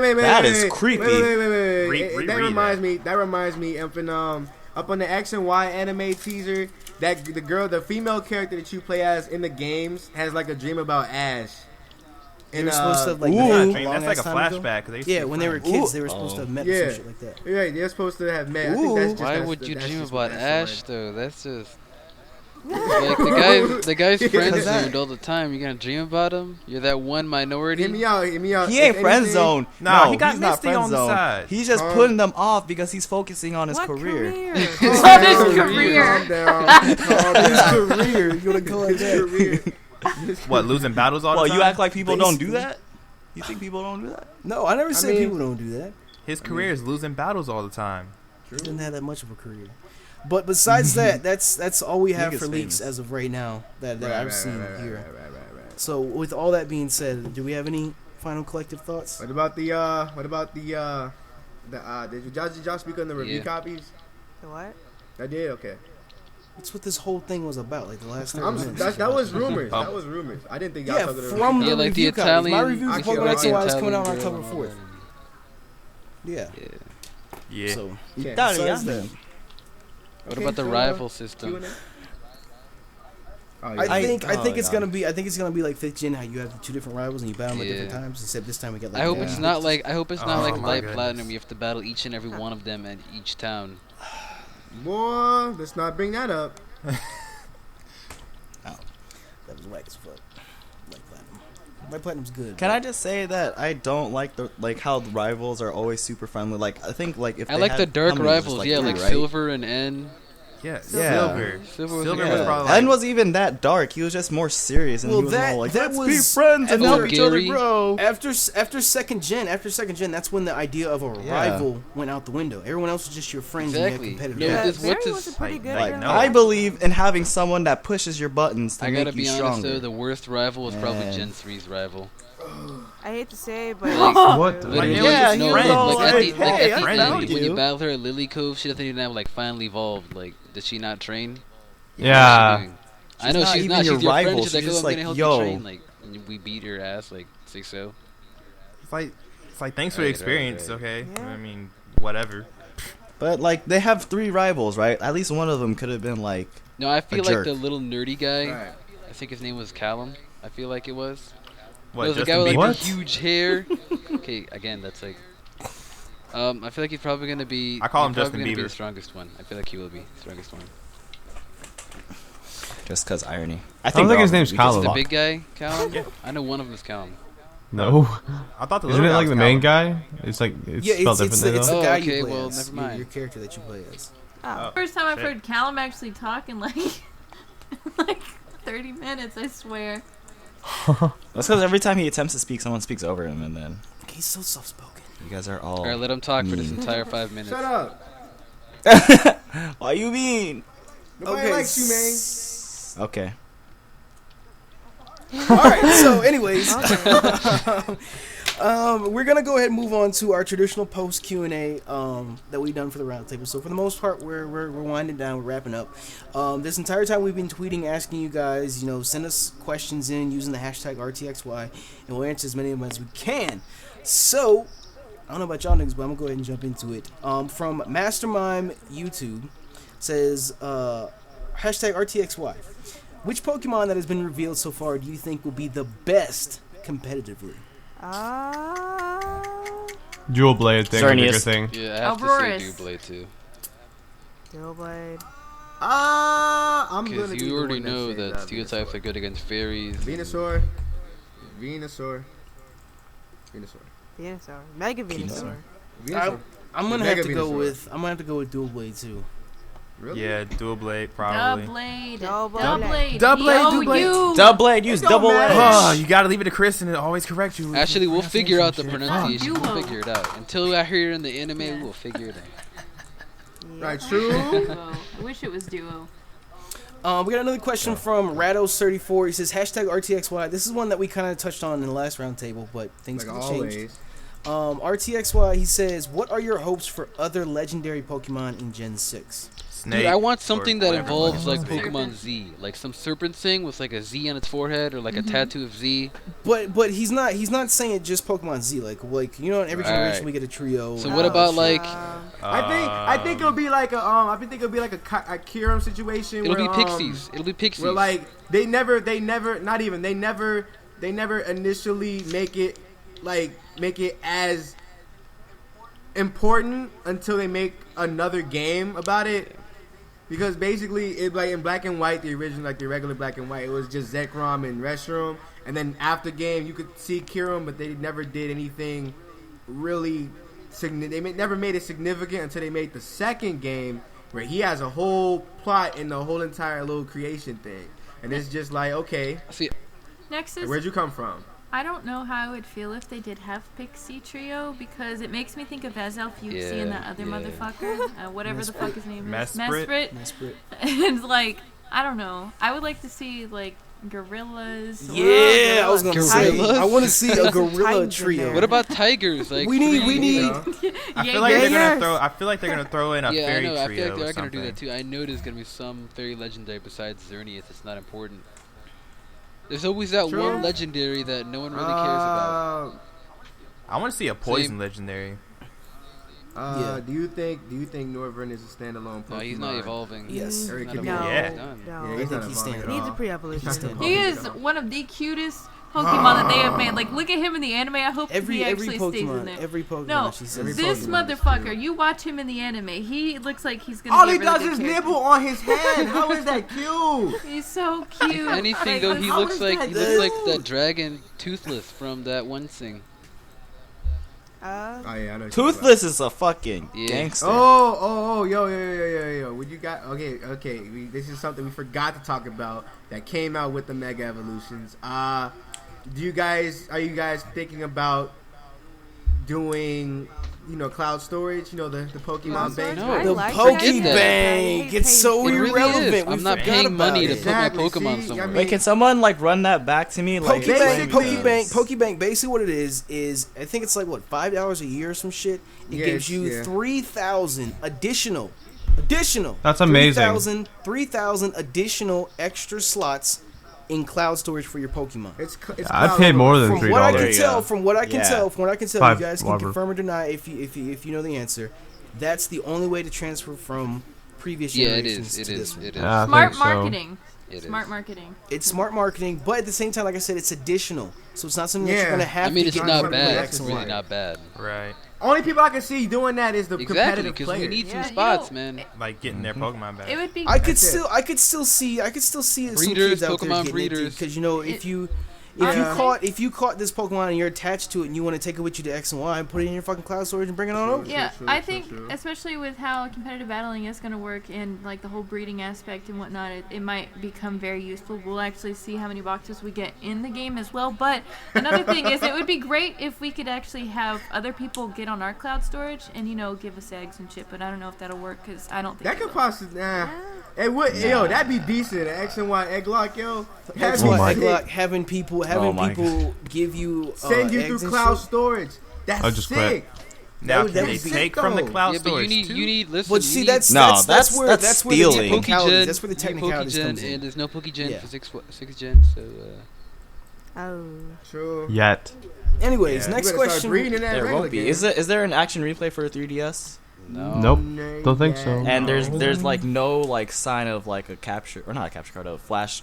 minute. That is creepy. Wait. That reminds me. Up on the X and Y anime teaser, that the female character that you play as in the games has like a dream about Ash. They were supposed to have like That's like a flashback. Yeah, when they were kids, they were supposed to have met some shit like that. Yeah, they're supposed to have met. I think that's just, Why that's, would you that's dream just about what that's Ash like. though? That's just like the guy's friend zoned all the time. You're gonna dream about him? You're that one minority. Hear me out. He ain't friend zoned. Nah, No, he got he's not Misty friend on the zoned. side. He's just putting them off because he's focusing on his career. On his career. Calm down. His career, you wanna call it that? Career. What, losing battles all the Well, time? you act like people don't do Basically. that? You think people don't do that? No, I never said mean- people don't do that. His career is losing battles all the time. He didn't have that much of a career. But besides that, that's all we have Nigga's for leaks famous. as of right now that I've seen here. Right. So with all that being said, do we have any final collective thoughts? What about the did y'all speak on the review copies? The what? I did. Okay. That's what this whole thing was about. Like the last 30 minutes. That was rumors. That was rumors. I didn't think y'all Yeah, talking about from Yeah, the like review the copies. My Italian- review of Actually, Pokemon like X the and Y is coming out on Italian October girl 4th. Yeah. Yeah. So Okay. besides that, What about the rival system? I think it's God. gonna be like 5th gen, how you have the two different rivals and you battle them at different times. Except this time we got like. I hope it's not like Oh my Light goodness. Platinum. You have to battle each and every one of them at each town. Boy, let's not bring that up. That was whack as fuck. Like Platinum. My Platinum's good. Can I just say that I don't like how the rivals are always super friendly. Like I think like if I they like had, the dark how many? Just, rivals. like, Yeah, three, like right? Silver and N. Yeah. Yeah. Silver was was good. probably like, N wasn't even that dark. He was just more serious, and Well, he was that- more like, that "Let's be was- friends and Oh, help each other Gary. grow." After second gen, that's when the idea of a rival went out the window. Everyone else was just your friends Exactly. and you had No, competitors. this- what's Barry his- was a pretty good like, girl. no. I believe in having someone that pushes your buttons to I make gotta you be honest stronger. though, the worst rival was probably Man. Gen 3's rival. I hate to say it, but What? Literally, Yeah, no, he like, was all like, at the, like, like, "Hey, at the I end, found when you you." battle her at Lily Cove, she doesn't even have like finally evolved. Like, did she not train? Yeah. What's she doing? I know not she's even not. your She's your rival. friend. She's like, She's oh, just I'm like, gonna help yo. you train. Like, and we beat her ass. Like, say so. It's like thanks for the Right, experience, right. okay? Yeah. I mean, whatever. But like they have 3 rivals, right? At least one of them could have been like, No, I feel like jerk. the little nerdy guy. Right. I think his name was Callum. I feel like it was. What, There was a Justin guy with like Bieber? What? the huge hair. Okay, again, that's like. I feel like he's probably gonna be. I call him he's probably Justin gonna be Bieber. the strongest one. I feel like he will be the strongest one. just cause irony. I don't think they're his all name's gonna be just Callum. The fuck. big guy, Callum. I know one of them is Callum. No. I thought the Isn't little it guy like was the main Callum. guy? It's like it's Yeah, spelled it's differently the though. Oh, guy okay, you play well, as. never mind. Your character that you play as. oh, First time I've shit. heard Callum actually talk in like like 30 minutes, I swear. That's because every time he attempts to speak, someone speaks over him, and then He's so soft spoken. you guys are all. All right, let him talk for this mean. entire 5 minutes. Shut up. Why you mean? Nobody likes you, man. Okay. All right. So, anyways, We're gonna go ahead and move on to our traditional post Q&A that we've done for the roundtable. So for the most part, we're winding down, we're wrapping up. This entire time we've been tweeting, asking you guys, send us questions in using the hashtag RTXY, and we'll answer as many of them as we can. So I don't know about y'all niggas, but I'm gonna go ahead and jump into it. From Mastermind YouTube says hashtag RTXY. Which Pokemon that has been revealed so far do you think will be the best competitively? Dual Blade thing, a bigger Xerneas. thing. Yeah, I have Aurorus. to say Dual Blade too. Dual Blade. I'm Because gonna you already know that steel types are good against fairies. Venusaur. Mega Venusaur. I'm gonna Mega have to go Venusaur. with Dual Blade too. Really? Yeah, dual blade probably. Doublade. Double blade, use double edge. Oh, you gotta leave it to Chris and it always correct you. Actually, we'll figure out the pronunciation. pronunciation. We'll figure it out. Until I hear it in the anime, we'll figure it out. Right, true. Duo. I wish it was Duo. We got another question from Rados34. He says hashtag RTXY. This is one that we kind of touched on in the last roundtable, but things Like have changed. always. RTXY, he says, what are your hopes for other legendary Pokemon in Gen 6? Dude, I want something that whatever involves like Serpent. Pokemon Z, like some serpent thing with like a Z on its forehead or like a tattoo of Z. But he's not saying just Pokemon Z. Like in every generation Alright. we get a trio. So what about like? I think it'll be like a a Kyurem situation. It'll where, be Pixies. It'll be Pixies. Where like they never initially make it as important until they make another game about it. Because basically, it like in Black and White, the original, like the regular Black and White, it was just Zekrom and Reshiram, and then after game you could see Kyurem, but they never did anything really significant. They never made it significant until they made the second game, where he has a whole plot in the whole entire little creation thing, and it's just like, okay, See, Next is where'd you come from? I don't know how I would feel if they did have Pixie Trio because it makes me think of Azelfuchsi and that other motherfucker, whatever the fuck his name is, Mesprit. Mesprit. And like, I don't know. I would like to see like gorillas. Yeah, I was gonna say. Gorillas? I want to see a gorilla Titans in trio. there. what about tigers? Like We need- I feel like they're Jaegers. gonna throw. I feel like they're gonna throw in a Yeah, I fairy know. I trio feel like or they're gonna something. do that too. I know there's gonna be some fairy legendary besides Xerneas. It's not important. There's always that True. one legendary that no one really cares about. I want to see a poison Same. legendary. Yeah. Do you think Norvern is a standalone Pokemon? No, he's not evolving. Yes. Or it Not could be No. Yeah. done. No. Yeah, I he's think not he's evolving standing. at He needs all. a pre-evolution. He's standing. He is one of the cutest Pokemon that they have made. Like, look at him in the anime. I hope Every he actually stays in Pokemon, there. every Pokemon. No, she says. this Pokemon is motherfucker. cute. You watch him in the anime. He looks like he's gonna. All be he a really does good is character. nibble on his hand. How is that cute? He's so cute. If anything, Like, though, he how looks is like that that dude? dragon Toothless from that one thing. Oh yeah, I know. Toothless is a fucking Yeah. gangster. Yo. What you got? Okay. This is something we forgot to talk about that came out with the Mega Evolutions. Are you guys thinking about doing, cloud storage? The Pokemon Bank? No. I The like Pokebang, that. it's so It really irrelevant. is. We I'm not forgot paying about money it. to put my Exactly, Pokemon see? somewhere. I mean- Wait, can someone run that back to me? Like, Pokebang, explain this. Pokebang. Basically, what it is I think it's like what $5 a year or some shit. It Yeah, gives you yeah. 3,000 additional. That's amazing. 3,000 additional extra slots in cloud storage for your Pokemon. It's I've cloud paid more storage. than From what I $3. can There you tell, go. from what I can Yeah. tell, Five, you guys can whatever. confirm or deny if you know the answer. That's the only way to transfer from previous Yeah, it generations is. to It this is. one. It is. Yeah, I Smart think so. marketing. It is. Smart marketing. It's smart marketing, but at the same time, like I said, it's additional. So it's not something that Yeah. you're gonna have I mean, to it's get not from bad. X It's and really Y. not bad. Right. Only people I can see doing that is the Exactly, competitive because players. we need some Yeah, spots, man. Like getting their Pokemon back. It would be. I could That's it. still see some Breeders, kids out Pokemon there getting breeders. because if you Yeah. if you caught this Pokemon and you're attached to it and you want to take it with you to X and Y and put it in your fucking cloud storage and bring it on over. Yeah, True, I true, think true. especially with how competitive battling is going to work and like the whole breeding aspect and whatnot, it might become very useful. We'll actually see how many boxes we get in the game as well. But another thing is, it would be great if we could actually have other people get on our cloud storage and give us eggs and shit. But I don't know if that'll work because I don't think That it could will. possibly. It would, yo, that'd be decent. An X and Y egg lock, yo. That's Oh why my egg lock, having people give you send you eggs through and cloud shit. storage. That's I'll just sick. Now, That can they would be take sick, from the though. cloud Yeah, but storage you too? need listen. But see, you that's need where the stealing. technicalities. That's where the Pokegen, technicalities comes and in. there's no Pokegen Yeah. for six gen. So Oh. True. Yet. Anyways, Yeah. next You better start question. breeding in that There regular won't be. game. Is there an action replay for a 3DS? no. Nope. Don't think so. And there's like no like sign of like a capture or not a capture card, a flash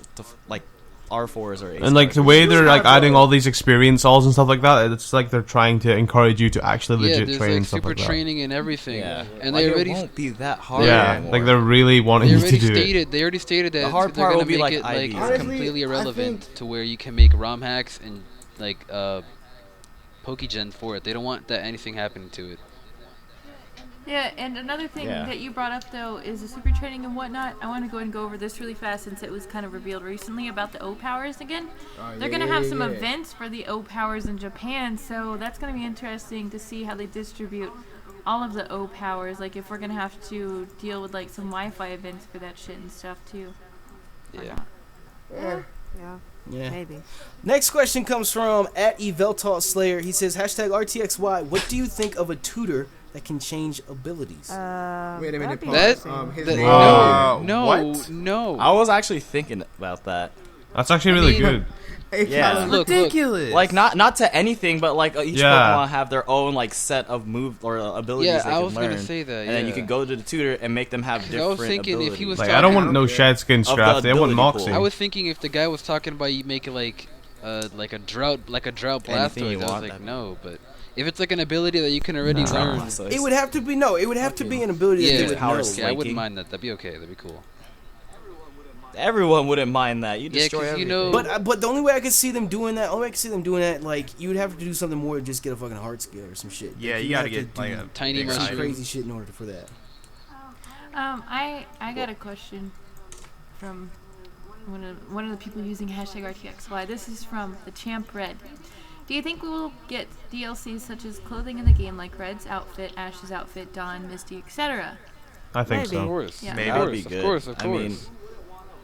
like R4s or Ace And like the cards. way they're like adding all these experience alls and stuff like that, it's like they're trying to encourage you to actually Yeah, legit there's train like and stuff super like that. training and everything. Yeah, And like, they it already won't be that hard. Yeah, anymore. like they're really wanting They you already to do it. stated. They already stated that The hard they're part gonna will be make like it like IVs. Honestly, completely I irrelevant think- to where you can make ROM hacks and like Pokegen for it. They don't want that anything happening to it. Yeah, and another thing Yeah. that you brought up though is the super training and whatnot. I want to go and go over this really fast since it was kind of revealed recently about the O powers again. They're gonna have some events for the O powers in Japan, so that's gonna be interesting to see how they distribute all of the O powers. Like if we're gonna have to deal with like some Wi-Fi events for that shit and stuff too. Or Yeah. not. Yeah. Yeah. Maybe. Next question comes from @eveltalt_slayer. He says #RTXY. What do you think of a tutor that can change abilities? Wait a That'd minute, be pause. interesting. His That- name. no, what? no. I was actually thinking about that. That's actually really mean- good. Hey, Yeah. Colin, Look, Ridiculous. Like not to anything, but like each Yeah. Pokemon have their own like set of move or abilities Yeah, they I can was learn. gonna say that. And then you yeah. can go to the tutor and make them have 'Cause different I was thinking if he abilities. was Like I don't want no Okay. shed skin Of the strapped. I want ability Moxie. pool. I was thinking if the guy was talking about you make it like a drought Anything you Blastoise, I was want, like that'd be- no, but if it's like an ability that you can already No. learn, It would have to be It would have to be an ability that yeah, they would power know. slate. yeah, I wouldn't Flaking. mind that. That'd be okay. That'd be cool. Everyone wouldn't mind that. You Yeah, destroy 'cause you everything. know- But the only way I could see them doing that, like you would have to do something more than just get a fucking heart scale or some shit. Yeah, Like, you gotta have to get like do a Tiny bigger some mushroom. item. crazy shit in order for that. I got a question from one of the people using #RTXY. This is from the Champ Red. Do you think we will get DLCs such as clothing in the game like Red's outfit, Ash's outfit, Dawn, Misty, etc.? I think Maybe. Of so. course, Yeah. of Maybe. course, That would be of good. course, of I course. mean,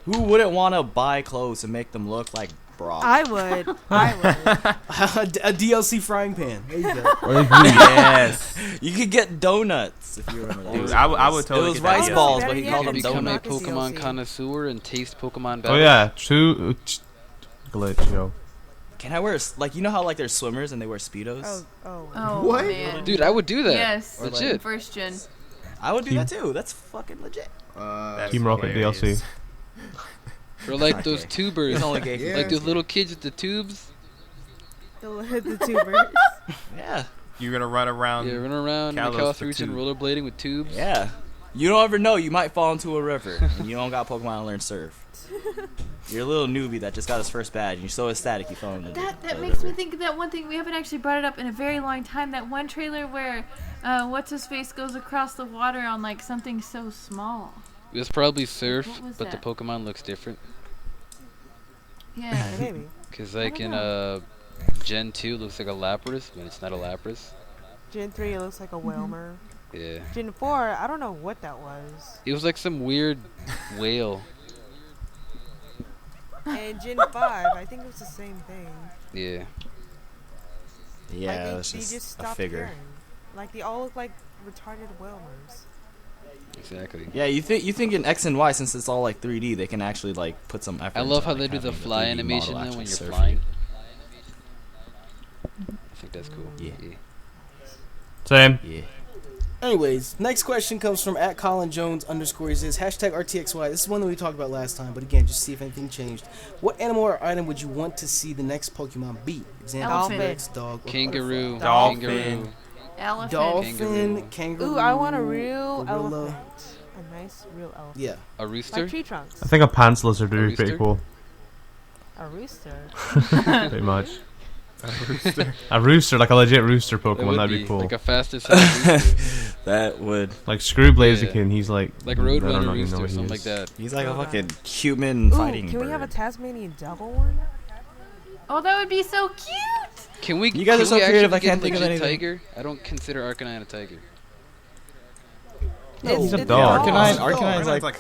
who wouldn't want to buy clothes and make them look like Brock? I would. I would. A DLC frying pan. There you go. Yes. You could get donuts if you remember. Dude, those. I would It totally was get that rice DLC. balls, Better but he yet, called you them can Become a Donuts. donuts. Pokemon DLC. connoisseur and taste Pokemon Oh battles. yeah, true. Glitch, yo. Can I wear like you know how like there's swimmers and they wear speedos? Oh. Oh What? man. Dude, I would do that. Yes. Legit. First gen. I would do that too. That's fucking legit. That's Team Rocket hilarious. DLC. Or like those Okay. tubers. It's only gay. Like those little kids with the tubes. The tubers. Yeah, You're gonna run around. Yeah, running around in the Kalos Kalos for region, two. rollerblading with tubes. yeah. You don't ever know. You might fall into a river and you don't got Pokemon to learn surf. You're a little newbie that just got his first badge and you're so ecstatic you fell into That the makes me river. think of that one thing we haven't actually brought it up in a very long time. That one trailer where what's his face goes across the water on like something so small. It was probably surf, What was but the that? Pokemon looks different. Yeah. Maybe. Cause like in Gen 2 it looks like a Lapras when it's not a Lapras. Gen 3, it looks like a Whelmer. Yeah. Gen 4, I don't know what that was. It was like some weird whale. And Gen 5, I think it was the same thing. Yeah. Yeah, I think that's they just just a stopped figure. caring. Like, they all look like retarded Whelmers. Exactly. Yeah, you think in X and Y since it's all like 3D, they can actually like put some effort. I love into, how like, they do the having fly 3D animation model though when actually you're surf flying. you. I think that's cool. Yeah. Same. Yeah. Anyways, next question comes from @ColinJones_. He says #RTXY. This is one that we talked about last time, but again, just see if anything changed. What animal or item would you want to see the next Pokemon be? Example: Elephant. T-Rex, dog, or Kangaroo. butterfly. Dolphin. Kangaroo. Elephant. Dolphin, kangaroo. Ooh, I want a real gorilla. elephant. A nice real elephant. Yeah. A rooster. Like tree trunks. I think a pants lizard would A be pretty rooster? cool. A rooster. Pretty much. A rooster, like a legit rooster That Pokemon, would that'd be cool. Like a fastest rooster. That would. Like Screw Blaziken, Yeah. he's like. Like I don't Roadrunner even know rooster, what he something like is. that. He's like a Hold on. fucking human Ooh, fighting can bird. we have a Tasmanian devil one? Oh, that would be so cute. Can we? You guys can are so we creative, actually I can't get think of legit anything. Tiger. I don't consider Arcanine a tiger. He's a It's dog. Arcanine- dog. Arcanine's like-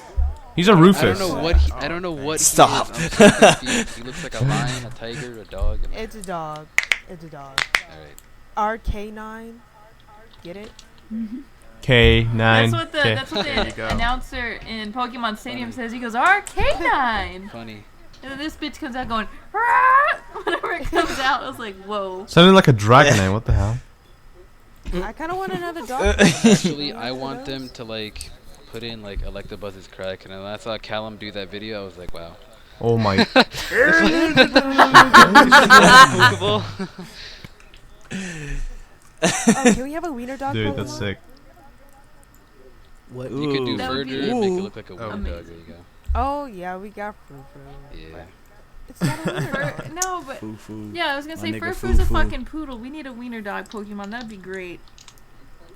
He's a Rufus. I don't know what. Stop. He is. I'm so confused. He looks like a lion, a tiger, a dog. And It's a dog. It's a dog. all right. RK9. Get it? K9. That's what the announcer in Pokemon Stadium says. He goes, RK9. Funny. And then this bitch comes out going, "Rah!" Whenever it comes out, I was like, whoa. Sounded like a Dragonite. What the hell? I kind of want another dog. Actually, I want them to like put in like Electabuzz's crack, and when I saw Callum do that video, I was like, wow. Oh my. Pokeball. Oh, can we have a wiener dog? Dude, Pokemon? that's sick. What? You could do That would be- Furter and make it look like a Oh. wiener dog. There you go. Oh yeah, we got Frou. Yeah. It's not a wiener dog. No, but Foo-foo. yeah, I was gonna My say nigga Furfoo's a Foo-foo. fucking poodle. We need a wiener dog Pokemon. That'd be great.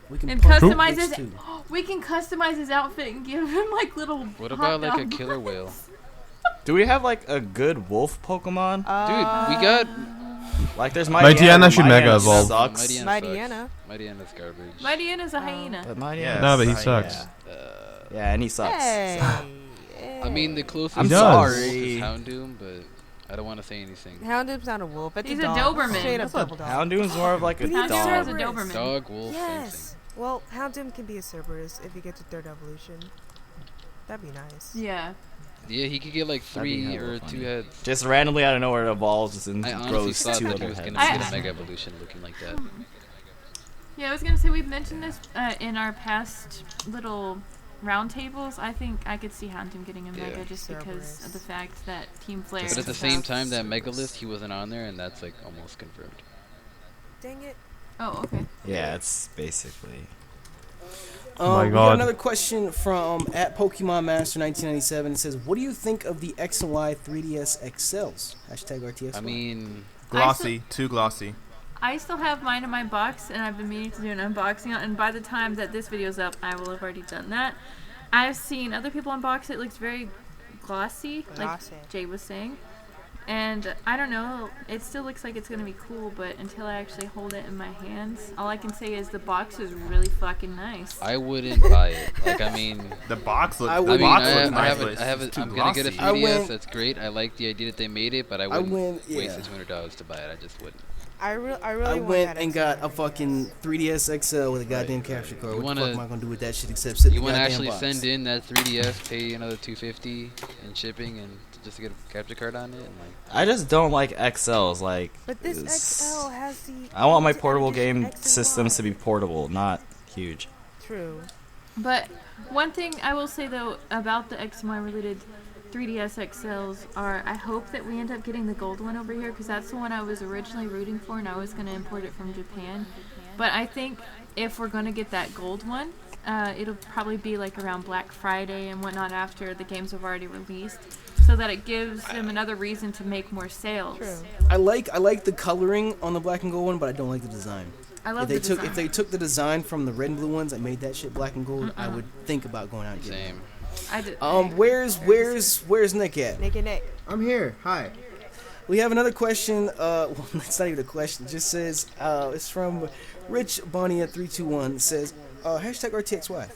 We can And pump customize this his. too. We can customize his outfit and give him like little. What hot about like a dog killer buns. whale? Do we have like a good wolf Pokemon? Dude, we got Like there's Mightyena should Mega Mightyena Evolve. Sucks. Mightyena. Mightyana's garbage. Mightyana's a hyena. But Mightyena. Yeah. No, but he Yeah. sucks. Yeah, and he sucks. Hey. I mean, the closest I'm does. sorry. is Houndoom, but I don't want to say anything. Houndoom's not a wolf. It's He's a a dog. Doberman. Straight up That's what double dog. Houndoom's more of like a We need Houndoom has a dog. Doberman. Dog, wolf, Yes. Well, Houndoom can be a Cerberus if you get to third evolution. That'd be nice. Yeah. same thing. Yeah, he could get like That'd be 3 hella or funny. 2 heads. Just randomly out of nowhere it evolves and I honestly grows thought 2 that he other was heads. gonna get a Mega Evolution looking like that. Yeah, I was gonna say we've mentioned this in our past little roundtables. I think I could see Houndoom getting a Mega Yeah. just because Cerberus. of the fact that Team Flare. But at the is same out. time, that Mega list, he wasn't on there, and that's like almost confirmed. Dang it. Oh, okay. Yeah, it's basically. my We got God. another question from at Pokemon Master 1997. It says, "What do you think of the X and Y 3DS XLs?" Hashtag RTX. I mean, Glossy, too glossy. I still have mine in my box, and I've been meaning to do an unboxing. And by the time that this video's up, I will have already done that. I've seen other people unbox it. It looks very glossy, Glossy. like Jay was saying. And I don't know, it still looks like it's going to be cool, but until I actually hold it in my hands, all I can say is the box is really fucking nice. I wouldn't buy it. Like, I mean, The box looks. I The would- box I looks mean, nice, have but it. it's I have just it. too I'm gonna get a glossy. I 3DS. went- That's great. I like the idea that they made it, but I I wouldn't went- waste yeah. the $200 to buy it. I just wouldn't. I really I want went that and XL got a Mega. fucking 3DS XL with a goddamn capture card. You What the fuck wanna- am I gonna do with that shit except sit in You the want to goddamn actually box? send in that 3DS, pay another $250 in shipping, and just to get a capture card on it? And like, I just don't like XLs. Like, But this it's- XL has the. I want my limited portable edition game X and systems Y. to be portable, not huge. True. But one thing I will say though about the XY related 3DS XLs are I hope that we end up getting the gold one over here because that's the one I was originally rooting for and I was going to import it from Japan. But I think if we're going to get that gold one, it'll probably be like around Black Friday and whatnot after the games have already released so that it gives them another reason to make more sales. True. I like the coloring on the black and gold one, but I don't like the design. I love If they took the design from the red and blue ones and made that shit black and gold, I would think about going out and getting it. same. I did. Where's Nick at? Nick and Nick. I'm here. Hi. We have another question. Well, it's not even a question. It just says it's from Rich Bonnie at 321. It says hashtag RTXY.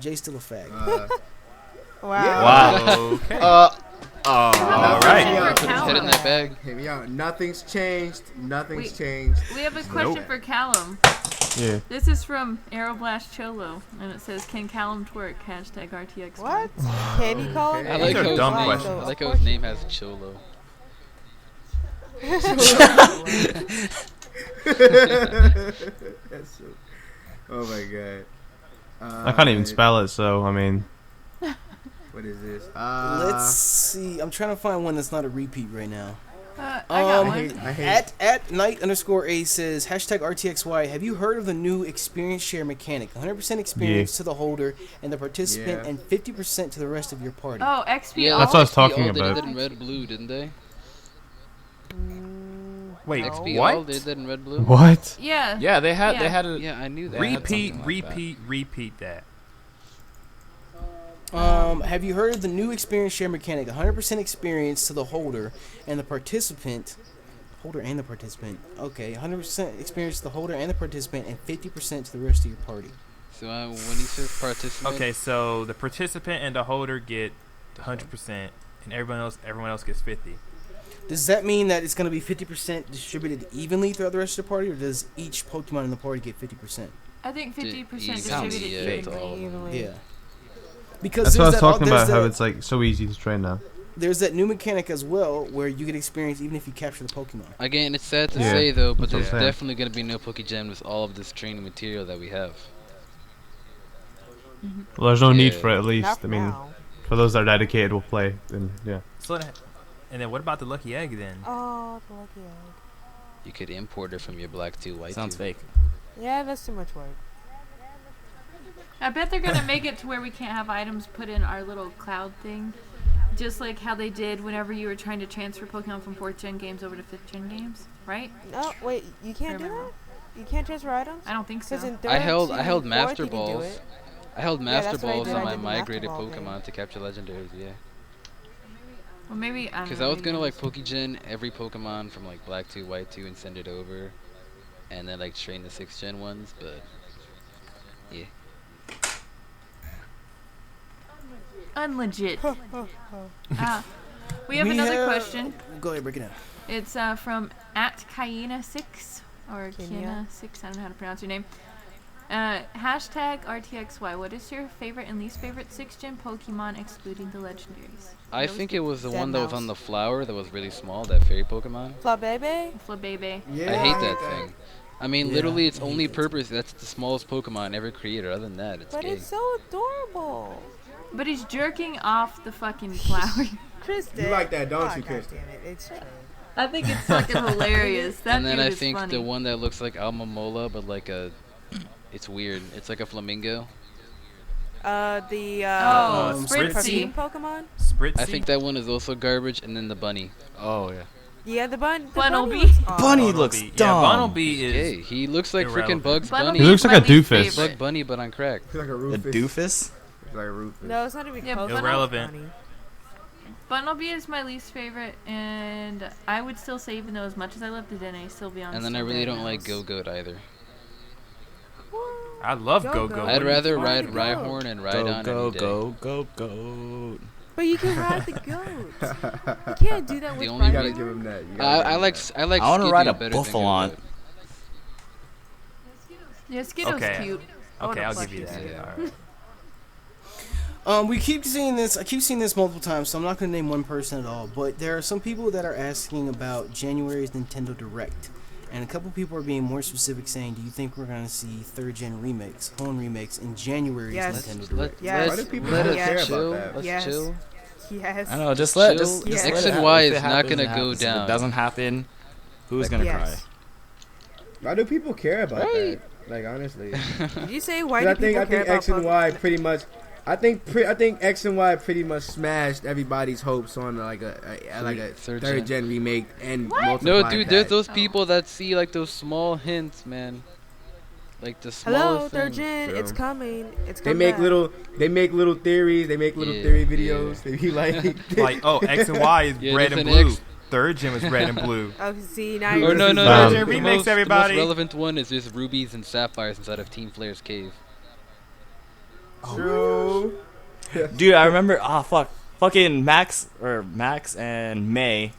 Jay's still a fag. Wow. Okay. All right. Put his head in that bag. Hear me out. Nothing's changed. Nothing's Wait. changed. We have a question for Callum. Yeah. This is from Aeroblast Cholo, and it says, "Can Callum twerk?" Hashtag RTX. What? Can you call him? I These like are how his dumb name, questions. I like how his name has Cholo. That's so. Oh my god. I can't even spell it, so I mean. What is this? Let's see. I'm trying to find one that's not a repeat right now. I got I one. hate. At Knight_A says hashtag RTXY. Have you heard of the new experience share mechanic? 100% experience to the holder and the participant, Yeah. and 50% to the rest of your party. Oh, XP. Yeah, That's what I was XP talking all did about. that in red blue, didn't they? Wait, XP all what? did that in red blue. What? Yeah. Yeah, they had Yeah. a Yeah, I knew that. Repeat, something like that. repeat that. Have you heard of the new experience share mechanic? 100% experience to the holder and the participant. Holder and the participant. Okay, 100% experience to the holder and the participant, and 50% to the rest of your party. So when he says participant, Okay, so the participant and the holder get 100%, and everyone else gets 50. Does that mean that it's going to be 50% distributed evenly throughout the rest of the party, or does each Pokemon in the party get 50%? I think 50% Sounds distributed to all of them. evenly. Yeah. Because That's what I was there's talking about. How that- it's like so easy to train now. There's that new mechanic as well, where you get experience even if you capture the Pokemon. Again, it's sad to Yeah, say though, but that's what I'm there's saying. definitely gonna be no Pokegem with all of this training material that we have. Well, there's no need Yeah. for it, at least. Not I mean, now. for those that are dedicated, will play. And yeah. So, and then what about the lucky egg then? Oh, the lucky egg. You could import it from your black 2 white Sounds 2. fake. Yeah, that's too much work. I bet they're gonna make it to where we can't have items put in our little cloud thing, just like how they did whenever you were trying to transfer Pokemon from 4th gen games over to 5th gen games, right? No, wait, you can't do Remember. that? You can't transfer items? I don't think so. Because in I held 3rd I held to 4th, Master you can do Balls. it. I held Yeah, Master that's what I Balls did. on I my did the Master migrated Ball Pokemon thing. to capture legendaries. Yeah. Well, maybe I don't Because know, I was maybe gonna like missed it. Pokegen every Pokemon from like Black 2, White 2 and send it over, and then like train the 6th gen ones, but yeah. Unlegit. We have another question. Go ahead, break it down. It's from @Kyena6 or Kenya. Kiena6. I don't know how to pronounce your name. Hashtag RTXY. What is your favorite and least favorite 6th gen Pokemon excluding the legendaries? I think it was the Dead one that was mouse. on the flower that was really small, that fairy Pokemon. Flabebe? Flabebe. Yeah, I hate that thing. I mean, Yeah, literally, its I hate only that purpose, that's the smallest Pokemon ever created. Other than that, it's But gay. it's so adorable. But he's jerking off the fucking flower. Kristen. You like that, don't Oh, you, God Kristen? damn it. It's true. I think it's fucking hilarious. That And then dude I is think funny. the one that looks like Almamola, but like a, it's weird. It's like a flamingo. The Spritzy. Pokemon? Spritzy? I think that one is also garbage. And then the bunny. Oh yeah. Yeah, the bunny. Bunnelby. looks awesome. Bunny looks Yeah, dumb. Bunnelby is. Hey, he looks like freaking irrelevant. Bugs Bunnelby Bunny. He looks is like my a least doofus. favorite. Bug Bunny, but on crack. It's like a A Rufus. doofus? It's like a Rufus. No, it's not even Yeah, close. Bunnel- Irrelevant. Bunny. Bunnelby is my least favorite, and I would still say, even though as much as I love the Dene, still be on. And then I really don't like Go-Goat either. I love Go-Go. Go-Go. I'd rather Why ride the Rhyhorn and Go, Rhydon go, any day. go. But you can ride the goat. You can't do that with only You gotta Rhyhorn. give him that. You gotta I give him like that. I like. I wanna Skidoo ride a better than Buffalon. Go-Goat. Yeah, Skiddo's Okay. cute. I Okay, wanna I'll pluck give you that. Skiddo. Alright. We keep seeing this. I keep seeing this multiple times, so I'm not going to name one person at all. But there are some people that are asking about January's Nintendo Direct, and a couple people are being more specific, saying, "Do you think we're going to see third-gen remakes, home remakes in January's Yes. Nintendo Let, Direct?" Yes. Why do people let don't us care about chill. that? Let's Yes. chill. Yes. I know, just let Chill. just Yes. let X it and happen. Y If is it not happens, gonna it go happens. If down. it doesn't happen, who's gonna Yes. Why do people care about Right. that? Like honestly, Did you say why 'Cause do people I care think about X and Y pretty much. I think X and Y pretty much smashed everybody's hopes on like a Third third gen remake and multiple. No, dude, there's those people that see like those small hints, man. Like the smallest Hello, thing. third gen. True. It's coming. It's They coming. make back. little theories. They make little Yeah, theory yeah. videos. They be like, Like, oh, X and Y is Yeah, red there's and an blue. X. Third gen was red and blue. Oh, see now Or you're. No, This no, is no. Third The gen remix, most, everybody. The most relevant one is just rubies and sapphires inside of Team Flare's cave. true. Dude, I remember. Fucking Max and May.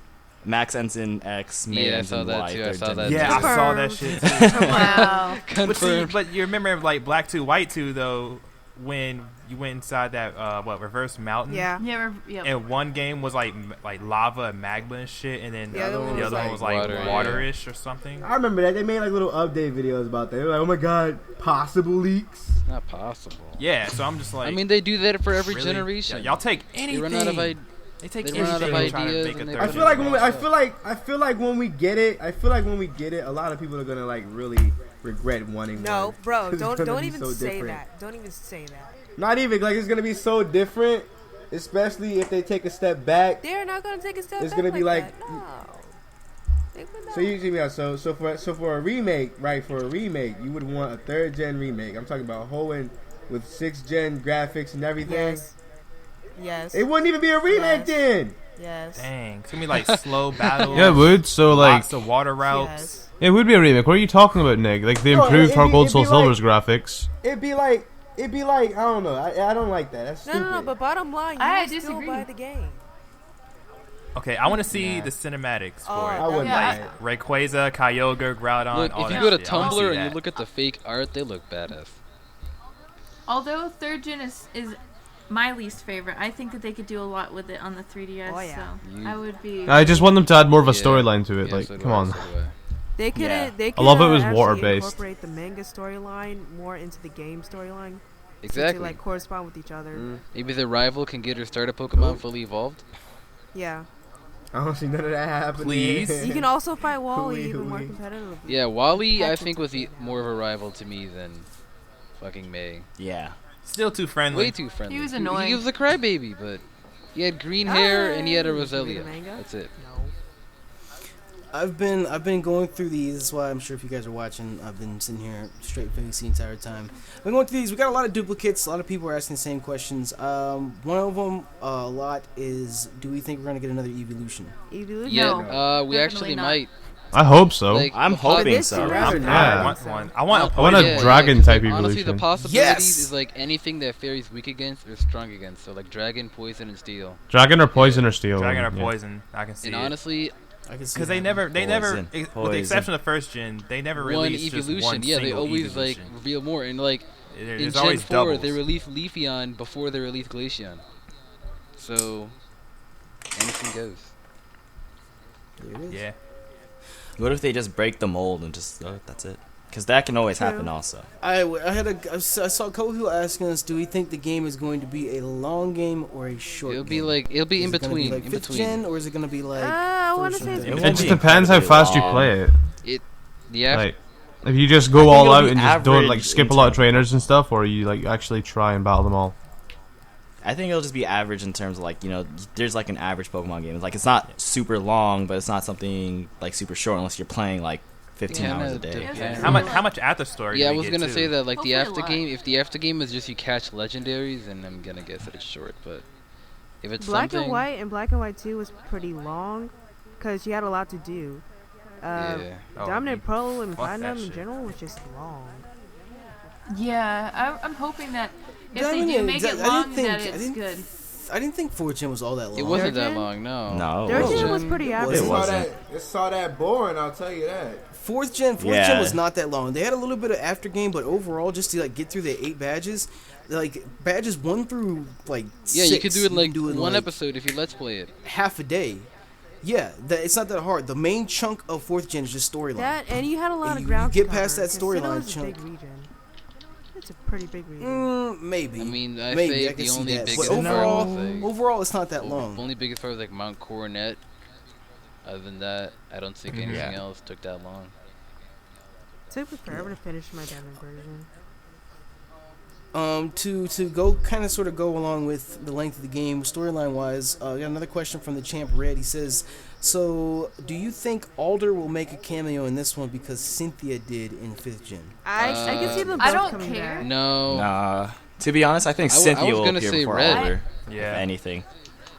Max ends in X. May Yeah, I ends saw in that Y. too, I third saw gen. that Yeah, I too. saw that shit too. Wow. But see, Confirmed. but you remember like Black 2, White 2 though, when you went inside that reverse mountain? Yeah. Yeah, yeah. And one game was like lava and magma and shit, and then The other one the was other one like was like water, yeah. waterish or something. I remember that they made like little update videos about that. They were like, oh my god, possible leaks. It's not possible. Yeah, so I'm just like, I mean, they do that for every really? generation. Y'all take They anything. run out of ideas. They take they run out of anything and try to ideas make a and they third I put feel like gen. when I feel like when we get it, a lot of people are gonna like really regret wanting No, one. bro, It's don't gonna be even so say different. that. Don't even say that. Not even like it's gonna be so different, especially if they take a step back. They're not gonna take a step It's back gonna be like- that. No. They would So not. you see me out. So for a remake, right? For a remake, you would want a third gen remake. I'm talking about whole and with 6th gen graphics and everything. Yes. Yes. It wouldn't even be a remake Yes. then. Yes. Dang, it's gonna be like slow battles. Yeah, it would. So like, lots of water routes. Yes. it would be a remake. What are you talking about, Nick? Like they No, improved it'd Heart be- Gold it'd Soul be like- Silver's graphics. It'd be like I don't know. I don't like that. That's stupid. No, but bottom line, you I would still disagree. buy the game. Okay, I want to see the cinematics for Oh, it. I wouldn't. Yeah, buy it. Rayquaza, Kyogre, Groudon. Look, all if you that go to shit. I wanna see Tumblr and you that. look at the fake art, they look badass. Although third gen is my least favorite, I think that they could do a lot with it on the 3DS. Oh, yeah. So I would be. I just want them to add more of a Yeah. storyline to it. Yeah, Like, so do come I, on. so do I. They could. Yeah. They could. love it was actually water-based. Incorporate the manga storyline more into the game storyline. Exactly. To like correspond with each other. Maybe the rival can get her starter Pokemon fully evolved. Yeah. I don't see none of that happening. Please. You can also fight Wally Hooey, even more hooey. competitively. Yeah, Wally, I think, was more of a rival to me than fucking May. Yeah. Still too friendly. Way too friendly. He was annoying. He was a crybaby, but he had green hair and he had a Did you read Roselia. the manga? That's it. No. I've been going through these. That's why I'm sure if you guys are watching, I've been sitting here straight face the entire time. I've been going through these. We got a lot of duplicates. A lot of people are asking the same questions. One of them, a lot, is: do we think we're gonna get another evolution? Evolution. Yeah, No, we definitely actually not. might. I hope so. Like, I'm the po- hoping this so. year, I Yeah. want one. I want a I want a Pokemon. dragon 'cause, type like, honestly, the evolution. possibilities Yes! is like anything that Fairy's weak against or strong against. So like Dragon, Poison, and Steel. Dragon or Poison or Steel. Dragon or yeah. Poison. I can see And it. honly, I can see Because that. they never, Poison. with the Poison. exception of first gen, they never one released just evolution. one Yeah, they single always evolution. like reveal more. And like There's in Gen always 4, doubles. they released Leafeon before they released Glaceon. So anything goes. There it is. Yeah. What if they just break the mold and just that's it? Because that can always True. happen also. I saw a couple people asking us, do we think the game is going to be a long game or a short It'll be game? like in Is it gonna be between. like in fifth between. gen, or is it gonna be like? I want to first say and it's It It won't just be depends how incredibly fast you long. play it. Yeah. Like, if you just go think all it'll out be and just don't like average skip a in lot of terms- trainers and stuff, or you like actually try and battle them all. I think it'll just be average in terms of like, there's like an average Pokemon game. It's like it's not super long, but it's not something like super short unless you're playing like 15 Yeah, hours no, a day. yeah. How much after story? Yeah, I do we was get gonna too? say that like the Hopefully a after lot. game. If the after game is just you catch legendaries, and I'm gonna guess that it's short. But if it's Black something, and White and Black and White 2 was pretty long because you had a lot to do. yeah. Oh, Dominant Pro and fuck that Platinum in shit. general was just long. Yeah, I'm hoping that if Yeah, I they mean, do yeah, make it exactly. I long, didn't that think- I it's didn't good. I didn't think 4gen was all that long. It wasn't that Third long, no. No, Third it gen wasn't. was pretty It average. It wasn't. It saw that boring. I'll tell you that. Fourth gen Yeah. was not that long. They had a little bit of after game, but overall, just to like get through the 8 badges, like badges 1 through like Yeah, 6, you could do it in like in, one like, episode if you let's play it. half a day. Yeah, it's not that hard. The main chunk of 4th gen is just storyline. That and you had a lot And of you ground. get to past cover, that 'cause storyline Sinnoh's a chunk. big region. It's a pretty big region. Maybe. I mean, I Maybe think I can the see only that. biggest But overall, part was, like, overall, it's not that the long. only biggest part was like Mount Coronet. Other than that, I don't think anything Yeah. else took that long. It took me forever to finish my diamond version. To go kind of sort of go along with the length of the game, storyline wise, I got another question from the champ Red. He says, "So, do you think Alder will make a cameo in this one because Cynthia did in 5th gen?" I can see them I both don't coming care. back. No. Nah. To be honest, I think I was Cynthia will gonna appear say before Red. Oliver. Yeah. If anything.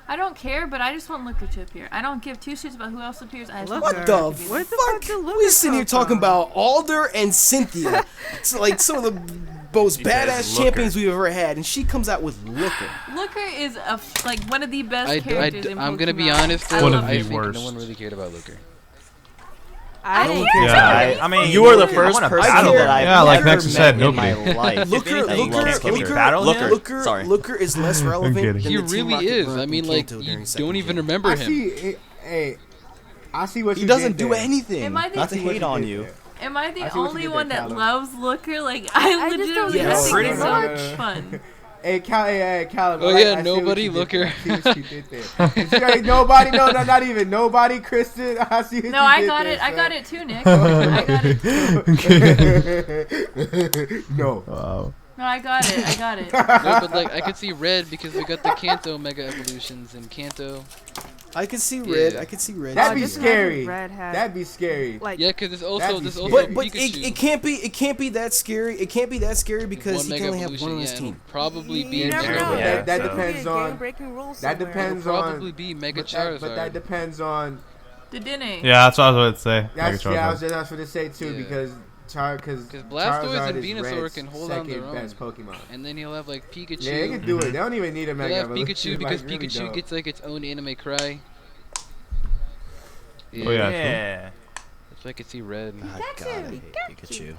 I don't care, but I just want Looker to appear. I don't give two shits about who else appears. I just want Looker. What Looker the to be Where the fuck? fuck did Looker We sitting here come talking from? about Alder and Cynthia. It's like some of the most She says badass Looker. champions we've ever had, and she comes out with Looker. Looker is like one of the best characters in Pokemon. I'm gonna be honest I though. One love of I the it. think worst. no one really cared about Looker. I didn't Yeah. I mean, You are the I first wanna person battle care. that I've Yeah, like ever Nexus met said, in my nobody. life. Looker, that loves Looker, Pokemon. Looker, battle him? Looker, Sorry. Looker is less relevant kidding. than He the Team really Rocket is. run I in mean, like Kanto you during second don't even gen. remember I him. see. Hey, I see what He you doesn't did do there. anything. Am I the- Not to I see what hate you on did you. there. Am I I the see what only you did one there, that Callum. loves Looker? Like I I just don't legitimately know. think Pretty it's so much. much fun. Hey, Callum. Oh, I yeah, I see what nobody you did Looker. there. I see what you did there. You see, hey, nobody. No, not even nobody. Kristen. I see what No, you I did got there, it. I son. got it too, Nick. I got it. No. Wow. No, I got it. I got it. No, but like I could see Red because we got the Kanto Mega Evolutions in Kanto. I can see red. I can see red. That'd be just scary. imagine Red had, That'd be scary. like, Yeah, because there's also But Pikachu. it can't be that scary. It can't be that scary because he can only have one on his yeah, team. it'll probably be you never Mega know. Evolution. That So- depends Could be a on. game-breaking rule That somewhere. depends It'll on. probably be Mega But that Charizard. depends on. The Dene. Yeah, that's what I was about to say. That's Mega yeah. I was Charizard. just going to say too Yeah. because Blastoise Charizard and is Venusaur Red's can hold on their second own. best Pokemon. And then he'll have like Pikachu. Yeah, they can do it. They don't even need a He'll Mega have Evolution. Pikachu because Like, really Pikachu don't. gets like its own anime cry. Oh, yeah. Yeah. That's why I could see red. God, I hate Pikachu.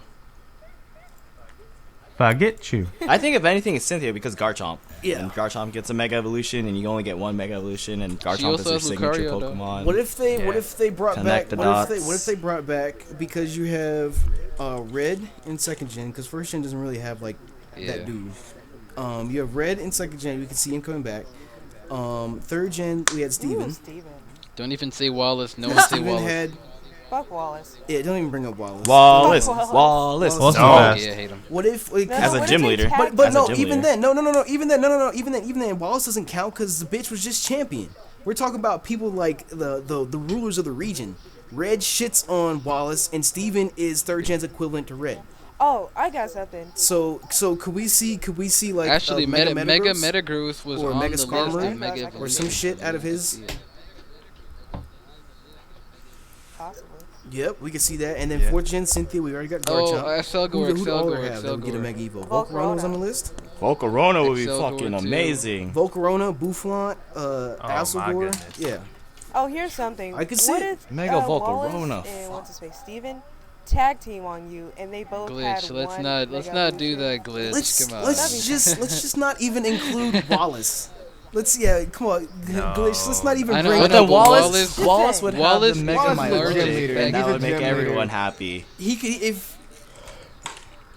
Forget you. I think if anything, it's Cynthia because Garchomp. Yeah. And Garchomp gets a Mega Evolution, and you only get one Mega Evolution, and Garchomp is also your has signature Lucario, though. Pokemon. What if they brought Connect back? the What if dots. they brought back because you have red in second gen because first gen doesn't really have like Yeah. that dude. You have red in second gen. We can see him coming back. Third gen we had Steven. Ooh, Steven. Don't even say Wallace. No one say Steven Wallace. had Fuck Wallace. yeah. Don't even bring up Wallace. Wallace. Wallace. Wallace. Wallace is No. fast. Yeah, I hate him. What if As a what gym if they leader. tag But As a no, gym even leader. then, even then, Wallace doesn't count because the bitch was just champion. We're talking about people like the rulers of the region. Red shits on Wallace, and Steven is third gen's equivalent to Red. Oh, I got something. So could we see like Actually, Mega Mega Metagross Metagross was or on Mega the list Skarmory of Mega or Evolution. or some shit out of his? Yeah. Possibly. Yep, we can see that. And then Yeah. fourth gen Cynthia, we already got Oh, Garchomp. Excelgor, Who do all Excelgor, have that would get a Excelgor. Mega Evo? Volcarona. Volcarona was on the list. Volcarona would be Excelgor fucking too. amazing. Volcarona, Boufflant, my Alcegor. goodness. Yeah. Oh, here's something. I could see what it. if Mega Wallace Volcarona. and what's his face, Steven, tag team on you, and they both had Glitch. Let's one not Mega do Evolution? that, Glitch. Let's Come on. let's just not even include Wallace. Come on, Glitch. Let's not even I know, bring I But up then but Wallace, Wallace- Wallace would Wallace have the Mega Wallace is a Evolution, gym leader. and that He's a would make gym everyone leader. happy. He could if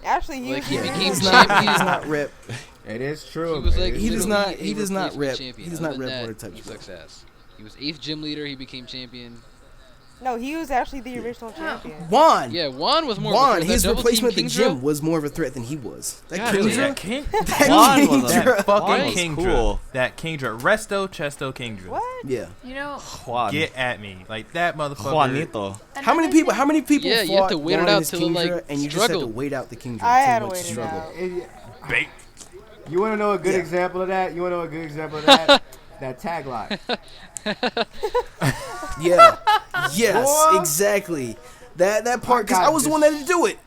Actually, he Like, was he the became he's original not champion. he does not rep. It is true. He was like He does literally not- a he does not replacement rep- champion. he does Other not than rep that, water type he shit. sucks ass. He was 8th gym leader. He became champion. No, he was actually the original champion. Juan. Yeah, Juan was more. of a Juan, threat. his That double replacement at the team gym Kingdra? was more of a threat than he was. That God, Kingdra, That King, that Juan was Kingdra- that fucking Juan was Kingdra, cool. that Kingdra, Resto, Chesto, Kingdra. What? Yeah. You know, Juan. Get at me, like that motherfucker. Juanito. How many people? How many people Yeah, fought you have to wait it Juan out and his till it, like, Kingdra, and you just had to struggled. wait out the Kingdra. I had to much wait it struggle. out. Bait. You want to know a good Yeah. example of that? You want to know a good example of that? That tag lock. Yeah. Yes. Boy. Exactly. That part because got I was the this. one that had to do it.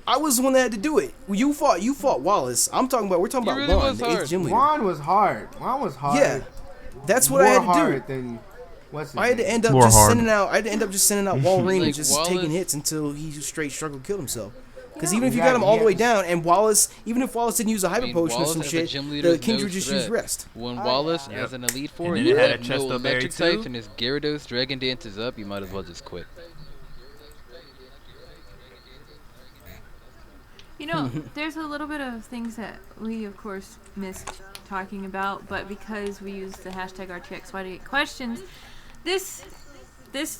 I was the one that had to do it. You fought Wallace. We're talking It about really Juan, was the hard. 8th gym leader. Juan was hard. Juan was hard. Yeah. That's what More I had to hard do. than what's his I had to name? end up More just hard. sending out. I had to end up just sending out Walrein and Like, just Wallace- taking hits until he straight struggled, killed himself. Because You even if you know, got him all the way yeah. down, and Wallace, even if Wallace didn't use a hyper mean, potion or Wallace some as a shit, gym leader the is no Kingdra just threat. used rest. When Oh, Wallace, yeah. as an elite four, And then you it had have a no Chesto Berry electric types, too. and his Gyarados Dragon Dance is up, you might as well just quit. You know, there's a little bit of things that we, of course, missed talking about, but because we used the hashtag RTX to get questions, this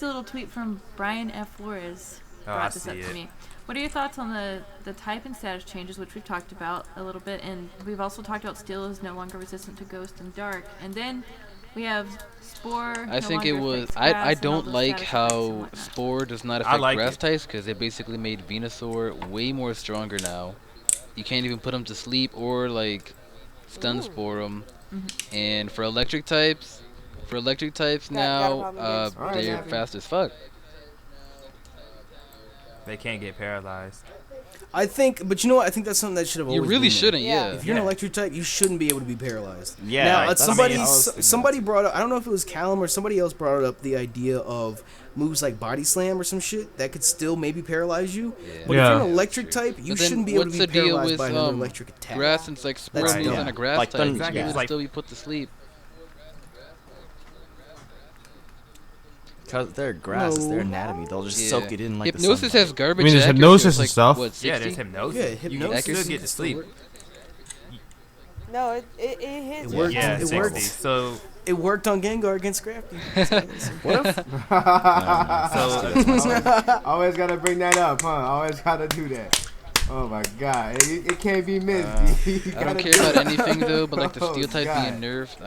little tweet from Brian F. Flores Oh, I brought this up see to it. me. What are your thoughts on the type and status changes, which we've talked about a little bit, and we've also talked about Steel is no longer resistant to Ghost and Dark, and then we have Spore. I no think it longer was. affects I grass and all don't those like status effects and how whatnot. Spore does not I affect like grass it. types because they basically made Venusaur way more stronger now. You can't even put him to sleep or like stun Ooh. spore him. Mm-hmm. And for electric types Got a now, problem against Alright, they're Nappy. fast as fuck. They can't get paralyzed. I think, but you know what? I think that's something that should have always You really been there. shouldn't, Yeah. yeah. If you're an Yeah. electric type, you shouldn't be able to be paralyzed. Yeah, Now, that's- somebody I mean, I was thinking somebody brought up. I don't know if it was Callum or somebody else brought up the idea of moves like body slam or some shit that could still maybe paralyze you. Yeah. But Yeah. if you're an electric type, you But then shouldn't be able to what's be the deal paralyzed with by another electric attack. grass and like Spore That's moves dumb. on a grass Like type, thunder- you can yeah. still be put to sleep. Because their grass is their anatomy. They'll just Yeah. soak it in like Hypnosis the has garbage. I mean, there's accuracy hypnosis of, and like, stuff. What, Yeah, 60? there's hypnosis. Yeah, You can hypnosis still get to can sleep. work. No, it hits. It worked. Yeah, It 60. worked. So, It worked on Gengar against Scrappy. What if? so Always gotta bring that up, huh? Always gotta do that. Oh my god, it can't be missed. I don't care about anything though, but like the steel type being nerfed,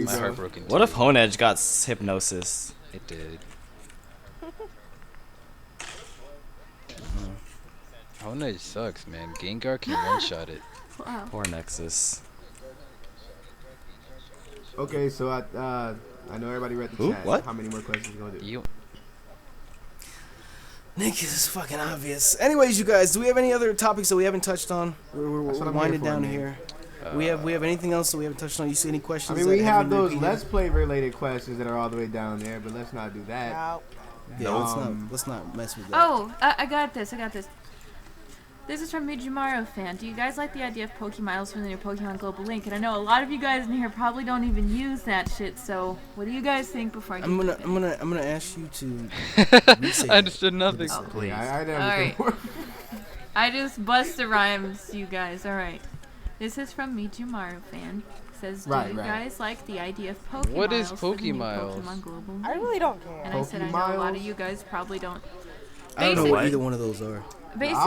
my heart broken. What if Honedge got hypnosis? It did. Honedge sucks, man. Gengar can one-shot it. Wow. Poor Nexus. Okay, so I know everybody read the chat. What? How many more questions you gonna do? You. Nick is fucking obvious. Anyways, you guys, do we have any other topics that we haven't touched on? We're winding down here. We have anything else that we haven't touched on? You see any questions? I mean, we have those Let's Play related questions that are all the way down there, but let's not do that. No. Yeah, let's not mess with that. Oh, I got this. This is from Mijimaro fan. Do you guys like the idea of Pokémiles from the new Pokemon Global Link? And I know a lot of you guys in here probably don't even use that shit. So, what do you guys think before I get I'm gonna ask you to. I understood nothing. Oh, Please. I Alright. I just bust the rhymes, you guys. Alright. This is from Mijimaro fan. Says, do you guys like the idea of Pokémiles? What is for the new Pokémiles? Pokemon Global Link? I really don't care. And I said, I know a lot of you guys probably don't. I don't know what either one of those are. Basically,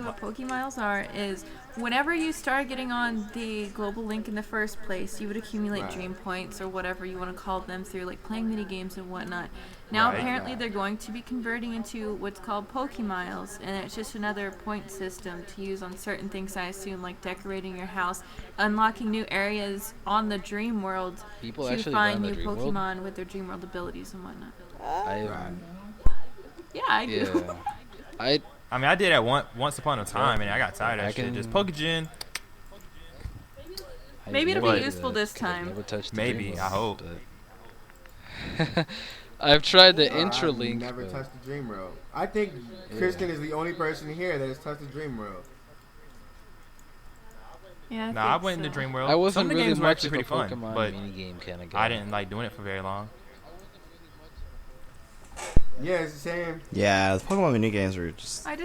what Pokémiles are is whenever you start getting on the Global Link in the first place, you would accumulate Dream Points or whatever you want to call them through like playing mini games and whatnot. Now, apparently, they're going to be converting into what's called Pokémiles, and it's just another point system to use on certain things, I assume, like decorating your house, unlocking new areas on the Dream World to find new Pokemon with their Dream World abilities and whatnot. Yeah, I do. Yeah. I mean, I did that once upon a time, and I got tired of that shit. Just Pokegen. Maybe it'll be useful this time. Maybe, I hope. I've tried the Intralink. Never touched the Dream World. I think Kristen is the only person here that has touched the Dream World. Yeah, I went into Dream World. I wasn't Some of the really games were much actually of pretty a fun, Pokemon but minigame kind of guy. I didn't like doing it for very long. Yeah, it's the same. Yeah, the Pokemon mini games were just. I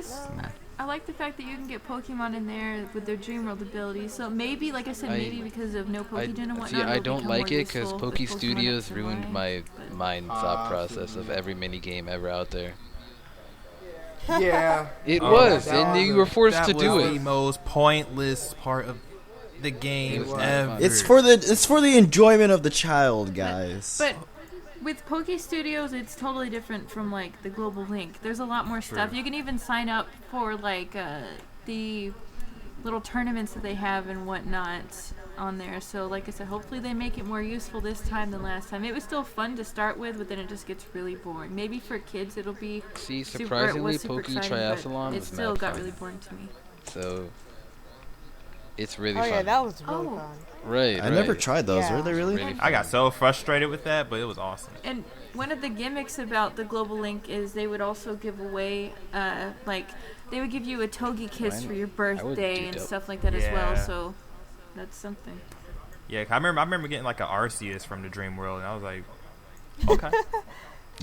like the fact that you can get Pokemon in there with their Dream World abilities. So maybe, like I said, maybe because of no Pokegen and whatnot. See, I don't like it because Poke Studios ruined my thought process of every mini game ever out there. Yeah. It was, and you were forced to do That was it. the most pointless part of the game ever. It's for the enjoyment of the child, guys. But with Poke Studios, it's totally different from like the Global Link. There's a lot more stuff. You can even sign up for like the little tournaments that they have and whatnot on there. So like I said, hopefully they make it more useful this time than last time. It was still fun to start with, but then it just gets really boring. Maybe for kids it'll be surprisingly, super Poke exciting, Triathlon it was still mad got fun. really boring to me. So it's really Oh fun. yeah, that was really fun. Right. I never tried those. Yeah. Were they really? Really I got so frustrated with that, but it was awesome. And one of the gimmicks about the Global Link is they would also give away, like, they would give you a Togi Kiss for your birthday and stuff like that as well. So that's something. Yeah, I remember getting like an Arceus from the Dream World, and I was like, okay.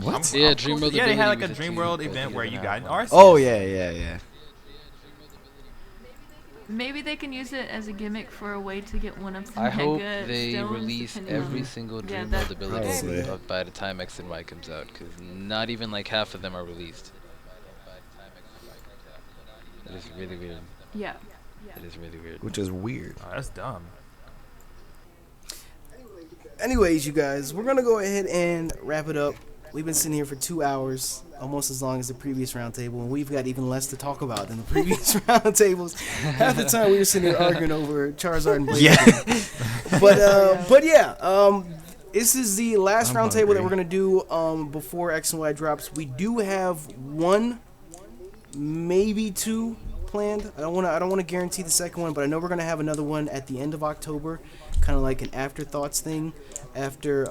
What? Yeah, Dream World. Yeah, they had like a ability Dream was World cheap, event but where you you didn't got have an Arceus. one. Oh yeah. Maybe they can use it as a gimmick for a way to get one of the I hope Mega they Stones, release depending every on- single Yeah, Dream that- World ability Probably. by the time X and Y comes out, because not even like half of them are released. It is really weird. Yeah. It is really weird. Which is weird. Oh, that's dumb. Anyways, you guys, we're gonna go ahead and wrap it up. We've been sitting here for 2 hours, almost as long as the previous roundtable, and we've got even less to talk about than the previous roundtables. Half the time we were sitting here arguing over Charizard and Blade. But yeah, this is the last roundtable that we're gonna do before X and Y drops. We do have one, maybe two planned. I don't want to guarantee the second one, but I know we're gonna have another one at the end of October, kind of like an afterthoughts thing after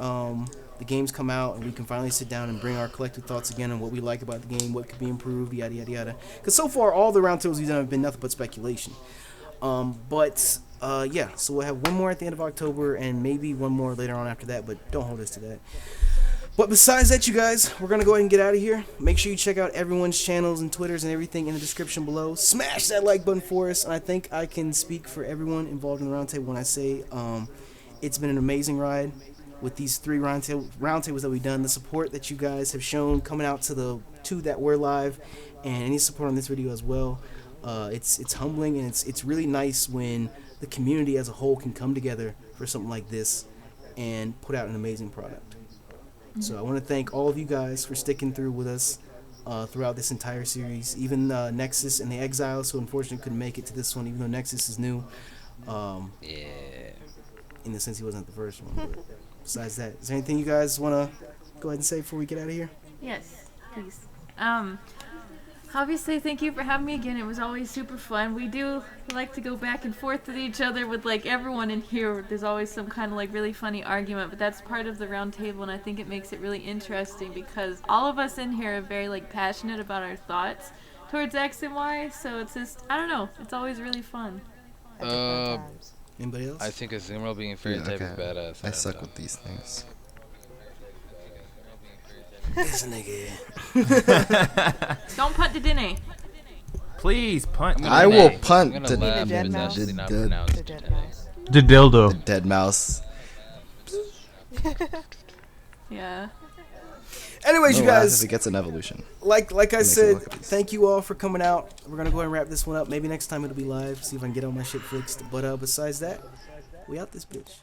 the games come out and we can finally sit down and bring our collective thoughts again on what we like about the game, what could be improved, yada yada yada. Because so far all the roundtables we've done have been nothing but speculation. Yeah, so we'll have one more at the end of October and maybe one more later on after that, but don't hold us to that. But besides that, you guys, we're going to go ahead and get out of here. Make sure you check out everyone's channels and Twitters and everything in the description below. Smash that like button for us. And I think I can speak for everyone involved in the roundtable when I say it's been an amazing ride. with these 3 roundtables that we've done, the support that you guys have shown coming out to the 2 that were live, and any support on this video as well. It's humbling, and it's really nice when the community as a whole can come together for something like this and put out an amazing product. So I want to thank all of you guys for sticking through with us throughout this entire series. Even Nexus and the Exiles, who unfortunately couldn't make it to this one, even though Nexus is new. In the sense he wasn't the first one. But besides that, is there anything you guys want to go ahead and say before we get out of here? Yes, please. Obviously, thank you for having me again. It was always super fun. We do like to go back and forth with each other with like everyone in here. There's always some kind of like really funny argument, but that's part of the round table, and I think it makes it really interesting because all of us in here are very like passionate about our thoughts towards X and Y. So it's just, I don't know, it's always really fun. Anybody else? I think Azumarill being fairy type is badass. I suck with these things. This nigga. Don't punt to Dene. Please punt. I will punt I'm the gonna laugh dead if it's mouse? actually not The pronounced dead Dene. mouse. The dildo. the dead mouse. Yeah. Anyways, No you laugh guys, if it gets an evolution. like I Makes it said, look at least. thank you all for coming out. We're gonna go ahead and wrap this one up. Maybe next time it'll be live. See if I can get all my shit fixed. But besides that, we out this bitch.